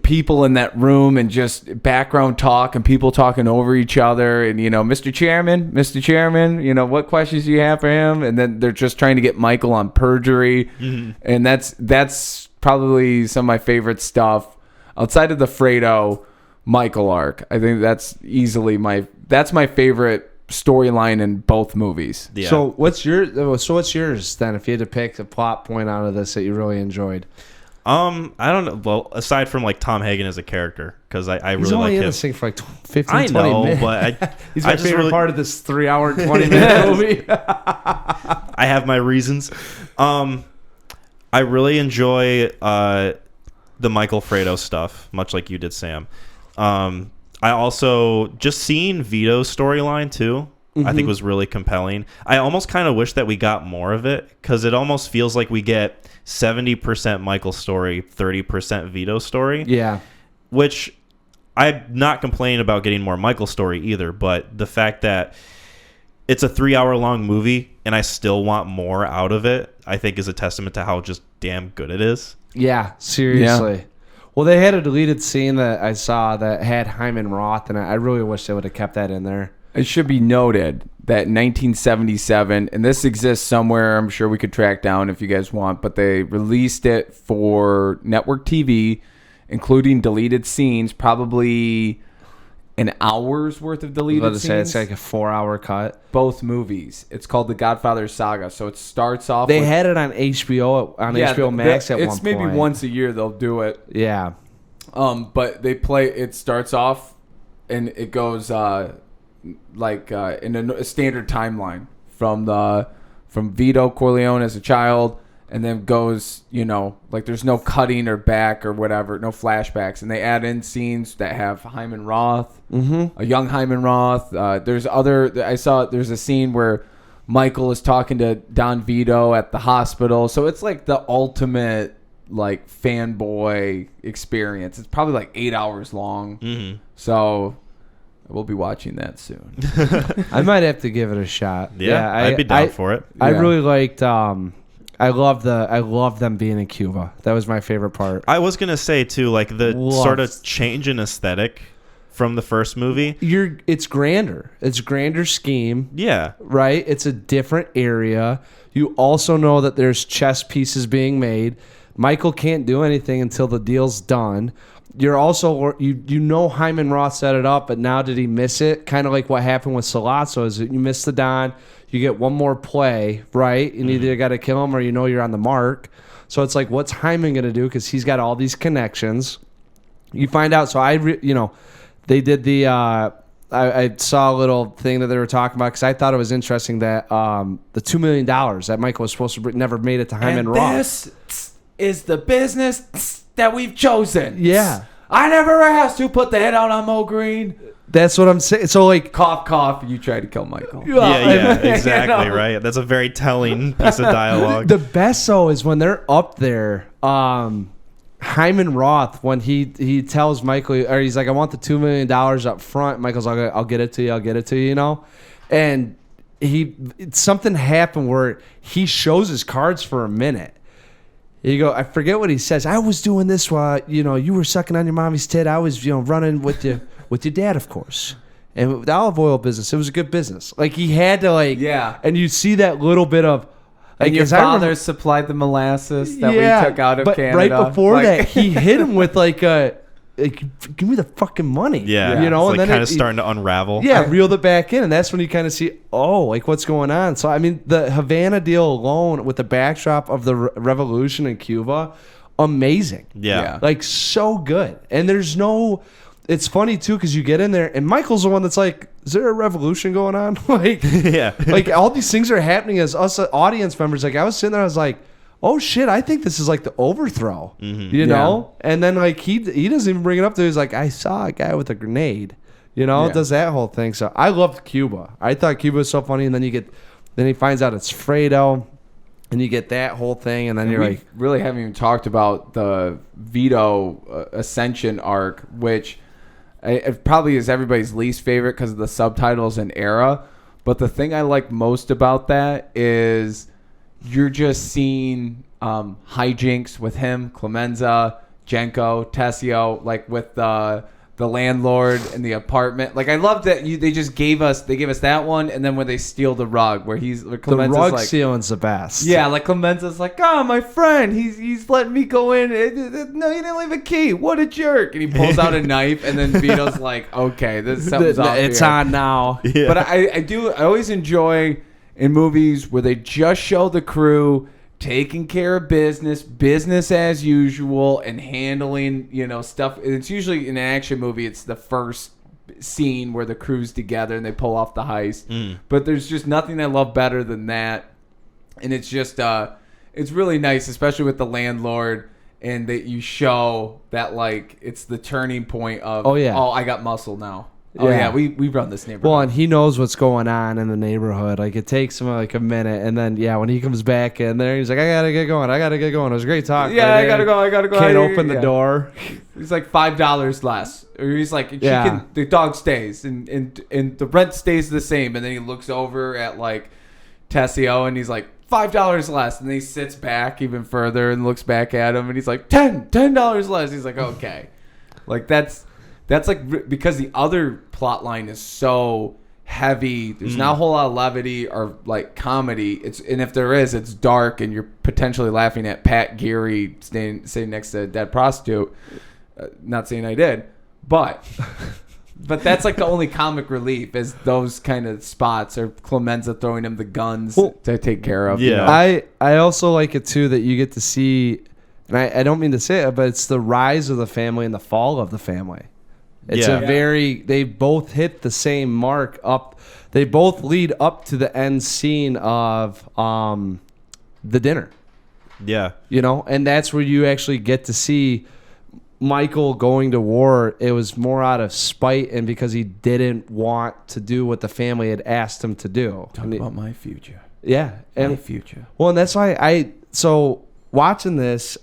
people in that room and just background talk and people talking over each other, and you know, Mr. Chairman, you know, what questions do you have for him? And then they're just trying to get Michael on perjury, and that's probably some of my favorite stuff outside of the Fredo Michael arc. I think that's easily my favorite storyline in both movies. Yeah. So what's yours then? If you had to pick a plot point out of this that you really enjoyed. I don't know. Well, aside from like Tom Hagen as a character, because I really like him. He's only in this thing for like 15, 20 minutes. But he's my favorite part of this 3-hour, 20-minute movie. I have my reasons. I really enjoy the Michael Fredo stuff, much like you did, Sam. I also just seeing Vito's storyline too. I think was really compelling. I almost kind of wish that we got more of it, because it almost feels like we get 70% Michael story, 30% Vito story. Yeah. Which I'm not complaining about getting more Michael story either, but the fact that it's a 3-hour long movie and I still want more out of it, I think is a testament to how just damn good it is. Yeah, seriously. Yeah. Well, they had a deleted scene that I saw that had Hyman Roth, and I really wish they would have kept that in there. It should be noted that in 1977, and this exists somewhere, I'm sure we could track down if you guys want, but they released it for network TV, including deleted scenes, probably an hour's worth of deleted scenes. It's like a 4-hour cut. Both movies. It's called the Godfather Saga. So it starts off. They had it on HBO HBO Max at one point. It's maybe once a year they'll do it. Yeah. But they play. It starts off, and it goes in a standard timeline from Vito Corleone as a child, and then goes, you know, like there's no cutting or back or whatever, no flashbacks, and they add in scenes that have Hyman Roth, a young Hyman Roth. There's a scene where Michael is talking to Don Vito at the hospital, so it's like the ultimate like fanboy experience. It's probably like 8 hours long, so we'll be watching that soon. I might have to give it a shot. Yeah, I'd be down for it. I really liked. I love them being in Cuba. That was my favorite part. I was gonna say too, like the sort of change in aesthetic from the first movie. It's grander. It's grander scheme. Yeah. Right. It's a different area. You also know that there's chess pieces being made. Michael can't do anything until the deal's done. You're also, you know, Hyman Roth set it up, but now did he miss it? Kind of like what happened with Sollozzo is that you miss the Don, you get one more play, right? And either got to kill him or you know you're on the mark. So it's like, what's Hyman going to do? Because he's got all these connections. You find out. So they did the I saw a little thing that they were talking about because I thought it was interesting that the $2 million that Michael was supposed to never made it to Hyman Roth. This is the business that we've chosen. Yeah. I never asked who put the hit out on Mo Green. That's what I'm saying. So, like, cough, cough, you tried to kill Michael. Yeah, exactly, right? That's a very telling piece of dialogue. The best, though, is when they're up there, Hyman Roth, when he tells Michael, or he's like, I want the $2 million up front. Michael's like, I'll get it to you, you know? And something happened where he shows his cards for a minute. I forget what he says. I was doing this while, you were sucking on your mommy's tit. I was, running with you. With your dad, of course. And with the olive oil business, it was a good business. Like, he had to, like... Yeah. And you see that little bit of... Like, and your father supplied the molasses that we took out of Canada. Right before that, he hit him with, like, give me the fucking money. Yeah. You know? It's, and then kind of starting to unravel. Yeah, reeled it back in. And that's when you kind of see, what's going on? So, I mean, the Havana deal alone with the backdrop of the revolution in Cuba, amazing. Yeah. Like, so good. And there's no... It's funny, too, because you get in there, and Michael's the one that's like, is there a revolution going on? Like, yeah. Like, all these things are happening as us audience members. Like, I was sitting there, I was like, oh, shit, I think this is like the overthrow, you know? And then, like, he doesn't even bring it up to He's like, I saw a guy with a grenade, does that whole thing. So I loved Cuba. I thought Cuba was so funny, and then he finds out it's Fredo. And you get that whole thing, and then you're like... really haven't even talked about the Vito Ascension arc, which... It probably is everybody's least favorite because of the subtitles and era. But the thing I like most about that is you're just seeing hijinks with him, Clemenza, Jenko, Tessio, like with the landlord and the apartment. Like, I love that they gave us that one, and then when they steal the rug, where Clemenza's the rug like, stealing's the best. Yeah, like Clemenza's like, my friend, he's letting me go in. No, you didn't leave a key. What a jerk! And he pulls out a knife, and then Vito's like, okay, something's off it's here. on now. Yeah. But I always enjoy in movies where they just show the crew taking care of business as usual, and handling, stuff. It's usually in an action movie, it's the first scene where the crew's together and they pull off the heist. But there's just nothing I love better than that. And it's just, it's really nice, especially with the landlord, and that you show that, like, it's the turning point of, I got muscle now. Oh, yeah, we run this neighborhood. Well, and he knows what's going on in the neighborhood. Like, it takes him, like, a minute. And then, when he comes back in there, he's like, I got to get going. It was a great talk. Yeah, I got to go. Can't open the door. He's like, $5 less. Or he's like, the dog stays. And the rent stays the same. And then he looks over at, like, Tessio, and he's like, $5 less. And then he sits back even further and looks back at him. And he's like, $10 less. He's like, okay. Like, that's like, because the other plot line is so heavy. There's not a whole lot of levity or, like, comedy. And if there is, it's dark, and you're potentially laughing at Pat Geary sitting next to a dead prostitute. Not saying I did, but that's like the only comic relief is those kind of spots, or Clemenza throwing him the guns to take care of. Yeah, I also like it too that you get to see, and I don't mean to say it, but it's the rise of the family and the fall of the family. It's they both hit the same mark up. They both lead up to the end scene of the dinner. Yeah. And that's where you actually get to see Michael going to war. It was more out of spite and because he didn't want to do what the family had asked him to do. Talk about my future. Yeah. My future. Well, and that's why so watching this,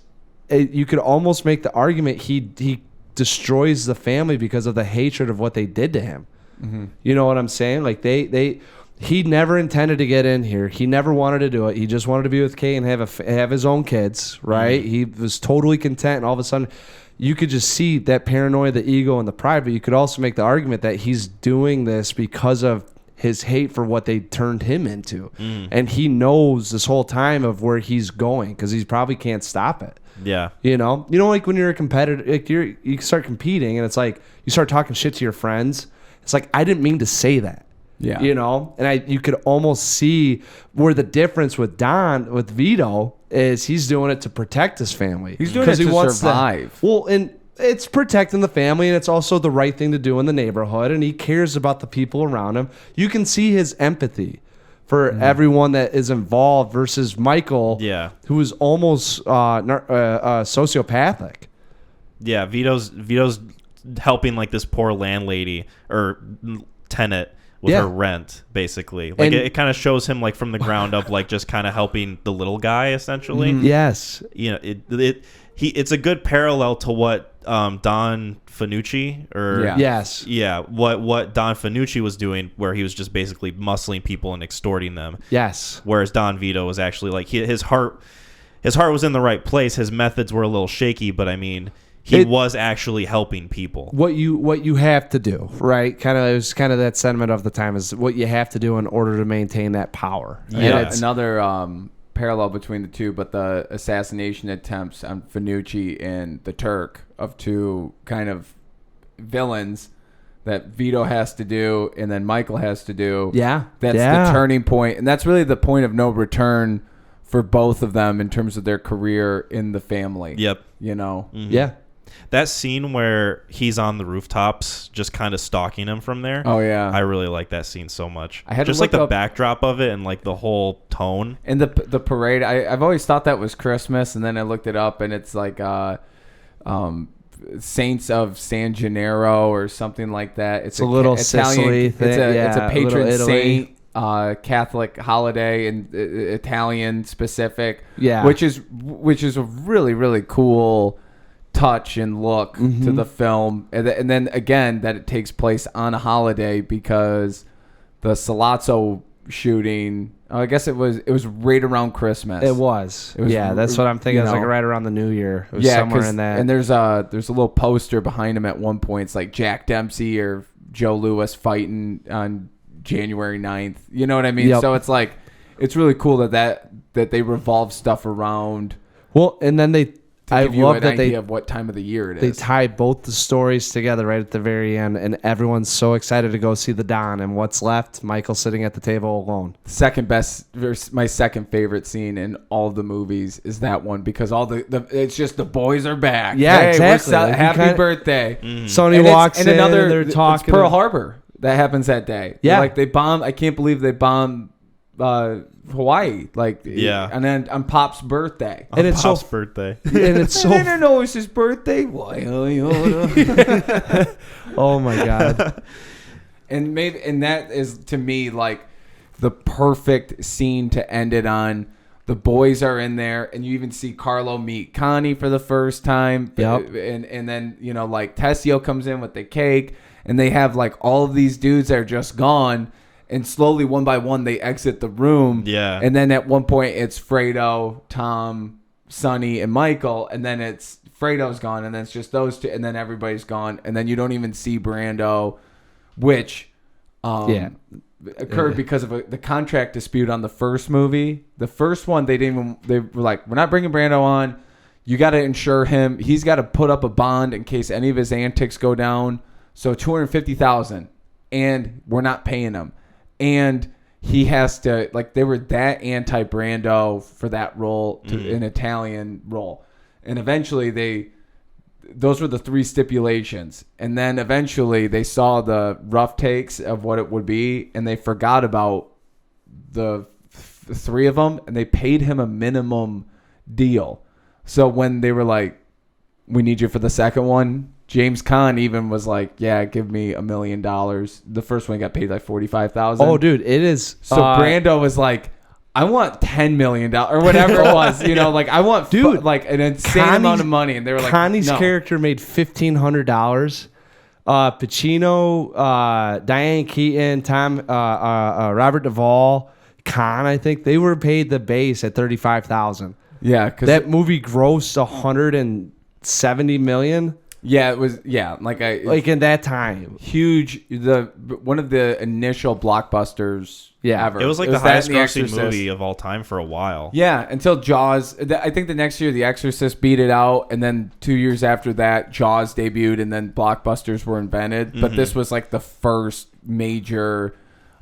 you could almost make the argument he destroys the family because of the hatred of what they did to him. Mm-hmm. You know what I'm saying? Like he never intended to get in here. He never wanted to do it. He just wanted to be with Kay and have his own kids, right? Mm-hmm. He was totally content, and all of a sudden you could just see that paranoia, the ego, and the pride. But you could also make the argument that he's doing this because of his hate for what they turned him into. And he knows this whole time of where he's going because he probably can't stop it. Yeah. Like when you're a competitor, like you start competing and it's like you start talking shit to your friends. It's like, I didn't mean to say that. Yeah. And you could almost see where the difference with Vito is he's doing it to protect his family. He's doing it to survive. Well, and it's protecting the family, and it's also the right thing to do in the neighborhood, and he cares about the people around him. You can see his empathy for everyone that is involved versus Michael, who is almost sociopathic. Yeah, Vito's helping like this poor landlady or tenant with her rent, basically. Like it kind of shows him like from the ground up, like just kind of helping the little guy essentially. Yes, you know, it's a good parallel to what Don Fanucci what Don Fanucci was doing, where he was just basically muscling people and extorting them. Yes, whereas Don Vito was actually like his heart was in the right place. His methods were a little shaky, but I mean, he was actually helping people. What you have to do, right? It was kind of that sentiment of the time is what you have to do in order to maintain that power. Yeah, another parallel between the two, but the assassination attempts on Fanucci and the Turk, of two kind of villains that Vito has to do and then Michael has to do. Yeah. That's the turning point, and that's really the point of no return for both of them in terms of their career in the family. Yep. You know? Mm-hmm. Yeah. That scene where he's on the rooftops just kind of stalking him from there. Oh, yeah. I really like that scene so much. I had just to like the backdrop of it and like the whole tone. And the parade, I've always thought that was Christmas, and then I looked it up, and it's like Saints of San Gennaro or something like that. It's a little Italian Sicily thing. It's a patron little saint. Catholic holiday and Italian specific, which is a really, really cool touch and look to the film, and then again that it takes place on a holiday because the Salazzo shooting, I guess it was right around Christmas. It was that's what I'm thinking. It's like right around the New Year. It was somewhere in that. And there's a little poster behind him at one point. It's like Jack Dempsey or Joe Louis fighting on January 9th. You know what I mean? Yep. So it's like, it's really cool that they revolve stuff around. Well, and then I love that they of what time of the year it is. They is. tie both the stories together right at the very end, and everyone's so excited to go see the Don. And what's left? Michael sitting at the table alone. My second favorite scene in all of the movies is that one, because all it's just the boys are back. Yeah, hey, exactly. Happy birthday. Sony walks in, and they're talking. It's Pearl Harbor that happens that day. Yeah, like they bomb. I can't believe they bombed Hawaii, and then on Pop's birthday, and it's Pop's birthday, and it's so. I don't know, it's his birthday. Why? Oh my god! And that is to me like the perfect scene to end it on. The boys are in there, and you even see Carlo meet Connie for the first time. Yep. And then like Tessio comes in with the cake, and they have like all of these dudes that are just gone. And slowly, one by one, they exit the room. Yeah. And then at one point, it's Fredo, Tom, Sonny, and Michael. And then it's Fredo's gone. And then it's just those two. And then everybody's gone. And then you don't even see Brando, which occurred because of the contract dispute on the first movie. The first one, they were like, we're not bringing Brando on. You got to insure him. He's got to put up a bond in case any of his antics go down. So $250,000. And we're not paying him. And he has to, like, they were that anti-Brando for that role, an Italian role. And eventually those were the three stipulations. And then eventually they saw the rough takes of what it would be, and they forgot about the three of them, and they paid him a minimum deal. So when they were like, we need you for the second one, James Caan even was like, yeah, give me $1 million. The first one got paid like $45,000. Oh, dude, it is. So Brando was like, I want $10 million or whatever it was. Like I want like an insane amount of money. And they were like, Connie's character made $1,500. Pacino, Diane Keaton, Robert Duvall, Caan, I think they were paid the base at $35,000. Yeah, because that movie grossed $170 million. Yeah, it was. Yeah, like in that time, huge. One of the initial blockbusters. Yeah, ever. It was like the highest grossing movie of all time for a while. Yeah, until Jaws. I think the next year The Exorcist beat it out, and then 2 years after that, Jaws debuted, and then blockbusters were invented. But this was like the first major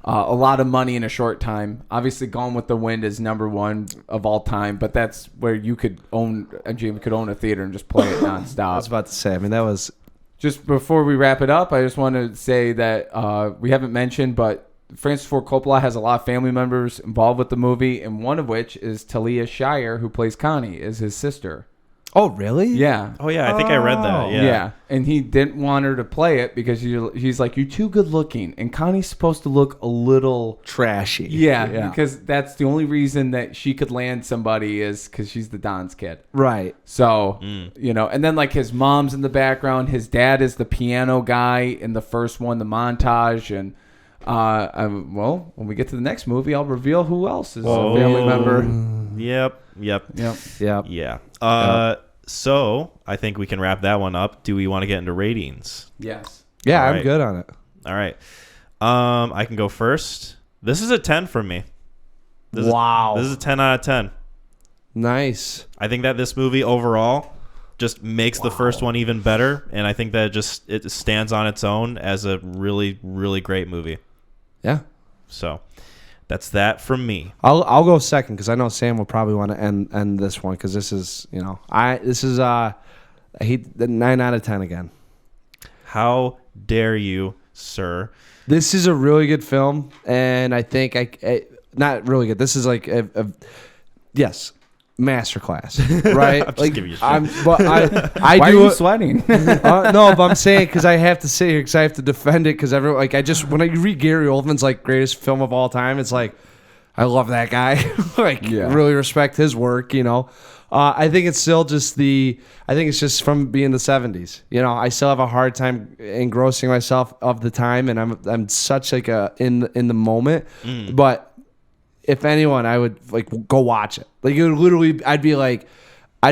a lot of money in a short time. Obviously, Gone with the Wind is #1 of all time, but that's where you could own a theater and just play it nonstop. I was about to say, I mean, that was... Just before we wrap it up, I just want to say that we haven't mentioned, but Francis Ford Coppola has a lot of family members involved with the movie, and one of which is Talia Shire, who plays Connie, is his sister. Oh, really? Yeah. Oh, yeah. I think I read that. Yeah. And he didn't want her to play it because he's like, you're too good looking. And Connie's supposed to look a little trashy. Yeah, because that's the only reason that she could land somebody is because she's the Don's kid. Right. So, and then like his mom's in the background. His dad is the piano guy in the first one, the montage. And, when we get to the next movie, I'll reveal who else is a family member. Yep. Yeah. So I think we can wrap that one up. Do we want to get into ratings? Yes. Yeah, All I'm right. good on it. All right. I can go first. This is a 10 from me. This is a 10 out of 10. Nice. I think that this movie overall just makes the first one even better, and I think that it stands on its own as a really, really great movie. Yeah. So that's that from me. I'll go second because I know Sam will probably want to end this one because this is I hate the 9 out of 10 again. How dare you, sir? This is a really good film, and I think not really good. This is like yes, masterclass, right? I'm just giving you shit. I Why do are you sweating? no, but I'm saying because I have to sit here because I have to defend it because everyone when I read Gary Oldman's like greatest film of all time, it's like I love that guy. Really respect his work. I think it's still just I think it's just from being the 70s. I still have a hard time engrossing myself of the time, and I'm such like in the moment. But if anyone, I would like go watch it. Like it would literally, I'd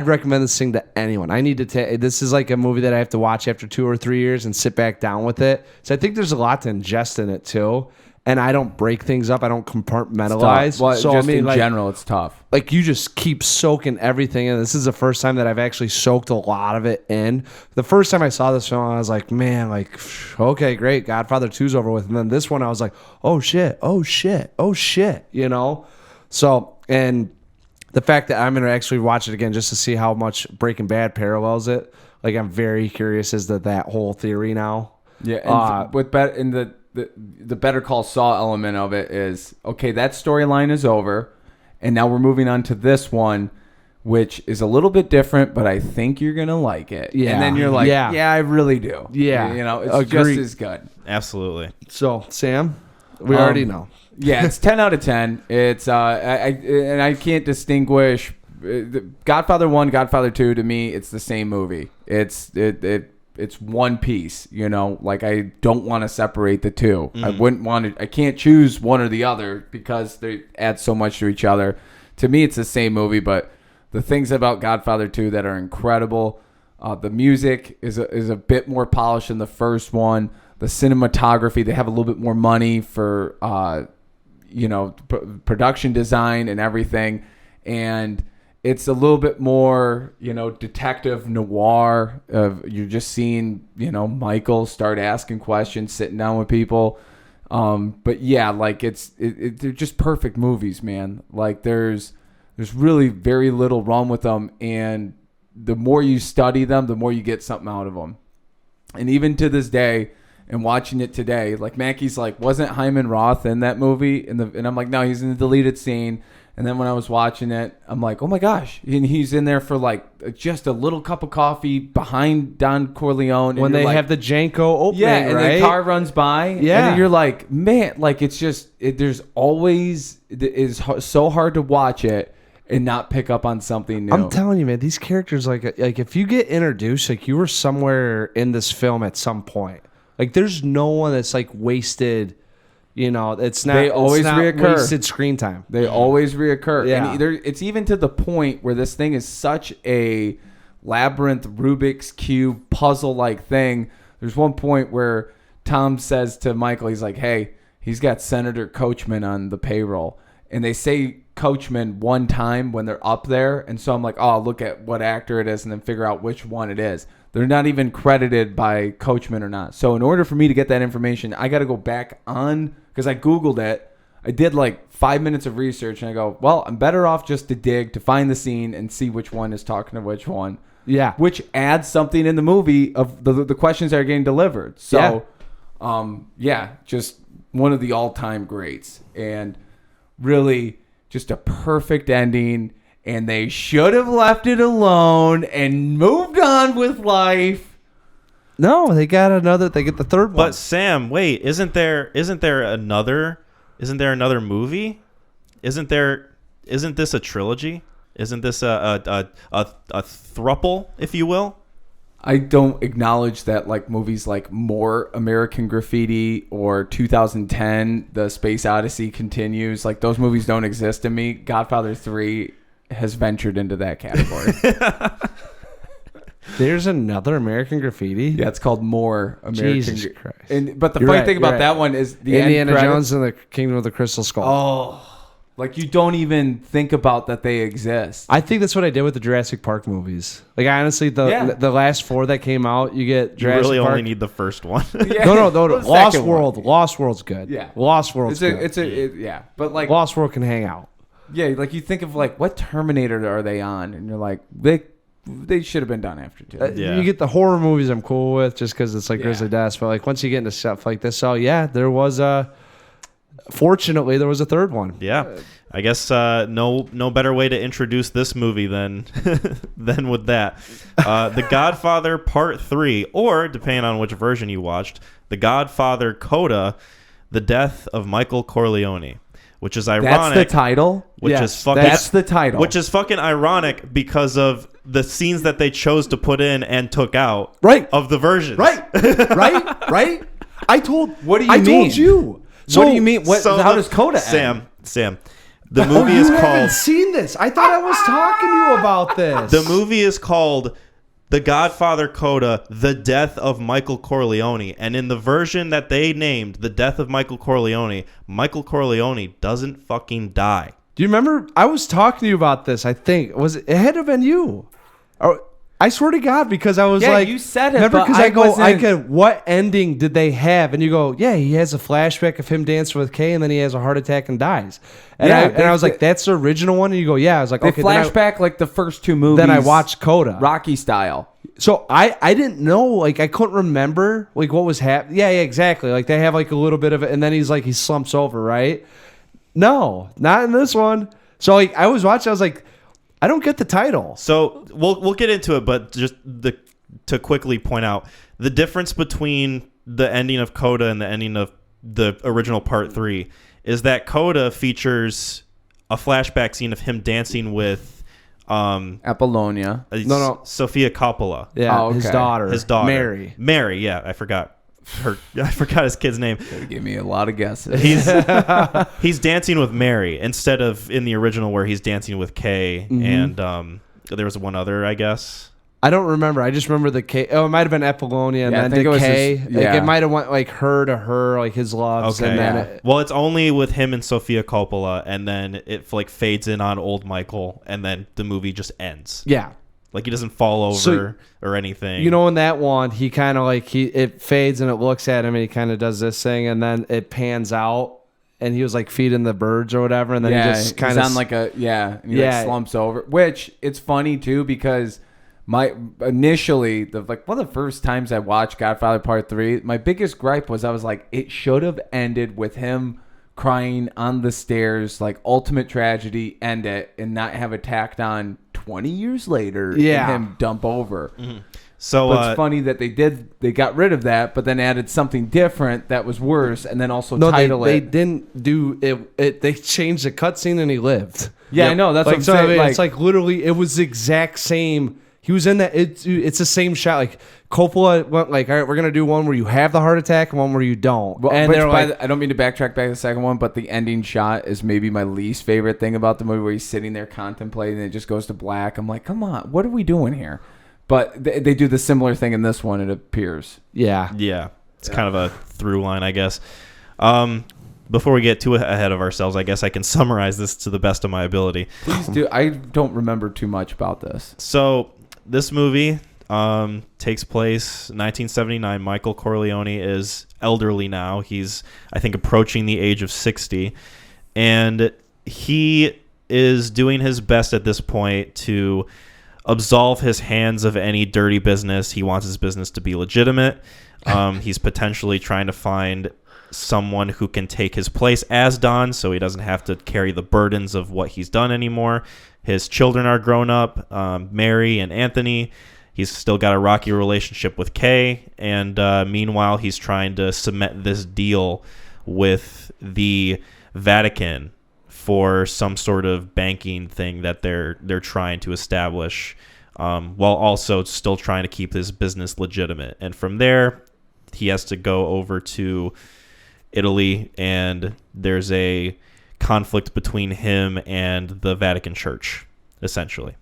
recommend this thing to anyone. I need to take. This is like a movie that I have to watch after 2 or 3 years and sit back down with it. So I think there's a lot to ingest in it too. And I don't break things up. I don't compartmentalize. Well, so just in general, it's tough. Like you just keep soaking everything in. This is the first time that I've actually soaked a lot of it in. The first time I saw this film, I was like, man, like, okay, great. Godfather 2's over with. And then this one, I was like, oh shit. So, and the fact that I'm going to actually watch it again just to see how much Breaking Bad parallels it. Like I'm very curious as to that whole theory now. Yeah. And the Better Call Saul element of it is, okay, that storyline is over, and now we're moving on to this one, which is a little bit different, but I think you're going to like it. Yeah. And then you're like, yeah, I really do. Yeah. It's just as good. Absolutely. So, Sam, we already know. Yeah, it's 10 out of 10. It's I can't distinguish Godfather 1, Godfather 2 to me, it's the same movie. It's one piece, like I don't want to separate the two. I can't choose one or the other because they add so much to each other. To me, it's the same movie, but the things about Godfather 2 that are incredible, the music is a bit more polished than the first one. The cinematography, they have a little bit more money for, production design and everything. And it's a little bit more, detective noir. You're just seeing, Michael start asking questions, sitting down with people. But yeah, like they're just perfect movies, man. Like there's really very little wrong with them, and the more you study them, the more you get something out of them. And even to this day, and watching it today, like Mackey's like, wasn't Hyman Roth in that movie? And I'm like, no, he's in the deleted scene. And then when I was watching it, I'm like, oh my gosh. And he's in there for like just a little cup of coffee behind Don Corleone. When they have the Janko opening, and right? the car runs by. Yeah. And you're like, man, like it's just, there's always, it is so hard to watch it and not pick up on something new. I'm telling you, man, these characters, like if you get introduced, like you were somewhere in this film at some point. Like there's no one that's like wasted. It's not. They always reoccur. Wasted screen time. They always reoccur. Yeah. And it's even to the point where this thing is such a labyrinth, Rubik's Cube, puzzle-like thing. There's one point where Tom says to Michael, he's like, hey, he's got Senator Coachman on the payroll. And they say Coachman one time when they're up there, and so I'm like, oh, I'll look at what actor it is and then figure out which one it is. They're not even credited by Coachman or not. So in order for me to get that information, I got to go back on, because I Googled it. I did like 5 minutes of research, and I go, well, I'm better off just to dig to find the scene and see which one is talking to which one. Yeah. Which adds something in the movie of the questions that are getting delivered. So, just one of the all-time greats. And really just a perfect ending. And they should have left it alone and moved on with life. No, they get the third one. But Sam, wait, isn't there another movie? Isn't this a trilogy? Isn't this a thruple, if you will? I don't acknowledge that like movies like More American Graffiti or 2010 The Space Odyssey Continues, like those movies don't exist to me. Godfather 3 has ventured into that category. There's another American Graffiti? Yeah, it's called More American. Jesus Christ. But the funny thing about that one is the Indiana Jones and the Kingdom of the Crystal Skull. Oh, like you don't even think about that they exist. I think that's what I did with the Jurassic Park movies. Like honestly, the last 4 that came out, you get Jurassic Park. You really Park. only need the first one. Yeah. No. Lost World. Lost World's good. Yeah. Lost World's good. Yeah. But like Lost World can hang out. Yeah, like you think of like what Terminator are they on, and you're like they should have been done after 2. You get the horror movies I'm cool with just because it's like Grizzly Death, but like once you get into stuff like this, there was fortunately there was a third one. Yeah, I guess no better way to introduce this movie than with that. The Godfather Part III, or depending on which version you watched, The Godfather Coda: The Death of Michael Corleone. Which is ironic. That's the title? That's the title. Which is fucking ironic because of the scenes that they chose to put in and took out of the versions. Right. I told... What do you mean? I told you. So, what do you mean? How does Coda end? Sam, the movie is called... You haven't seen this. I thought I was talking to you about this. The movie is called The Godfather Coda: The Death of Michael Corleone. And in the version that they named The Death of Michael Corleone doesn't fucking die. Do you remember? I was talking to you about this, I think. It had to have been you. I swear to God, because I was like... Yeah, you said it, remember, but what ending did they have? And you go, yeah, he has a flashback of him dancing with Kay, and then he has a heart attack and dies. And I was like, that's the original one? And you go, yeah. I was like, they okay. flashback like the first 2 movies. Then I watched Coda. Rocky style. So I didn't know, like I couldn't remember like what was happening. Yeah, exactly. Like they have like a little bit of it, and then he slumps over, right? No, not in this one. So like I was watching, I was like, I don't get the title. So we'll get into it, but just to quickly point out the difference between the ending of Coda and the ending of the original Part 3 is that Coda features a flashback scene of him dancing with Apollonia. Sofia Coppola. Yeah, his daughter. Mary, yeah, I forgot his kid's name. That gave me a lot of guesses. He's dancing with Mary instead of in the original where he's dancing with Kay, and there was one other, I guess. I don't remember. I just remember the K. Oh, it might have been Apollonia, and then the K. It might have went like her to her, like his loves. Okay. And then well, it's only with him and Sofia Coppola, and then it like fades in on old Michael, and then the movie just ends. Yeah. Like he doesn't fall over or anything. You know, in that one, he kind of like it fades and it looks at him, and he kind of does this thing, and then it pans out, and he was like feeding the birds or whatever, and then he just kind of on like and he like slumps over. Which it's funny too because. One of the first times I watched Godfather Part 3, my biggest gripe was I was like, it should have ended with him crying on the stairs, like ultimate tragedy, end it, and not have it tacked on 20 years later and him dump over. Mm-hmm. So but it's funny that they got rid of that, but then added something different that was worse, and then also title it. They didn't do it. They changed the cutscene and he lived. Yeah, I know. That's what I'm saying. It's like literally, it was the exact same. He was in that. It's the same shot. Like Coppola went like, all right, we're gonna do one where you have the heart attack and one where you don't. Well, and they're like, I don't mean to backtrack back to the second one, but the ending shot is maybe my least favorite thing about the movie, where he's sitting there contemplating and it just goes to black. I'm like, come on, what are we doing here? But they do the similar thing in this one. It appears. Yeah. It's kind of a through line, I guess. before we get too ahead of ourselves, I guess I can summarize this to the best of my ability. Please do. I don't remember too much about this. So this movie takes place 1979. Michael Corleone is elderly now. He's, I think, approaching the age of 60. And he is doing his best at this point to absolve his hands of any dirty business. He wants his business to be legitimate. He's potentially trying to find someone who can take his place as Don, so he doesn't have to carry the burdens of what he's done anymore. His children are grown up, Mary and Anthony. He's still got a rocky relationship with Kay, and meanwhile, he's trying to cement this deal with the Vatican for some sort of banking thing that they're trying to establish, while also still trying to keep his business legitimate. And from there, he has to go over to Italy, and there's a conflict between him and the Vatican Church, essentially.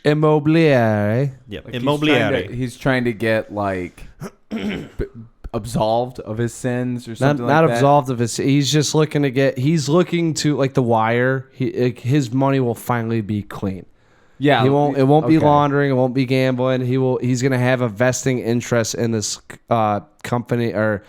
Immobiliare. Yep. Like Immobiliare. He's trying to get like absolved of his sins or something Not like that. absolved of his. He's just looking to get. He's looking to, like The Wire. His money will finally be clean. Yeah, It won't be okay. laundering. It won't be gambling. He's gonna have a vesting interest in this company or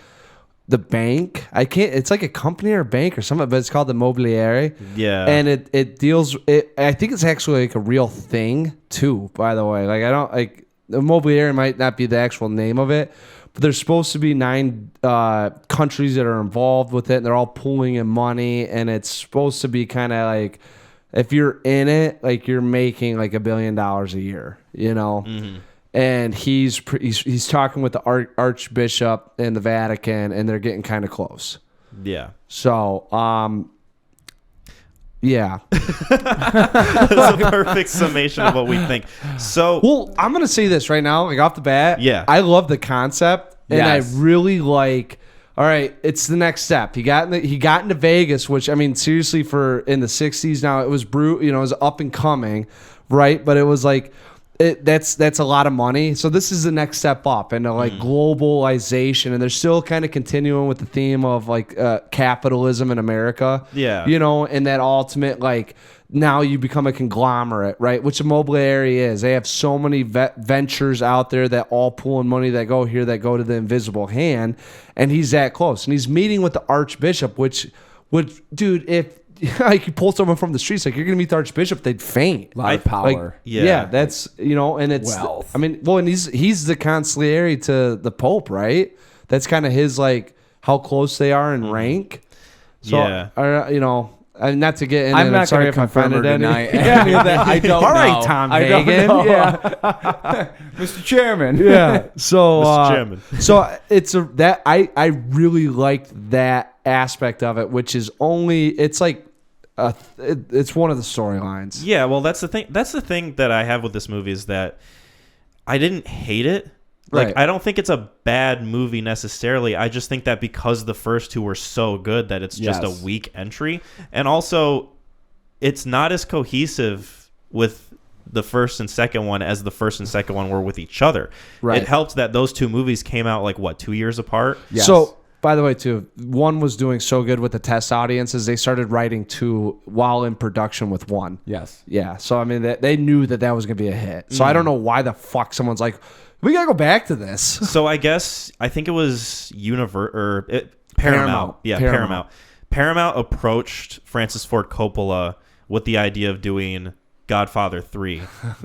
the bank. It's like a company or a bank or something, but it's called the Immobiliare. Yeah. And it deals. I think it's actually like a real thing too. By the way, like I don't like the Immobiliare might not be the actual name of it, but there's supposed to be 9 countries that are involved with it, and they're all pooling in money, and it's supposed to be kind of like, if you're in it, like you're making like $1 billion a year, you know? Mm-hmm. And he's talking with the Archbishop in the Vatican, and they're getting kind of close. Yeah. So, yeah. That's a perfect summation of what we think. So, Well, I'm going to say this right now, like off the bat. Yeah. I love the concept, and Yes. I really like, all right, it's the next step. He got into Vegas, which, I mean, seriously, for in the 60s now, it was it was up and coming, right? But it was like, that's a lot of money. So this is the next step up into like globalization, and they're still kind of continuing with the theme of like capitalism in America. Yeah. You know, and that ultimate, like, now you become a conglomerate, right? Which Immobiliare is. They have so many ventures out there that all pulling money that go here, that go to the invisible hand, and he's that close. And he's meeting with the Archbishop, which dude, if like you pull someone from the streets, like you're gonna meet the Archbishop, they'd faint. A lot of power. Like, yeah, that's, you know, and it's Wealth. I mean, well, and he's the consigliere to the Pope, right? That's kind of his, like, how close they are in rank. So, Yeah. you know, not to get in. I'm not sorry going if to I confirm or offended deny any. any of that. I don't know. All right, Tom I don't Hagen. know. Yeah. Mr. Chairman. Yeah. So, Mr. Chairman. so it's I really liked that aspect of it, which is only, it's like, it's one of the storylines. yeah, well, that's the thing. That's the thing that I have with this movie, is that I didn't hate it. Like, Right. I don't think it's a bad movie necessarily. I just think that because the first two were so good that it's just Yes. a weak entry. And also, it's not as cohesive with the first and second one as the first and second one were with each other. Right. It helped that those two movies came out, like, what, 2 years apart? Yes. So, by the way, too, one was doing so good with the test audiences, they started writing 2 while in production with 1. Yes. Yeah. So, I mean, they knew that was going to be a hit. So, I don't know why the fuck someone's like, we got to go back to this. So I think it was Paramount. Yeah, Paramount. Paramount approached Francis Ford Coppola with the idea of doing Godfather 3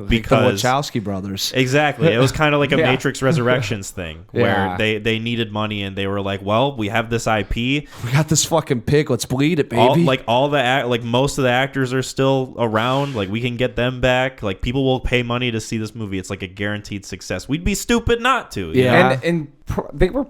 because the Wachowski brothers. exactly, it was kind of like a Yeah. Matrix Resurrections thing where Yeah. they needed money, and they were like, well, we have this IP. We got this fucking pig. Let's bleed it, baby. Most of the actors are still around. Like, we can get them back. Like, people will pay money to see this movie. It's like a guaranteed success. We'd be stupid not to. you Yeah. know? And they were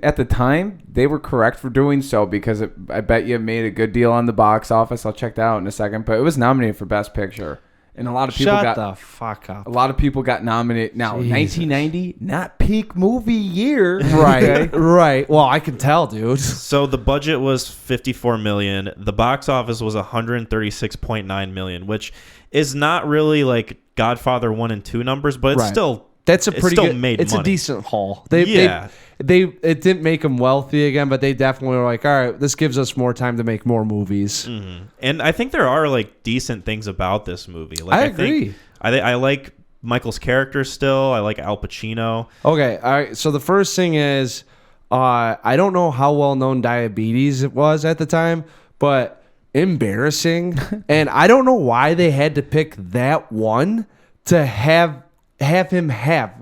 at the time they were correct for doing so, because I bet you it made a good deal on the box office. I'll check that out in a second, but it was nominated for Best Picture, and a lot of people Shut the fuck up. a lot of people got nominated. Now, Jesus. 1990, not peak movie year, Right. Right. Well, I can tell, dude. So the budget was $54 million. The box office was $136.9 million, which is not really like Godfather 1 and 2 numbers, but it's Right. still That's a pretty still good. made it's money. a decent haul. It didn't make them wealthy again, but they definitely were like, all right, this gives us more time to make more movies. Mm-hmm. And I think there are like decent things about this movie. Like, I agree. I like Michael's character still. I like Al Pacino. Okay, all right. So the first thing is, I don't know how well known diabetes it was at the time, but embarrassing. And I don't know why they had to pick that one to have him have.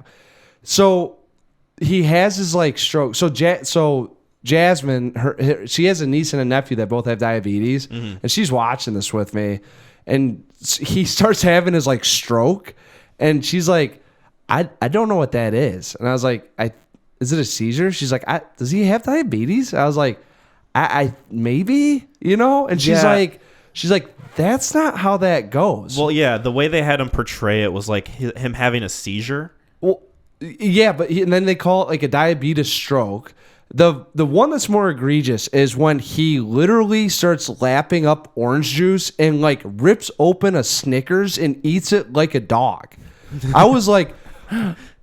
So he has his like stroke. So Jasmine, she has a niece and a nephew that both have diabetes, and she's watching this with me, and he starts having his like stroke, and she's like, I don't know what that is, and I was like, is it a seizure? She's like, does he have diabetes? I was like, I maybe, and she's like, that's not how that goes. Well, yeah, the way they had him portray it was like him having a seizure. Well, yeah, but and then they call it like a diabetes stroke. The one that's more egregious is when he literally starts lapping up orange juice and like rips open a Snickers and eats it like a dog. I was like,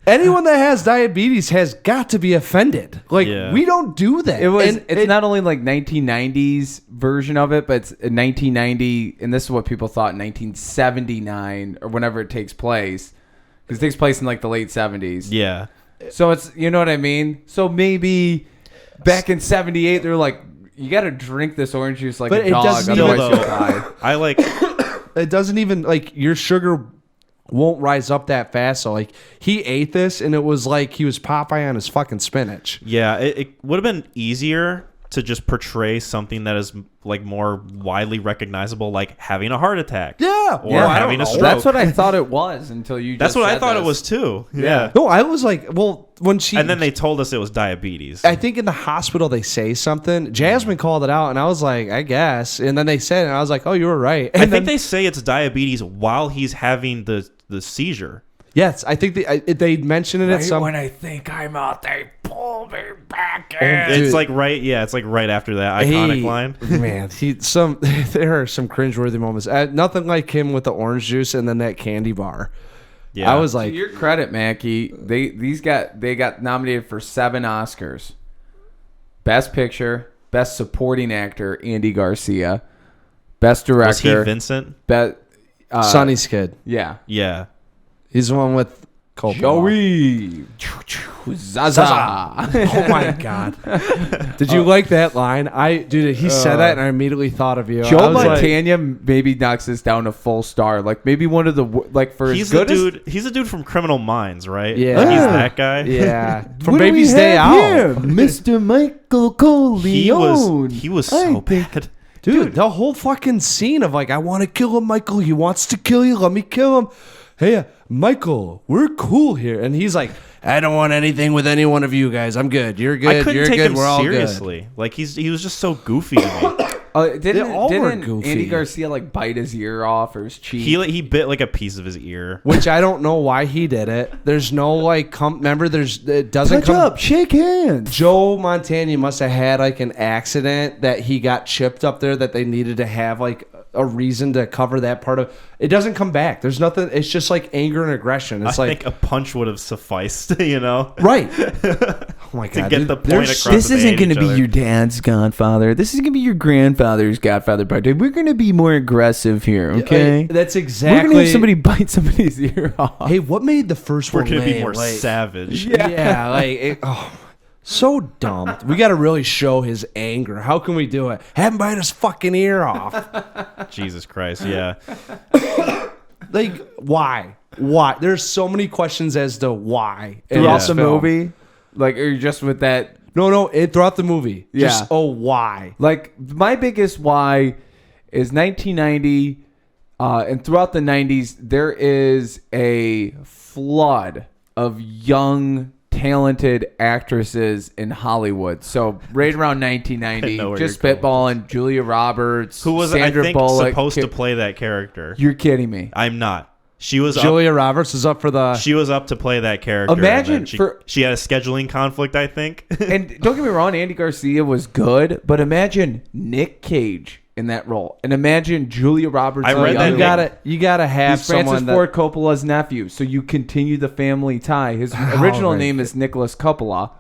anyone that has diabetes has got to be offended. Like, we don't do that. It's not only like 1990s version of it, but it's 1990, and this is what people thought in 1979 or whenever it takes place, because it takes place in like the late 70s. Yeah. So it's, you know what I mean? So maybe back in 78, they're like, you got to drink this orange juice like a dog, otherwise you'll die. I like... It doesn't even, like, your sugar won't rise up that fast. So like he ate this and it was like he was Popeye on his fucking spinach. Yeah, it would have been easier to just portray something that is like more widely recognizable, like having a heart attack. Yeah. Or having a stroke. That's what I thought it was until you just That's what I said thought this. it was too. Yeah. No, I was like, well, when she... And then they told us it was diabetes. I think in the hospital they say something. Jasmine called it out and I was like, I guess. And then they said it and I was like, oh, you were right. And I think they say it's diabetes while he's having the seizure. Yes, I think they mentioned it at some... when I think I'm out, they pull me back in. It's like it's like right after that iconic line. Man, there are some cringeworthy moments. Nothing like him with the orange juice and then that candy bar. Yeah. I was like... To your credit, Mackie, they got nominated for 7 Oscars. Best Picture, Best Supporting Actor, Andy Garcia. Best Director. Was he Vincent? Sonny's kid. Yeah. Yeah. He's the one with Coppola. Joey Zasa. Oh my god! Did you like that line? He said that, and I immediately thought of you. Joe Montana maybe knocks this down a full star. Like maybe one of the for he's as good as he's a dude from Criminal Minds, right? Yeah, like he's that guy. Yeah, from Baby's Day Out, Mr. Michael Corleone. He was so bad. Dude, the whole fucking scene of like, I want to kill him, Michael. He wants to kill you. Let me kill him. Hey, Michael, we're cool here. And he's like, I don't want anything with any one of you guys. I'm good. You're good. I couldn't You're take good. him We're all seriously. good. Like he was just so goofy to me. Didn't goofy. Andy Garcia like bite his ear off or his cheek? He bit like a piece of his ear, Which I don't know why he did it. There's no like, remember, it doesn't Touch come up, shake hands. Joe Montana must have had like an accident that he got chipped up there that they needed to have like a reason to cover that part of it. Doesn't come back. There's nothing. It's just like anger and aggression. It's I think a punch would have sufficed, right. Oh my god, to get the point across. This isn't going to be your dad's Godfather. This is going to be your grandfather's Godfather Part II. We're going to be more aggressive here, okay? That's exactly. We're going to have somebody bite somebody's ear off. Hey, what made the first We're one? going to be more like, savage. Yeah, so dumb. We got to really show his anger. How can we do it? Have him bite his fucking ear off. Jesus Christ, yeah. Like, why? Why? There's so many questions as to why Throughout the movie? Like, or just with that? No, throughout the movie. Yeah. Just, why? Like, my biggest why is 1990, and throughout the 90s, there is a flood of young talented actresses in Hollywood. So right around 1990, just spitballing, Julia Roberts, who was Sandra I think Bullock, supposed to play that character. You're kidding me. I'm not. She was Julia Roberts is up for the. She was up to play that character. Imagine she had a scheduling conflict, I think. And don't get me wrong, Andy Garcia was good, but imagine Nick Cage in that role. And imagine Julia Roberts. I read that. You gotta have He's someone Francis Ford Coppola's nephew, so you continue the family tie. His original name is Nicholas Coppola,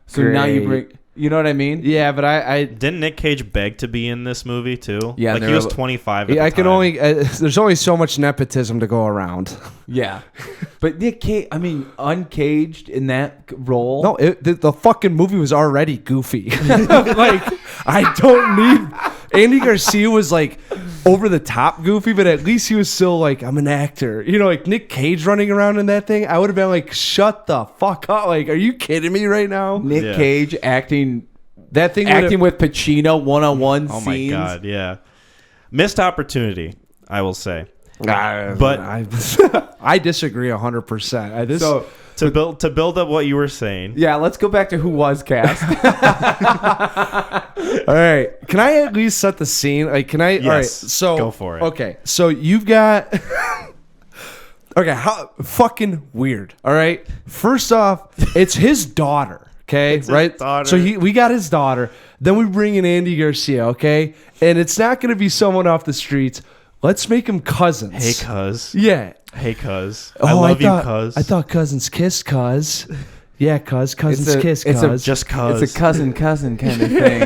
so now you bring. You know what I mean? Yeah, but I didn't Nick Cage beg to be in this movie too? Yeah, like he was 25. At I the can time. only. There's only so much nepotism to go around. Yeah, but Nick Cage, I mean, uncaged in that role. No, the fucking movie was already goofy. Like, I don't need. Andy Garcia was like over the top goofy, but at least he was still like, I'm an actor. You know, like Nick Cage running around in that thing, I would have been like, shut the fuck up. Like, are you kidding me right now? Nick Cage acting with Pacino one-on-one scenes. Oh my god, yeah. Missed opportunity, I will say. But I disagree 100%. So to build up what you were saying. Yeah, let's go back to who was cast. All right, can I at least set the scene? Like, can I? Yes, all right, so go for it. Okay, so you've got. Okay, how fucking weird. All right, first off, it's his daughter. Okay, right? His daughter. So we got his daughter. Then we bring in Andy Garcia. Okay, and it's not going to be someone off the streets. Let's make them cousins. Hey, cuz. Yeah. Hey, cuz. I love you, cuz. I thought cousins kiss, cuz. Yeah, cousins kiss, cuz. It's just cuz. It's a cousin kind of thing.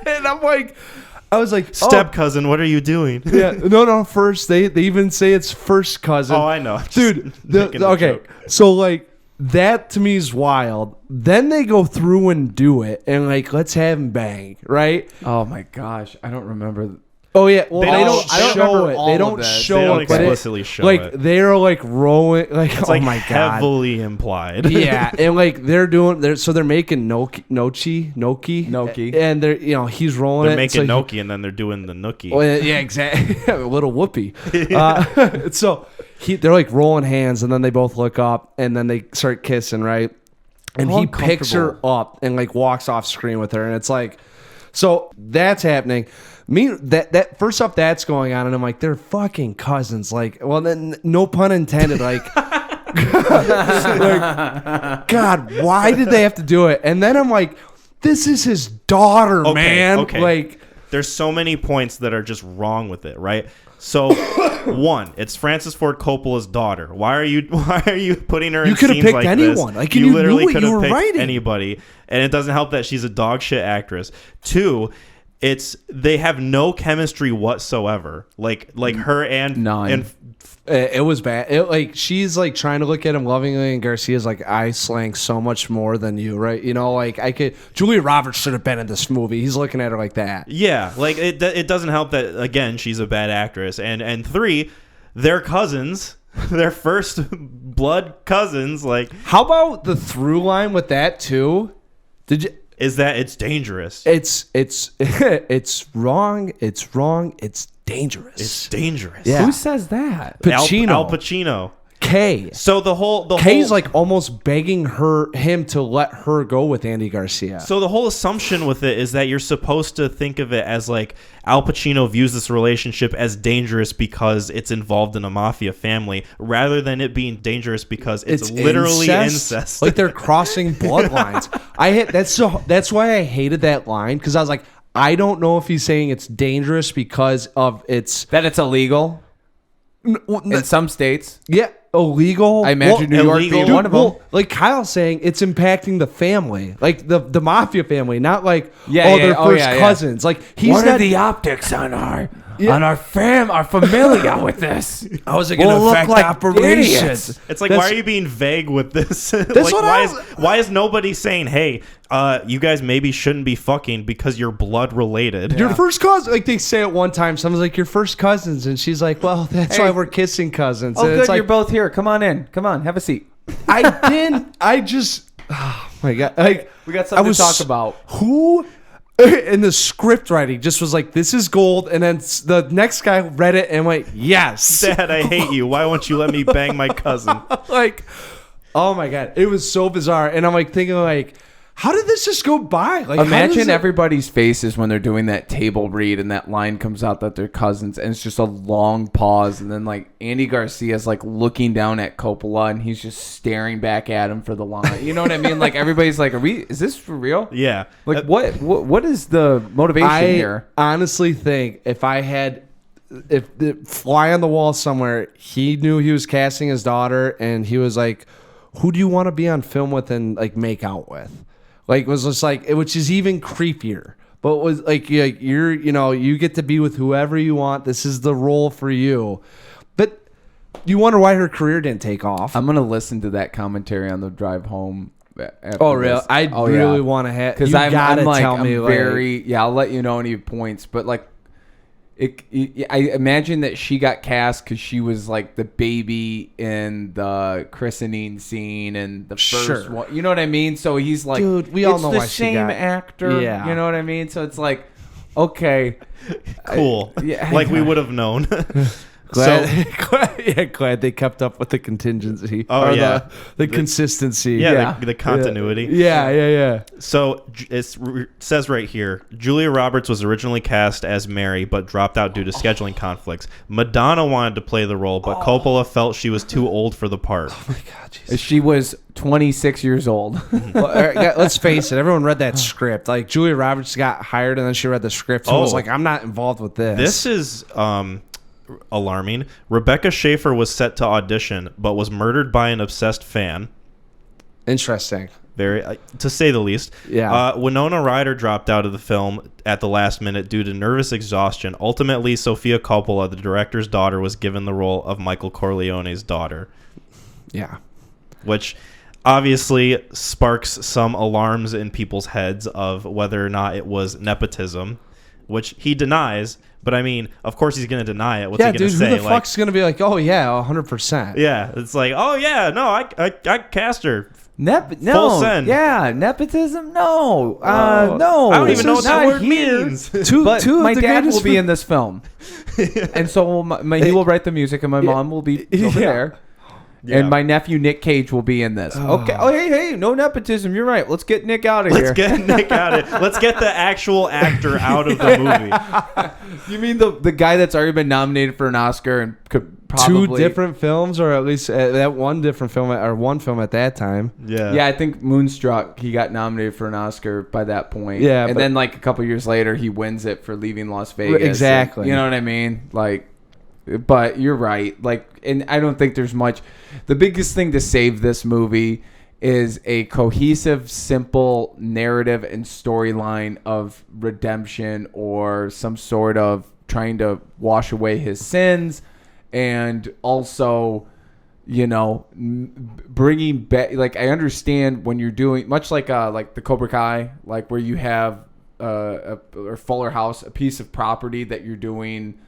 And I was like, step cousin, what are you doing? Yeah, no. First, they even say it's first cousin. Oh, I know, dude. Okay, so like that to me is wild. Then they go through and do it, and like let's have him bang, right? Oh my gosh, I don't remember. Oh yeah, well They don't show it. They don't show it, but explicitly show like it. they're like rolling, like It's oh like my god, heavily implied. Yeah, and like they're making gnocchi, and they're he's rolling. They're it. making so gnocchi, and then they're doing the nookie. Well, yeah, exactly. A little whoopee. So they're like rolling hands, and then they both look up, and then they start kissing, right? And he picks her up and like walks off screen with her, and it's like, so that's happening. That first off, that's going on, and I'm like, they're fucking cousins. Like, well, then no pun intended. Like, God, why did they have to do it? And then I'm like, this is his daughter, man. Okay. Like, there's so many points that are just wrong with it, right? So, one, it's Francis Ford Coppola's daughter. Why are you putting her in could have scenes picked like anyone. this? Like, you you literally knew what could you have were picked writing. anybody, and it doesn't help that she's a dog shit actress. Two, they have no chemistry whatsoever. Like her and none. And it was bad. She's like trying to look at him lovingly, and Garcia's like, I slang so much more than you, right? Julia Roberts should have been in this movie. He's looking at her like that. Yeah, like it doesn't help that again she's a bad actress. And three, they're cousins. They're first blood cousins. Like, how about the through line with that too? Is that it's dangerous? It's wrong. It's wrong. It's dangerous. It's dangerous. Yeah. Who says that? Pacino. Al Pacino. Kay. So the Kay's like almost begging him to let her go with Andy Garcia. So the whole assumption with it is that you're supposed to think of it as like Al Pacino views this relationship as dangerous because it's involved in a mafia family, rather than it being dangerous because it's literally incest. Like they're crossing bloodlines. That's why I hated that line, because I was like, I don't know if he's saying it's dangerous because of it's illegal in some states. Yeah. Illegal. I imagine New York being one of them. Like Kyle's saying, it's impacting the family, like the mafia family, not like they're first cousins. Like what are the optics on our familia with this? How is it going to affect operations? It's like, why are you being vague with this? Why is nobody saying, hey, you guys maybe shouldn't be fucking because you're blood related? Your first cousin, like they say it one time. Someone's like, your first cousins, and she's like, well, that's why we're kissing cousins. Oh, and good, it's like, you're both here. Come on in. Come on, have a seat. Oh my god! Like, we got something to talk about. Who in the script writing just was like, this is gold, and then the next guy read it and went, yes, Dad, I hate you. Why won't you let me bang my cousin? Like, oh my god, it was so bizarre. And I'm like thinking like, how did this just go by? Like, imagine everybody's faces when they're doing that table read and that line comes out that they're cousins, and it's just a long pause, and then like Andy Garcia's like looking down at Coppola, and he's just staring back at him for the line. You know what I mean? Like everybody's like, is this for real? Yeah. Like what is the motivation here? I honestly think if the fly on the wall somewhere, he knew he was casting his daughter, and he was like, who do you want to be on film with and like make out with? Like, it was just like, which is even creepier. But it was like you get to be with whoever you want. This is the role for you. But you wonder why her career didn't take off. I'm gonna listen to that commentary on the drive home. Oh, really? I really want to have, because I'm like, tell me I'll let you know any points, but like, I imagine that she got cast because she was like the baby in the christening scene and the first one. You know what I mean? So he's like, dude, we all know why she got the same actor. Yeah, you know what I mean? So it's like, okay, cool. Like we would have known. Glad they kept up with the contingency. Oh, yeah. The consistency. Yeah, the continuity. Yeah. So it says right here, Julia Roberts was originally cast as Mary, but dropped out due to scheduling conflicts. Madonna wanted to play the role, but Coppola felt she was too old for the part. Oh, my God. Jesus. She was 26 years old. Well, let's face it. Everyone read that script. Like, Julia Roberts got hired, and then she read the script and was like, I'm not involved with this. This is... alarming. Rebecca Schaefer was set to audition, but was murdered by an obsessed fan. Interesting. Very, to say the least. Yeah. Winona Ryder dropped out of the film at the last minute due to nervous exhaustion. Ultimately, Sofia Coppola, the director's daughter, was given the role of Michael Corleone's daughter. Yeah. Which obviously sparks some alarms in people's heads of whether or not it was nepotism, which he denies. But I mean, of course he's going to deny it. What's he going to say? Who the fuck's going to be like, oh yeah, 100%? Yeah, it's like, oh yeah, no, I cast her. No, full send. Yeah, nepotism. No, no. I don't even know what that word means. But my dad will be in this film, and so he will write the music, and my mom will be over there. Yeah. And my nephew Nick Cage will be in this. Okay. Oh, hey, no nepotism. You're right. Let's get Nick out of here. Let's get Nick out of it. Let's get the actual actor out of the movie. You mean the guy that's already been nominated for an Oscar and could probably... 2 different films, or at least that one different film, or one film at that time. Yeah. Yeah, I think Moonstruck, he got nominated for an Oscar by that point. Yeah. And then like a couple years later, he wins it for Leaving Las Vegas. Exactly. And, you know what I mean? Like... But you're right. Like, and I don't think there's much. The biggest thing to save this movie is a cohesive, simple narrative and storyline of redemption or some sort of trying to wash away his sins, and also, you know, bringing back. Like, I understand when you're doing much like the Cobra Kai, like where you have or Fuller House, a piece of property that you're doing.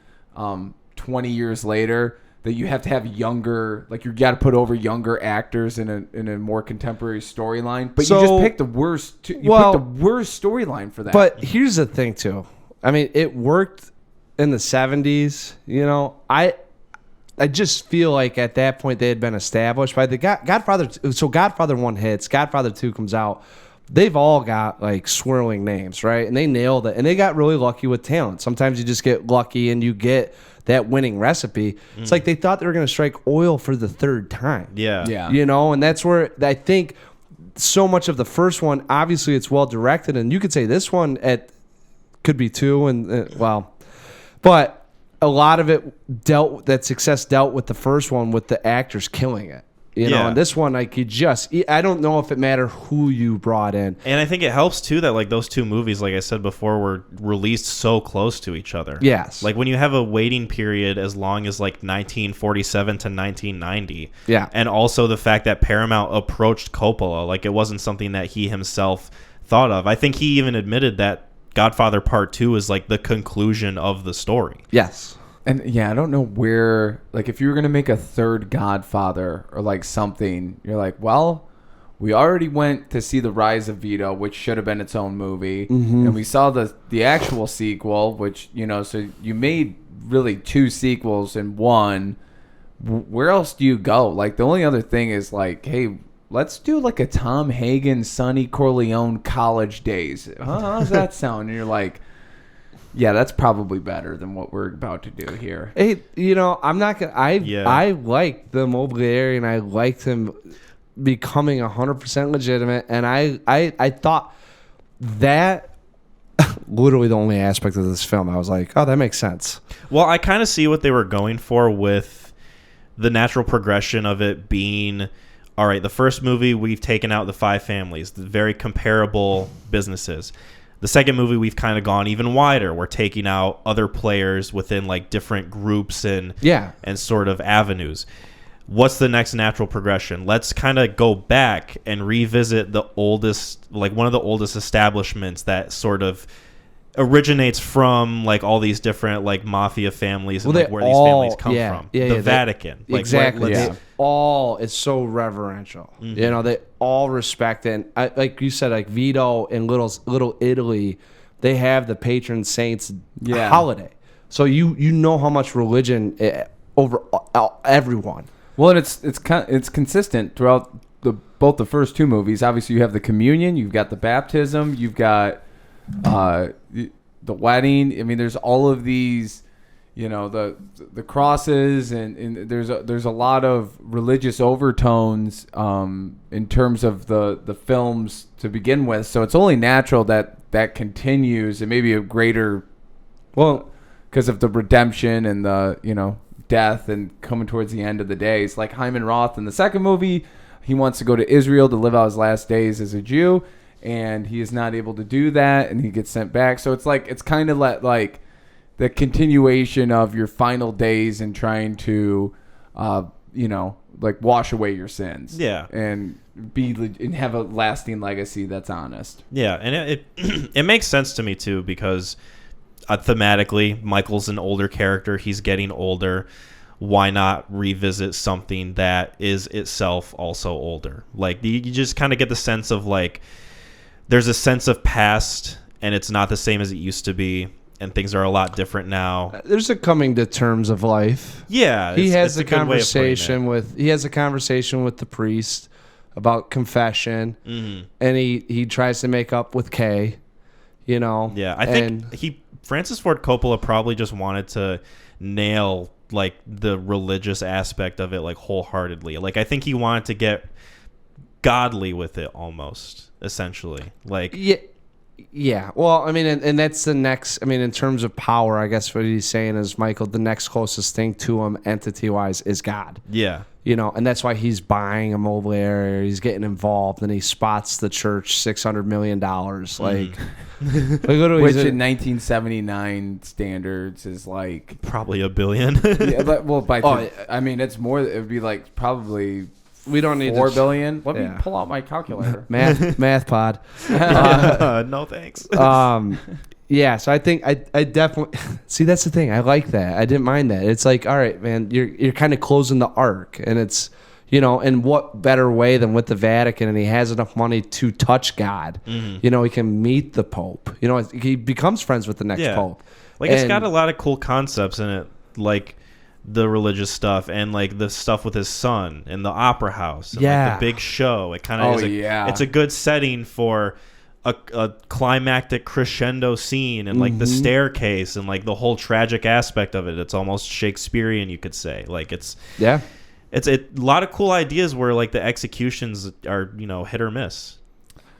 20 years later, that you have to have younger, like you got to put over younger actors in a more contemporary storyline. But you just picked the worst. Picked the worst storyline for that. But here's the thing, too. I mean, it worked in the 70s. You know, I just feel like at that point they had been established by the Godfather. So Godfather 1 hits, Godfather 2 comes out. They've all got like swirling names, right? And they nailed it. And they got really lucky with talent. Sometimes you just get lucky and you get that winning recipe. It's like they thought they were going to strike oil for the 3rd time. Yeah. You know, and that's where I think so much of the first one, obviously it's well directed. And you could say this one could be 2. And but a lot of it that success dealt with the first one with the actors killing it. You know, and this one, like, I don't know if it mattered who you brought in. And I think it helps, too, that, like, those 2 movies, like I said before, were released so close to each other. Yes. Like, when you have a waiting period as long as, like, 1947 to 1990. Yeah. And also the fact that Paramount approached Coppola. Like, it wasn't something that he himself thought of. I think he even admitted that Godfather Part II is, like, the conclusion of the story. Yes. And yeah, I don't know where, like, if you were going to make a 3rd Godfather or like something, you're like, well, we already went to see The Rise of Vito, which should have been its own movie. Mm-hmm. And we saw the actual sequel, which, you know, so you made really 2 sequels in one. Where else do you go? Like, the only other thing is like, hey, let's do like a Tom Hagen, Sonny Corleone college days. How's that sound? And you're like, yeah, that's probably better than what we're about to do here. Hey, I'm not gonna. I liked the Mobilier, and I liked him becoming 100% legitimate, and I thought that literally the only aspect of this film I was like, oh, that makes sense. Well, I kind of see what they were going for with the natural progression of it being, all right, the first movie we've taken out the 5 families, the very comparable businesses. The second movie we've kind of gone even wider. We're taking out other players within like different groups and sort of avenues. What's the next natural progression? Let's kind of go back and revisit the oldest, like one of the oldest establishments that sort of originates from like all these different like mafia families and like where these families come from. The Vatican. Like, exactly. It's so reverential. Mm-hmm. They all respect it. And like you said, like Vito and Little Italy, they have the patron saints holiday. So you know how much religion over everyone. Well, and it's consistent throughout both the first 2 movies. Obviously, you have the communion, you've got the baptism, you've got the wedding. I mean, there's all of these, the crosses, and there's a lot of religious overtones in terms of the films to begin with. So it's only natural that continues, and maybe a greater, because of the redemption and the death and coming towards the end of the days. Like Hyman Roth in the second movie, he wants to go to Israel to live out his last days as a Jew, and he is not able to do that, and he gets sent back. So it's kind of like the continuation of your final days and trying to like wash away your sins, and and have a lasting legacy that's honest. And it makes sense to me too, because thematically, Michael's an older character. He's getting older. Why not revisit something that is itself also older? Like, you just kind of get the sense of, like, there's a sense of past, and it's not the same as it used to be, and things are a lot different now. There's a coming to terms of life. Yeah. He has a conversation with the priest about confession, and he tries to make up with Kay, Yeah, I think Francis Ford Coppola probably just wanted to nail like the religious aspect of it like wholeheartedly. Like, I think he wanted to get godly with it almost, essentially. Like, yeah. Well, I mean, and that's the next. I mean, in terms of power, I guess what he's saying is, Michael, the next closest thing to him, entity-wise, is God. Yeah. And that's why he's buying a mobile area. He's getting involved, and he spots the church $600 million. Like, which in 1979 standards is like probably $1 billion. I mean, it's more. It would be like probably. We don't need $4 billion. Let me pull out my calculator. Math pod. No thanks. Yeah, so I think I definitely see. That's the thing. I like that. I didn't mind that. It's like, all right, man, you're kind of closing the arc, and it's and what better way than with the Vatican, and he has enough money to touch God. He can meet the Pope. He becomes friends with the next Pope. Like, it's got a lot of cool concepts in it, like the religious stuff and like the stuff with his son and the opera house and like the big show. It kind of it's a good setting for a climactic crescendo scene and like the staircase and like the whole tragic aspect of it. It's almost Shakespearean, you could say. Like, it's a lot of cool ideas where like the executions are hit or miss.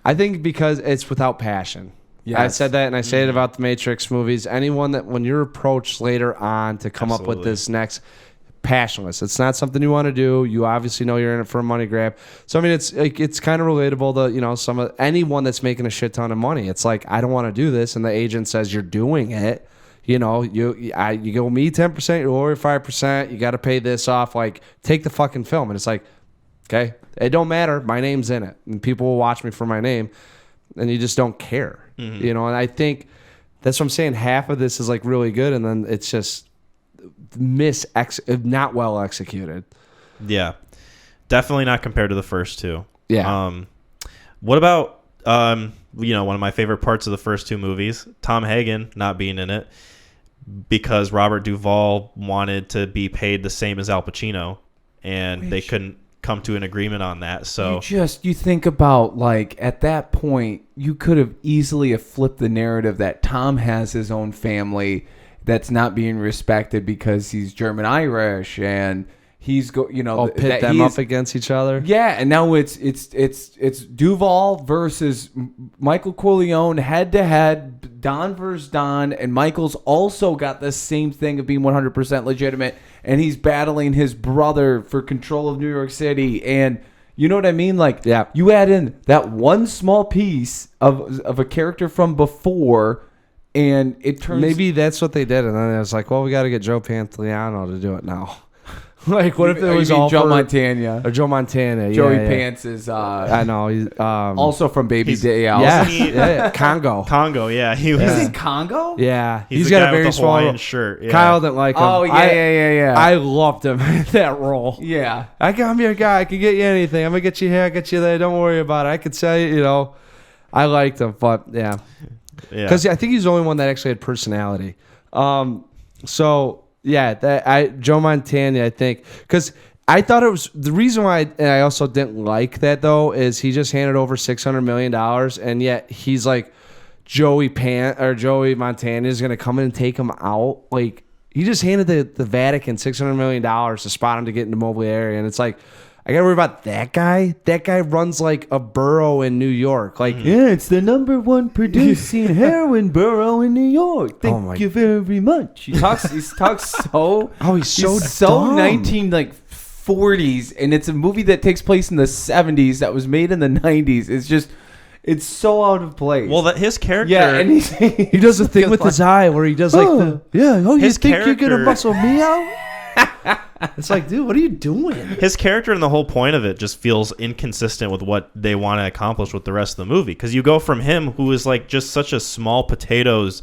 I think because it's without passion. Yes. I said that, and I say it about the Matrix movies. Anyone that, when you're approached later on to come up with this next, passionless. It's not something you want to do. You obviously know you're in it for a money grab. So I mean, it's kind of relatable to anyone that's making a shit ton of money. It's like, I don't want to do this, and the agent says you're doing it. You go me 10%, you owe 5%. You got to pay this off. Like, take the fucking film, and it's like, okay, it don't matter. My name's in it, and people will watch me for my name, and you just don't care. And I think that's what I'm saying. Half of this is like really good, and then it's just not well executed. Yeah, definitely not compared to the first two. Yeah. What about one of my favorite parts of the first two movies, Tom Hagen not being in it because Robert Duvall wanted to be paid the same as Al Pacino, and they couldn't come to an agreement on that. So you think about, like, at that point, you could have easily have flipped the narrative that Tom has his own family that's not being respected because he's German Irish, and he's pit them up against each other. Yeah, and now it's Duval versus Michael Corleone head to head, Don versus Don, and Michael's also got the same thing of being 100% legitimate, and he's battling his brother for control of New York City, and you know what I mean? Like, yeah. You add in that one small piece of a character from before, and it turns... Maybe that's what they did, and then it was like, well, we got to get Joe Pantoliano to do it now. Like, what if it was all Joe Montana? Or Joe Montana, Joey Pants is... I know. He's, also from Baby Day Out. Yeah, Congo, yeah. Is it Congo? Yeah. He's got a very with the small Hawaiian shirt. Yeah. Kyle didn't like him. Oh, yeah. I loved him in that role. Yeah. I'm your guy. I can get you anything. I'm going to get you here, get you there. Don't worry about it. I could sell you, I liked him, but yeah. Because I think he's the only one that actually had personality. Yeah, Joe Montana, I think, because I thought it was the reason why, and I also didn't like that though, is he just handed over $600 million, and yet he's like Joey Montana is gonna come in and take him out. Like, he just handed the Vatican $600 million to spot him to get into mobile area, and it's like, I gotta worry about that guy. That guy runs like a borough in New York. Like, yeah, it's the #1 producing heroin borough in New York. Thank you very much. He talks so. Oh, he's so dumb. 40s, and it's a movie that takes place in the 70s that was made in the 90s. It's so out of place. Well, his character. Yeah, and he does a thing with his eye where he does you think you're gonna muscle me out? It's like, dude, what are you doing? His character and the whole point of it just feels inconsistent with what they want to accomplish with the rest of the movie. Because you go from him, who is like just such a small potatoes,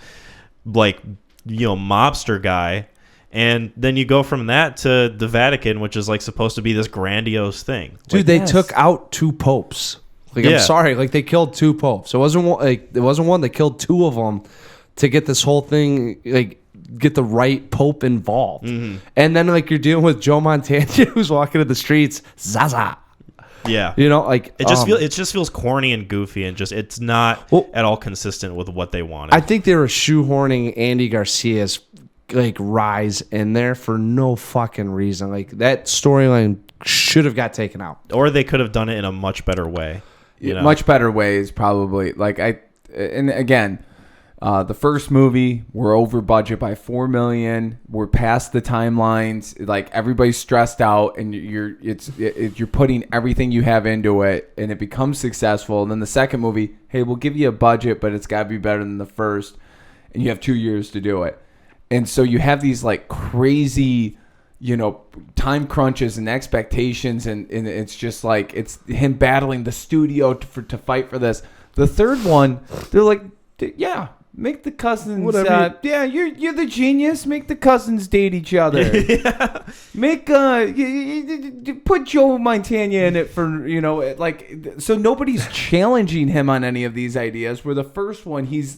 like, mobster guy, and then you go from that to the Vatican, which is like supposed to be this grandiose thing. Dude, they took out 2 popes. Like, I'm sorry, like, they killed 2 popes. It wasn't one. They killed 2 of them to get this whole thing, like, get the right pope involved. Mm-hmm. And then, like, you're dealing with Joe Montana who's walking in the streets, Zaza. Yeah. Like, it just feels corny and goofy, and just it's not at all consistent with what they wanted. I think they were shoehorning Andy Garcia's like rise in there for no fucking reason. Like, that storyline should have got taken out. Or they could have done it in a much better way. Much better ways, probably. And again, the first movie, we're over budget by $4 million. We're past the timelines. Like, everybody's stressed out, and you're putting everything you have into it, and it becomes successful. And then the second movie, hey, we'll give you a budget, but it's got to be better than the first, and you have 2 years to do it. And so you have these like crazy, time crunches and expectations, and it's just like it's him battling the studio to fight for this. The third one, they're like, yeah. Make the cousins. You're the genius. Make the cousins date each other. Yeah. Make put Joe Montana in it for so nobody's challenging him on any of these ideas. Where the first one, he's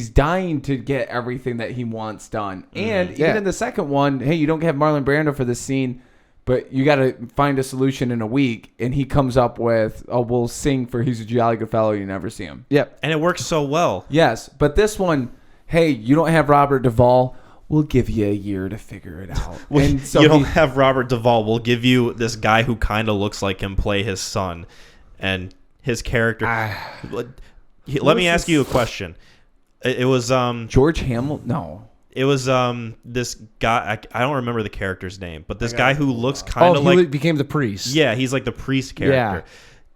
dying to get everything that he wants done, and even in the second one, hey, you don't have Marlon Brando for this scene. But you got to find a solution in a week, and he comes up with, we'll sing for He's a Jolly Good Fellow, You Never See Him. Yep. And it works so well. Yes, but this one, hey, you don't have Robert Duvall, we'll give you a year to figure it out. And so you don't have Robert Duvall, we'll give you this guy who kind of looks like him play his son. And his character... let me ask you a question. It was... George Hamill? No. It was this guy. I don't remember the character's name, but this guy who looks kind of like... he became the priest. Yeah, he's like the priest character. Yeah,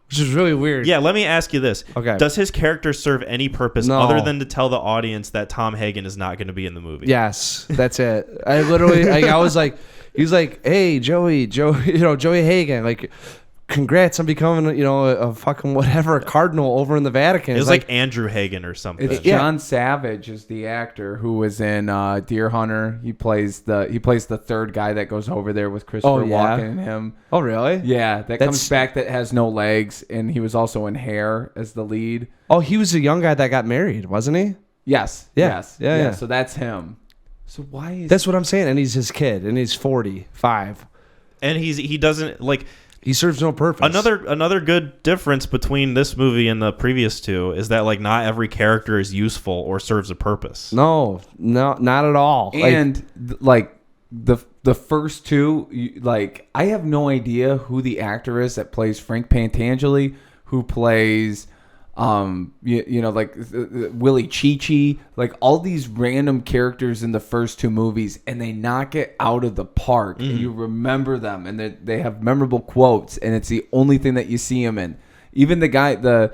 which is really weird. Yeah, let me ask you this. Okay. Does his character serve any purpose other than to tell the audience that Tom Hagen is not going to be in the movie? Yes, that's it. I literally... I was like... He's like, hey, Joey Hagen, like... Congrats on becoming, a fucking whatever, a cardinal over in the Vatican. It was like Andrew Hagen or something. It's John Savage is the actor who was in Deer Hunter. He plays the third guy that goes over there with Christopher Walken and him. Oh, really? Yeah, that comes back that has no legs, and he was also in Hair as the lead. Oh, he was a young guy that got married, wasn't he? Yes. Yeah. Yes. Yeah. So that's him. So why is... That's what I'm saying, and he's his kid, and he's 45. And he doesn't like. He serves no purpose. Another good difference between this movie and the previous two is that like not every character is useful or serves a purpose. No, not at all. And the first two, like I have no idea who the actor is that plays Frank Pantangeli, who plays like Willie Chi-Chi, like all these random characters in the first two movies, and they knock it out of the park. And you remember them, and they have memorable quotes, and it's the only thing that you see them in. Even the guy, the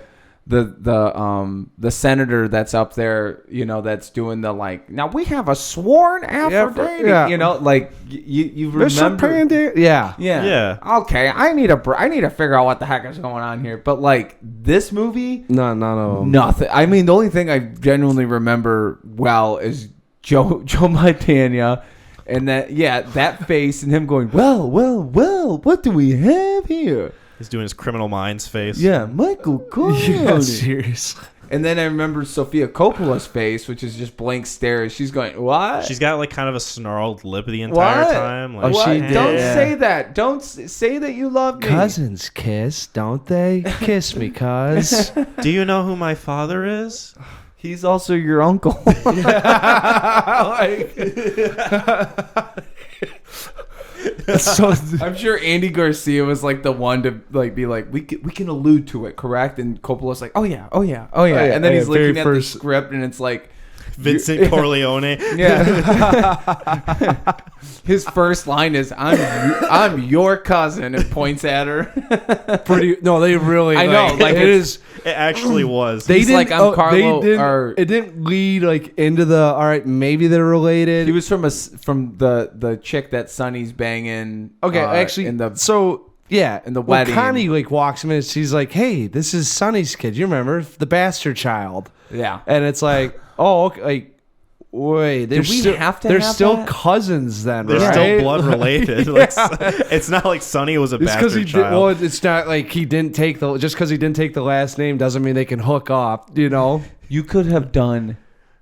senator that's up there, that's doing the like. Now we have a sworn affidavit. Like you remember. Yeah. Okay, I need to figure out what the heck is going on here. But like this movie, no, nothing. I mean, the only thing I genuinely remember well is Joe Montana, and that face and him going, well, what do we have here? He's doing his Criminal Minds face. Yeah, Michael Corleone. Yeah, seriously. And then I remember Sofia Coppola's face, which is just blank stare. She's going, what? She's got like kind of a snarled lip the entire time. Like, what? Don't say that. Don't say that you love me. Cousins kiss, don't they? Kiss me, cuz. Do you know who my father is? He's also your uncle. So I'm sure Andy Garcia was like the one to like be like, we can allude to it, correct? And Coppola's like, oh yeah. And then he's looking at the script, and it's like Vincent Corleone. Yeah. His first line is, I'm your cousin, and points at her. They really. I know, like it is. It actually was. He's like, I'm Carlo. It didn't lead like into the. All right, maybe they're related. He was from the chick that Sonny's banging. Okay, actually, in the wedding. Connie like walks him in, and she's like, "Hey, this is Sonny's kid. You remember the bastard child?" Yeah, and it's like, oh, okay, like. Wait, they're still cousins then, they're right? still blood related. Like, it's not like Sonny was a bastard child. It's not like he didn't take the last name doesn't mean they can hook up. You could have done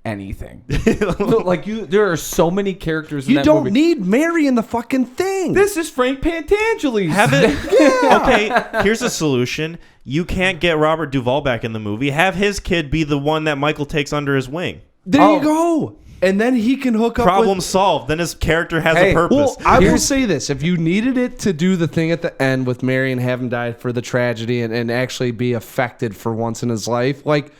anything. There are so many characters. In you that don't movie. need Mary in the fucking thing. This is Frank Pantangeli. Have it. Yeah. Okay, here's a solution. You can't get Robert Duvall back in the movie. Have his kid be the one that Michael takes under his wing. There you go. And then he can hook up. Problem solved. Then his character has a purpose. Well, I will say this: if you needed it to do the thing at the end with Mary and have him die for the tragedy and actually be affected for once in his life, like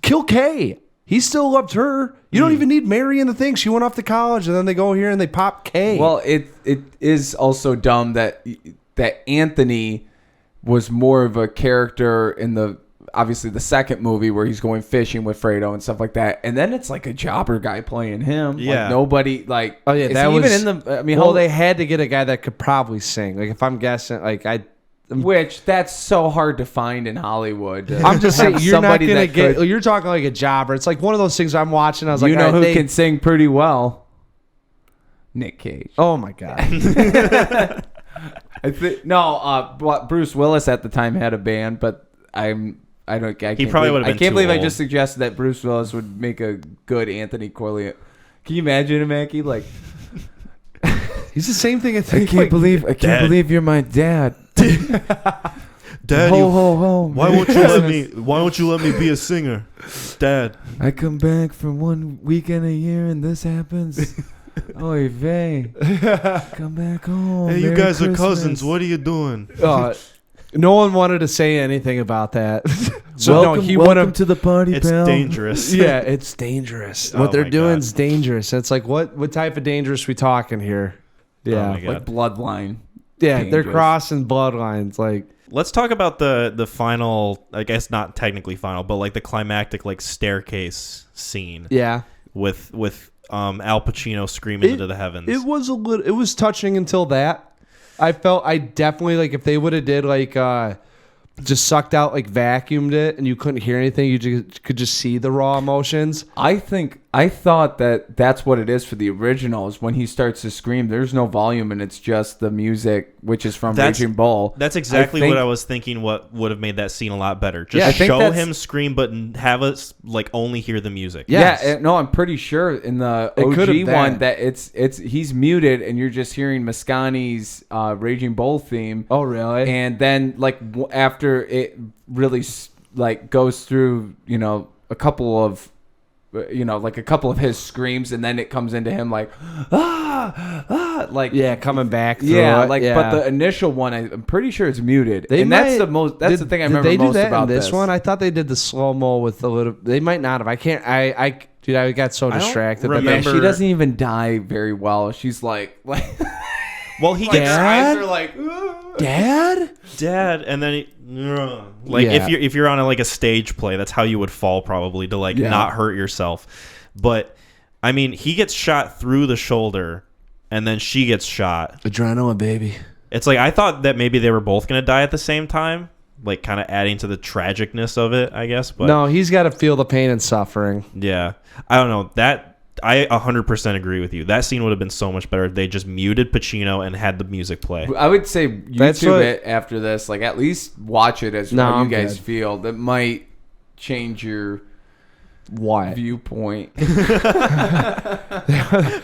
kill Kay. He still loved her. You don't even need Mary in the thing. She went off to college, and then they go here and they pop Kay. Well, it is also dumb that Anthony was more of a character in obviously the second movie where he's going fishing with Fredo and stuff like that, and then it's like a jobber guy playing him. Yeah, like nobody like. Oh yeah, that was even in the. I mean, they had to get a guy that could probably sing. Like if I'm guessing, which that's so hard to find in Hollywood. I'm just saying you're not gonna get. You're talking like a jobber. It's like one of those things I'm watching. I was like, who can sing pretty well? Nick Cage. Oh my god. Bruce Willis at the time had a band, but I can't believe I just suggested that Bruce Willis would make a good Anthony Corleone. Can you imagine him, Mackie? Like, he's the same thing. I can't believe you're my dad. Dad, ho. Why won't you let me be a singer, Dad? I come back for 1 weekend a year and this happens. Oy vey. Come back home. Hey, Merry you guys Christmas. are cousins. What are you doing? No one wanted to say anything about that. So welcome to the party, it's pal. Dangerous. Yeah, it's dangerous. What they're doing is dangerous. It's like what type of dangerous we talking here? Yeah, like bloodline. Yeah, dangerous. They're crossing bloodlines. Like, let's talk about the final. I guess not technically final, but like the climactic like staircase scene. Yeah, with Al Pacino screaming into the heavens. It was touching until that. I definitely like if they would have did like just sucked out like vacuumed it and you couldn't hear anything, you could just see the raw emotions. I think I thought that that's what it is for the originals. When he starts to scream, there's no volume, and it's just the music, which is from Raging Bull. That's exactly what I was thinking. What would have made that scene a lot better? Just show him scream, but have us like only hear the music. Yes. Yeah, no, I'm pretty sure in the OG one that he's muted, and you're just hearing Mascani's Raging Bull theme. Oh, really? And then like after it really like goes through, a couple of his screams, and then it comes into him like coming back through but the initial one I'm pretty sure it's muted, that's the thing I remember most about this one. I thought they did the slow-mo with a little. They might not have. I got so distracted. She doesn't even die very well. She's like well, he gets her eyes are like dad, and then if you're on a stage play, that's how you would fall probably to not hurt yourself. But I mean, he gets shot through the shoulder, and then she gets shot. Adrenaline, baby. It's like I thought that maybe they were both gonna die at the same time, like kind of adding to the tragicness of it, I guess. But no, he's got to feel the pain and suffering. Yeah, I don't know that. I 100% agree with you. That scene would have been so much better if they just muted Pacino and had the music play. I would say YouTube it after this. Like, at least watch it as how you guys feel. That might change your viewpoint.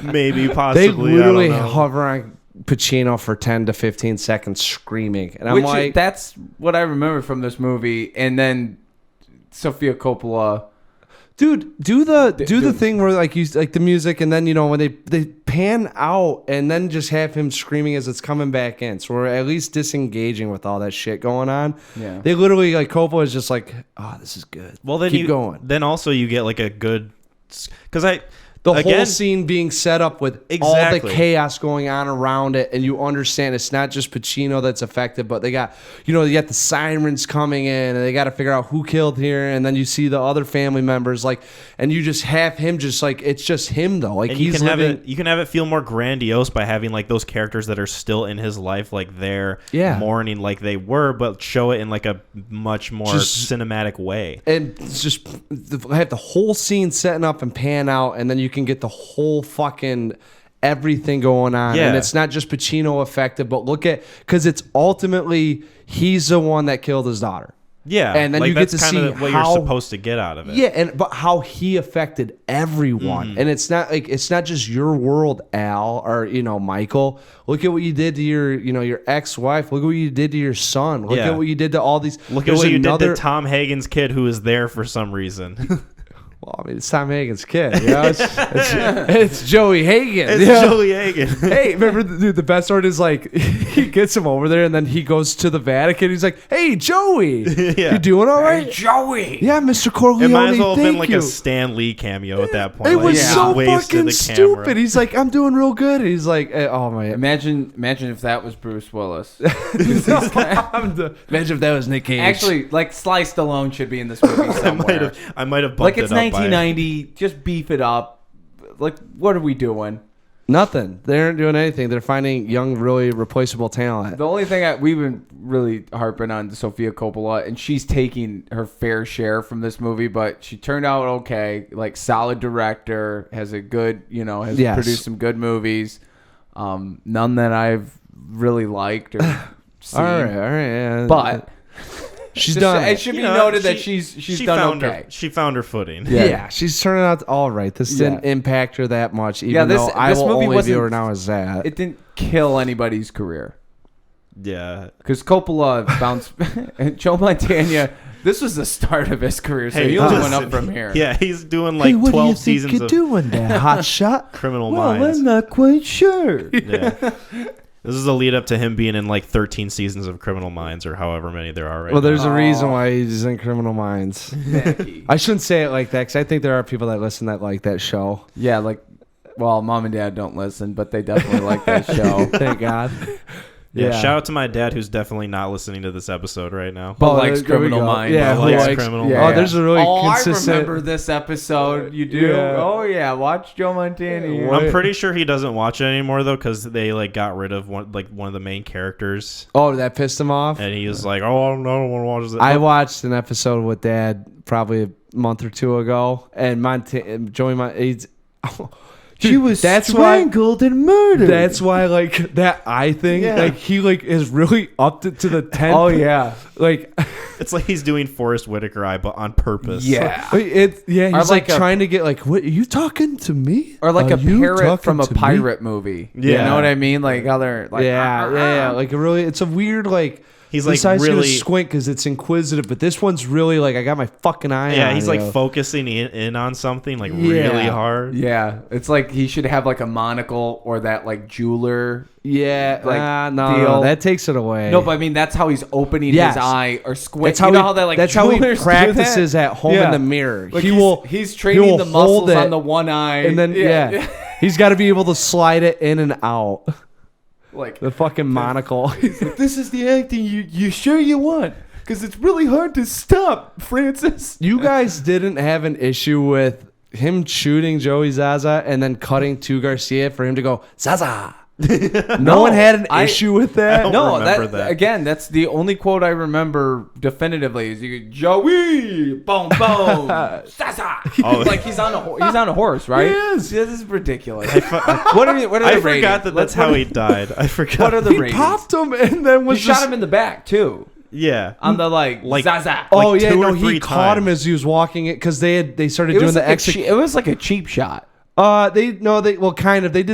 Maybe, possibly. They literally hover on Pacino for 10 to 15 seconds screaming. And I'm that's what I remember from this movie. And then Sofia Coppola... Dude, do the thing where the music, and then when they pan out and then just have him screaming as it's coming back in, so we're at least disengaging with all that shit going on. Yeah, they literally Coppola is just like, oh, this is good. Well, then keep going. Then also you get a good whole scene being set up with all the chaos going on around it, and you understand it's not just Pacino that's affected, but they got the sirens coming in, and they got to figure out who killed here, and then you see the other family members, and you just have him just it's just him though, and he's living. You can have it feel more grandiose by having those characters that are still in his life, they're mourning like they were, but show it in a much more cinematic way, and just have the whole scene setting up and pan out, and then you can get the whole fucking everything going on. And it's not just Pacino affected, but because it's ultimately he's the one that killed his daughter. Yeah, and then you get to see what you're supposed to get out of it. Yeah, but how he affected everyone, and it's not just your world, Al, or Michael. Look at what you did to your ex-wife. Look at what you did to your son. Look at what you did to all these. Look at what you did to Tom Hagen's kid, who is there for some reason. Well, I mean, it's Tom Hagen's kid. It's Joey Hagen. It's Joey Hagen. Hey, remember the best part is he gets him over there, and then he goes to the Vatican. He's like, "Hey, Joey, you doing all right, Joey?" Yeah, Mr. Corleone. It might as well have been a Stan Lee cameo at that point. It was so fucking stupid. He's like, "I'm doing real good." And he's like, "Oh my!" Imagine if that was Bruce Willis. Imagine if that was Nick Cage. Actually, Sly Stallone should be in this movie somewhere. I might have bumped it up. 1990, just beef it up. What are we doing? Nothing. They aren't doing anything. They're finding young, really replaceable talent. The only thing we've been really harping on Sofia Coppola, and she's taking her fair share from this movie, but she turned out okay. Solid director, has a good, has produced some good movies. None that I've really liked or seen. All right, yeah. But she's done. It should be noted that she's done okay. She found her footing. Yeah, she's turning out all right. This didn't impact her that much, even though I will only view her now as that. It didn't kill anybody's career. Yeah. Because Coppola bounced... Joe Montana, this was the start of his career, so he only went up from here. Yeah, he's doing 12 seasons of... doing there, hot shot? Criminal Minds. Well, I'm not quite sure. Yeah. This is a lead up to him being in 13 seasons of Criminal Minds, or however many there are right now. Well, there's a reason why he's in Criminal Minds. I shouldn't say it like that, because I think there are people that listen that like that show. Yeah, well, Mom and Dad don't listen, but they definitely like that show. Thank God. Yeah, shout out to my dad, who's definitely not listening to this episode right now. But likes Criminal Minds. Yeah, likes Criminal Minds. Oh, there's a really consistent... I remember this episode. You do? Yeah. Oh, yeah. Watch Joe Montana. Yeah. I'm pretty sure he doesn't watch it anymore, though, because they like got rid of one of the main characters. Oh, that pissed him off? And he was like, oh, I don't want to watch this. I watched an episode with Dad probably a month or two ago, and Joey Montana... She was strangled and murdered. That's why, like, that eye thing, like, he, like, is really upped it to the 10th. Oh, yeah. Like... It's like he's doing Forrest Whitaker eye, but on purpose. Yeah. He's like trying to get, like, what, are you talking to me? Or like a parrot from a pirate movie. Yeah. You know what I mean? Like how they're like... Yeah. Like, really, it's a weird, like... He's like really gonna squint because it's inquisitive, but this one's really like I got my fucking eye on. Yeah, he's like you. focusing in on something like really hard. Yeah, it's like he should have like a monocle or that like jeweler. Yeah, like no, that takes it away. No, but I mean that's how he's opening his eye or squint. That's how that's how he practices at home in the mirror. Like he's training the muscles on the one eye, and then he's got to be able to slide it in and out. Like the fucking monocle. This is the acting you sure you want, because it's really hard to stop, Francis. You guys didn't have an issue with him shooting Joey Zasa and then cutting to Garcia for him to go Zaza. No one had an issue with that. No, that again, that's the only quote I remember definitively. Is you Joey, boom, boom, Zaza. Like he's on a horse, right? Yes. This is ridiculous. What are the I ratings? Forgot that's how he died. I forgot. What are the ratings? He popped him and then he shot him in the back too. Yeah, on the like Zaza. Oh yeah, no, he caught him as he was walking it because they started doing the execution. It was like a cheap shot. They did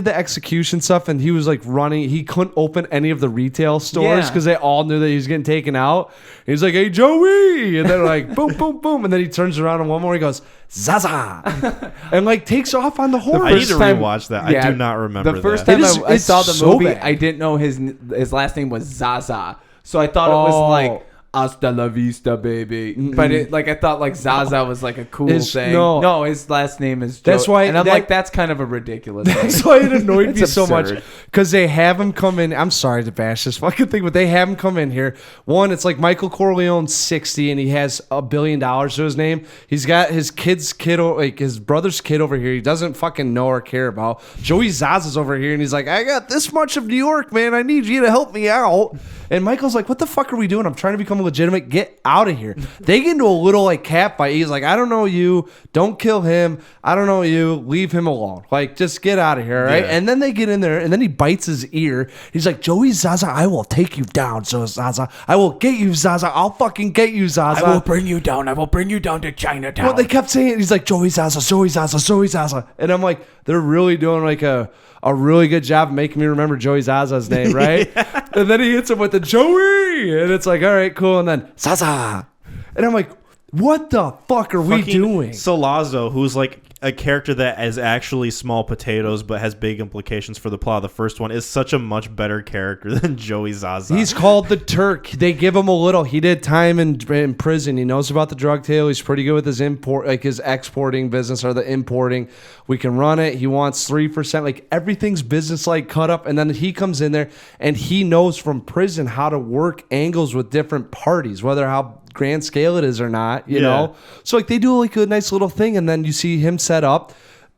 the execution stuff, and he was like running. He couldn't open any of the retail stores because they all knew that he was getting taken out. He's like, "Hey, Joey," and they're like, "Boom, boom, boom," and then he turns around and one more he goes, "Zaza," and like takes off on the horse. I need to rewatch that. I do not remember. The first time I saw the movie, I didn't know his last name was Zaza, so I thought it was like Hasta la vista, baby. Mm-mm. But I thought like Zaza was like a cool thing. No, his last name is Joe. That's why, and I'm like, that's kind of a ridiculous thing. That's why it annoyed me so much. Because they have him come in. I'm sorry to bash this fucking thing, but they have him come in here. One, it's like Michael Corleone's 60 and he has $1 billion to his name. He's got his his brother's kid over here. He doesn't fucking know or care about. Joey Zaza's over here and he's like, I got this much of New York, man. I need you to help me out. And Michael's like, what the fuck are we doing? I'm trying to become legitimate. Get out of here. They get into a little like cat fight. He's like, I don't know you. Don't kill him. I don't know you. Leave him alone. Like, just get out of here, right? Yeah. And then they get in there, and then he bites his ear. He's like, Joey Zaza, I will take you down, Zaza. I will get you, Zaza. I'll fucking get you, Zaza. I will bring you down. I will bring you down to Chinatown. Well, they kept saying it. He's like, Joey Zaza, Joey Zaza, Joey Zaza. And I'm like, they're really doing like a really good job of making me remember Joey Zaza's name, right? Yeah. And then he hits him with the Joey, and it's like, all right, cool. And then Zaza, and I'm like, what the fuck are we doing? Solazzo, who's like a character that is actually small potatoes but has big implications for the plot of the first one, is such a much better character than Joey Zaza. He's called the Turk. They give him a little. He did time in prison. He knows about the drug deal. He's pretty good with his his exporting business or the importing. We can run it. He wants 3%. Like everything's business like cut up. And then he comes in there and he knows from prison how to work angles with different parties, whether how grand scale it is or not, you know? So like they do like a nice little thing, and then you see him set up.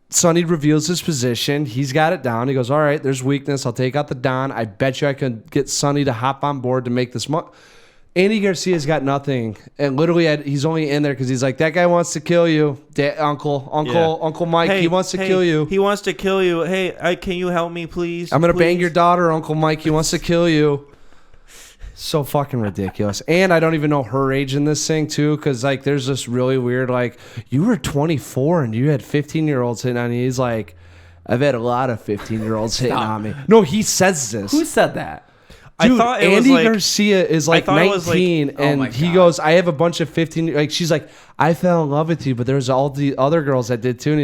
Sonny reveals his position. He's got it down. He goes, all right, there's weakness. I'll take out the Don. I bet you I can get Sonny to hop on board to make this money. Andy Garcia's got nothing, and literally he's only in there because he's like, that guy wants to kill you, Uncle Mike. Hey, he wants to kill you. He wants to kill you. Hey, can you help me, please? I'm gonna bang your daughter, Uncle Mike. He wants to kill you. So fucking ridiculous. And I don't even know her age in this thing too, because like there's this really weird like, you were 24 and you had 15-year-olds hitting on you. He's like, I've had a lot of 15-year-olds hitting on me. No, he says this. Who said that? Dude, Andy Garcia is like 19 and he goes, I have a bunch of 15, like she's like, I fell in love with you, but there's all the other girls that did too. And he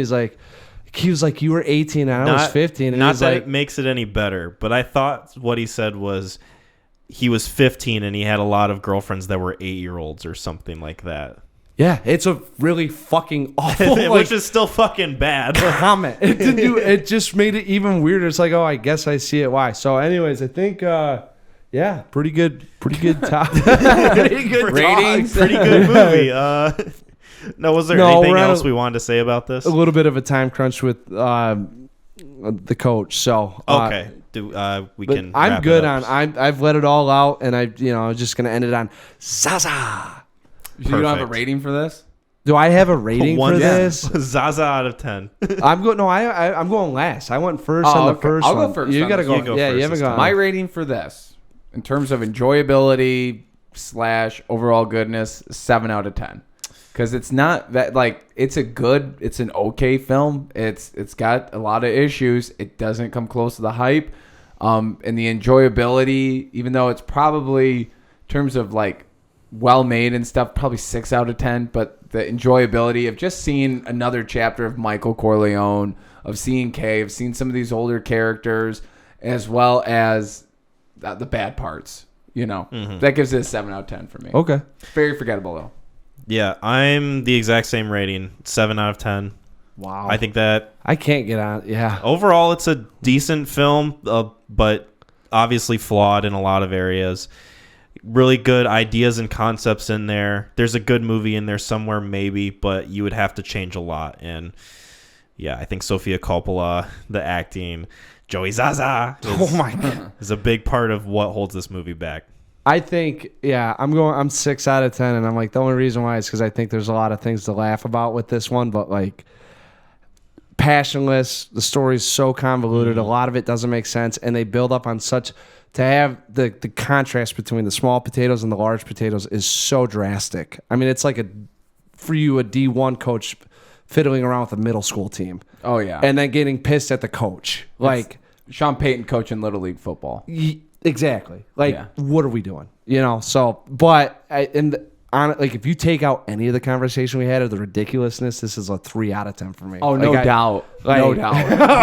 was like, you were 18 and I was 15. And not that it makes it any better, but I thought what he said was he was 15 and he had a lot of girlfriends that were 8-year-olds or something like that. Yeah, it's a really fucking awful, which is still fucking bad comment. It just made it even weirder. It's like, oh, I guess I see it. Why? So, anyways, I think, Yeah, pretty good top. Pretty good ratings. Pretty good movie. No, was there anything else we wanted to say about this? A little bit of a time crunch with the coach. So okay, we can. I'm good on. I've let it all out, and I'm just gonna end it on Zaza. You don't have a rating for this? Do I have a rating for this? Zaza out of 10. I'm going. No, I'm going last. I went first on the first I'll one. go first. You gotta go. Yeah, you haven't gone. My rating for this, in terms of enjoyability / overall goodness, 7 out of 10. Because it's not that it's an okay film. It's got a lot of issues. It doesn't come close to the hype, and the enjoyability, even though it's probably in terms of well made and stuff, probably 6 out of 10. But the enjoyability of just seeing another chapter of Michael Corleone, of seeing Kay, of seeing some of these older characters, as well as the bad parts. That gives it a 7 out of 10 for me. Okay, very forgettable though. Yeah, I'm the exact same rating, 7 out of 10. Wow. I think that I can't get on. Yeah. Overall, it's a decent film, but obviously flawed in a lot of areas. Really good ideas and concepts in there. There's a good movie in there somewhere, maybe, but you would have to change a lot. And yeah, I think Sofia Coppola, the acting, Joey Zasa is a big part of what holds this movie back. I think, I'm 6 out of 10, and I'm the only reason why is because I think there's a lot of things to laugh about with this one, but passionless, the story's so convoluted, a lot of it doesn't make sense, and they build up on to have the contrast between the small potatoes and the large potatoes is so drastic. I mean, it's for you, a D1 coach fiddling around with a middle school team. Oh, yeah. And then getting pissed at the coach. It's Sean Payton coaching Little League football. Exactly. What are we doing? So, but if you take out any of the conversation we had of the ridiculousness, this is a 3 out of 10 for me. Oh, no doubt. No doubt.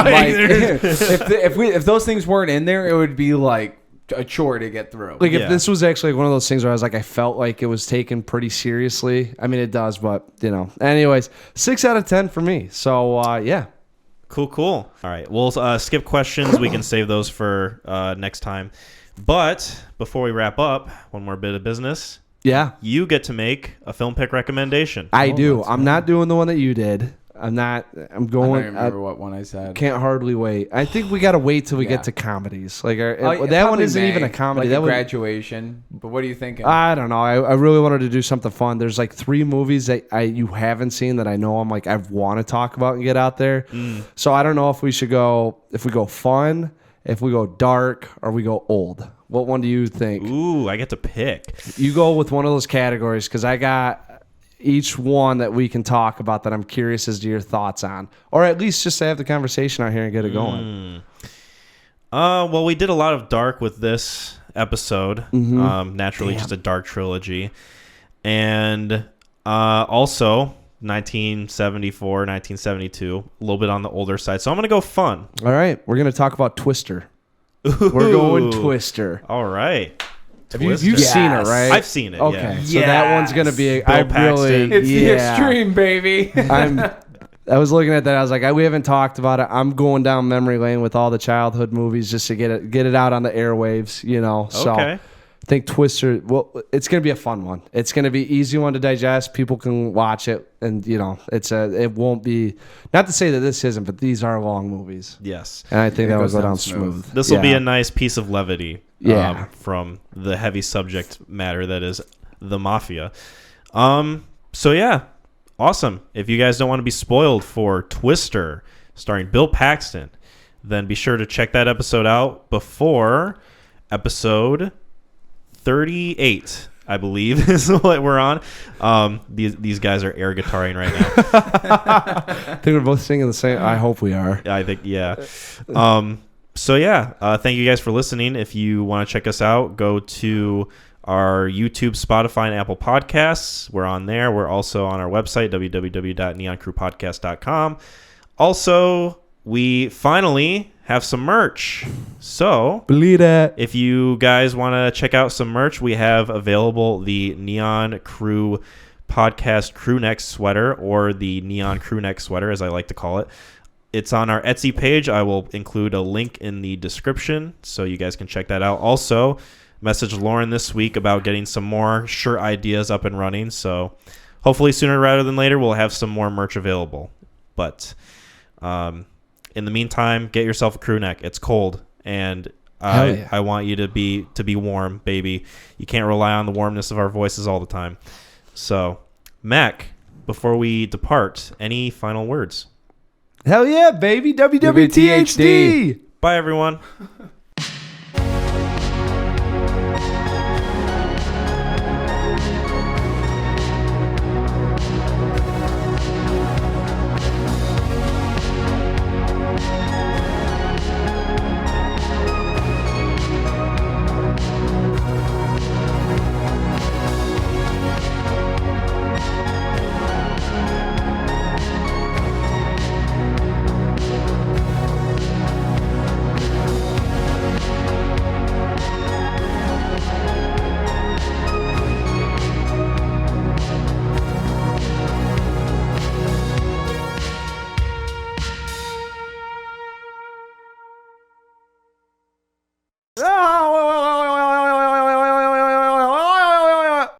If those things weren't in there, it would be a chore to get through. If this was actually one of those things where I was I felt like it was taken pretty seriously. I mean, it does, but anyways, 6 out of 10 for me. So, yeah. Cool. All right. We'll skip questions. We can save those for next time. But before we wrap up, one more bit of business. Yeah. You get to make a film pick recommendation. I do. I'm not doing the one that you did. I'm going. I don't remember what one I said. Can't hardly wait. I think we got to wait till we get to comedies. That one isn't even a comedy. That Graduation. But what are you thinking? I don't know. I really wanted to do something fun. There's 3 movies that you haven't seen that I know I want to talk about and get out there. So I don't know if we go fun, if we go dark, or we go old. What one do you think? Ooh, I get to pick. You go with one of those categories because I got each one that we can talk about that I'm curious as to your thoughts on, or at least just to have the conversation out here and get it going. Well, we did a lot of dark with this episode. Naturally, just a dark trilogy, and also 1974, 1972, a little bit on the older side. So I'm gonna go fun. All right, we're gonna talk about Twister. Ooh. We're going Twister. All right. You've seen it, right? I've seen it. Okay, yeah. so that one's gonna be. It's the extreme, baby. I was looking at that. I was we haven't talked about it. I'm going down memory lane with all the childhood movies just to get it out on the airwaves. So okay. I think Twister. Well, it's gonna be a fun one. It's gonna be easy one to digest. People can watch it, and it won't be. Not to say that this isn't, but these are long movies. Yes, and I think that will go down smooth. This will be a nice piece of levity. Yeah. From the heavy subject matter that is the mafia. So yeah, awesome. If you guys don't want to be spoiled for Twister, starring Bill Paxton, then be sure to check that episode out before episode 38, I believe, is what we're on. These guys are air guitaring right now. I think we're both singing the same. I hope we are. I think, yeah. So yeah, thank you guys for listening. If you want to check us out, go to our YouTube, Spotify, and Apple Podcasts. We're on there. We're also on our website, www.neoncrewpodcast.com. Also, we finally have some merch. So, believe that. If you guys want to check out some merch, we have available the Neon Crew Podcast crew neck sweater, or the Neon crew neck sweater, as I like to call it. It's on our Etsy page. I will include a link in the description so you guys can check that out. Also, messaged Lauren this week about getting some more shirt ideas up and running. So hopefully sooner rather than later, we'll have some more merch available. But in the meantime, get yourself a crew neck. It's cold, and I want you to be warm, baby. You can't rely on the warmness of our voices all the time. So, Mac, before we depart, any final words? Hell yeah, baby. WWTHD. Bye, everyone.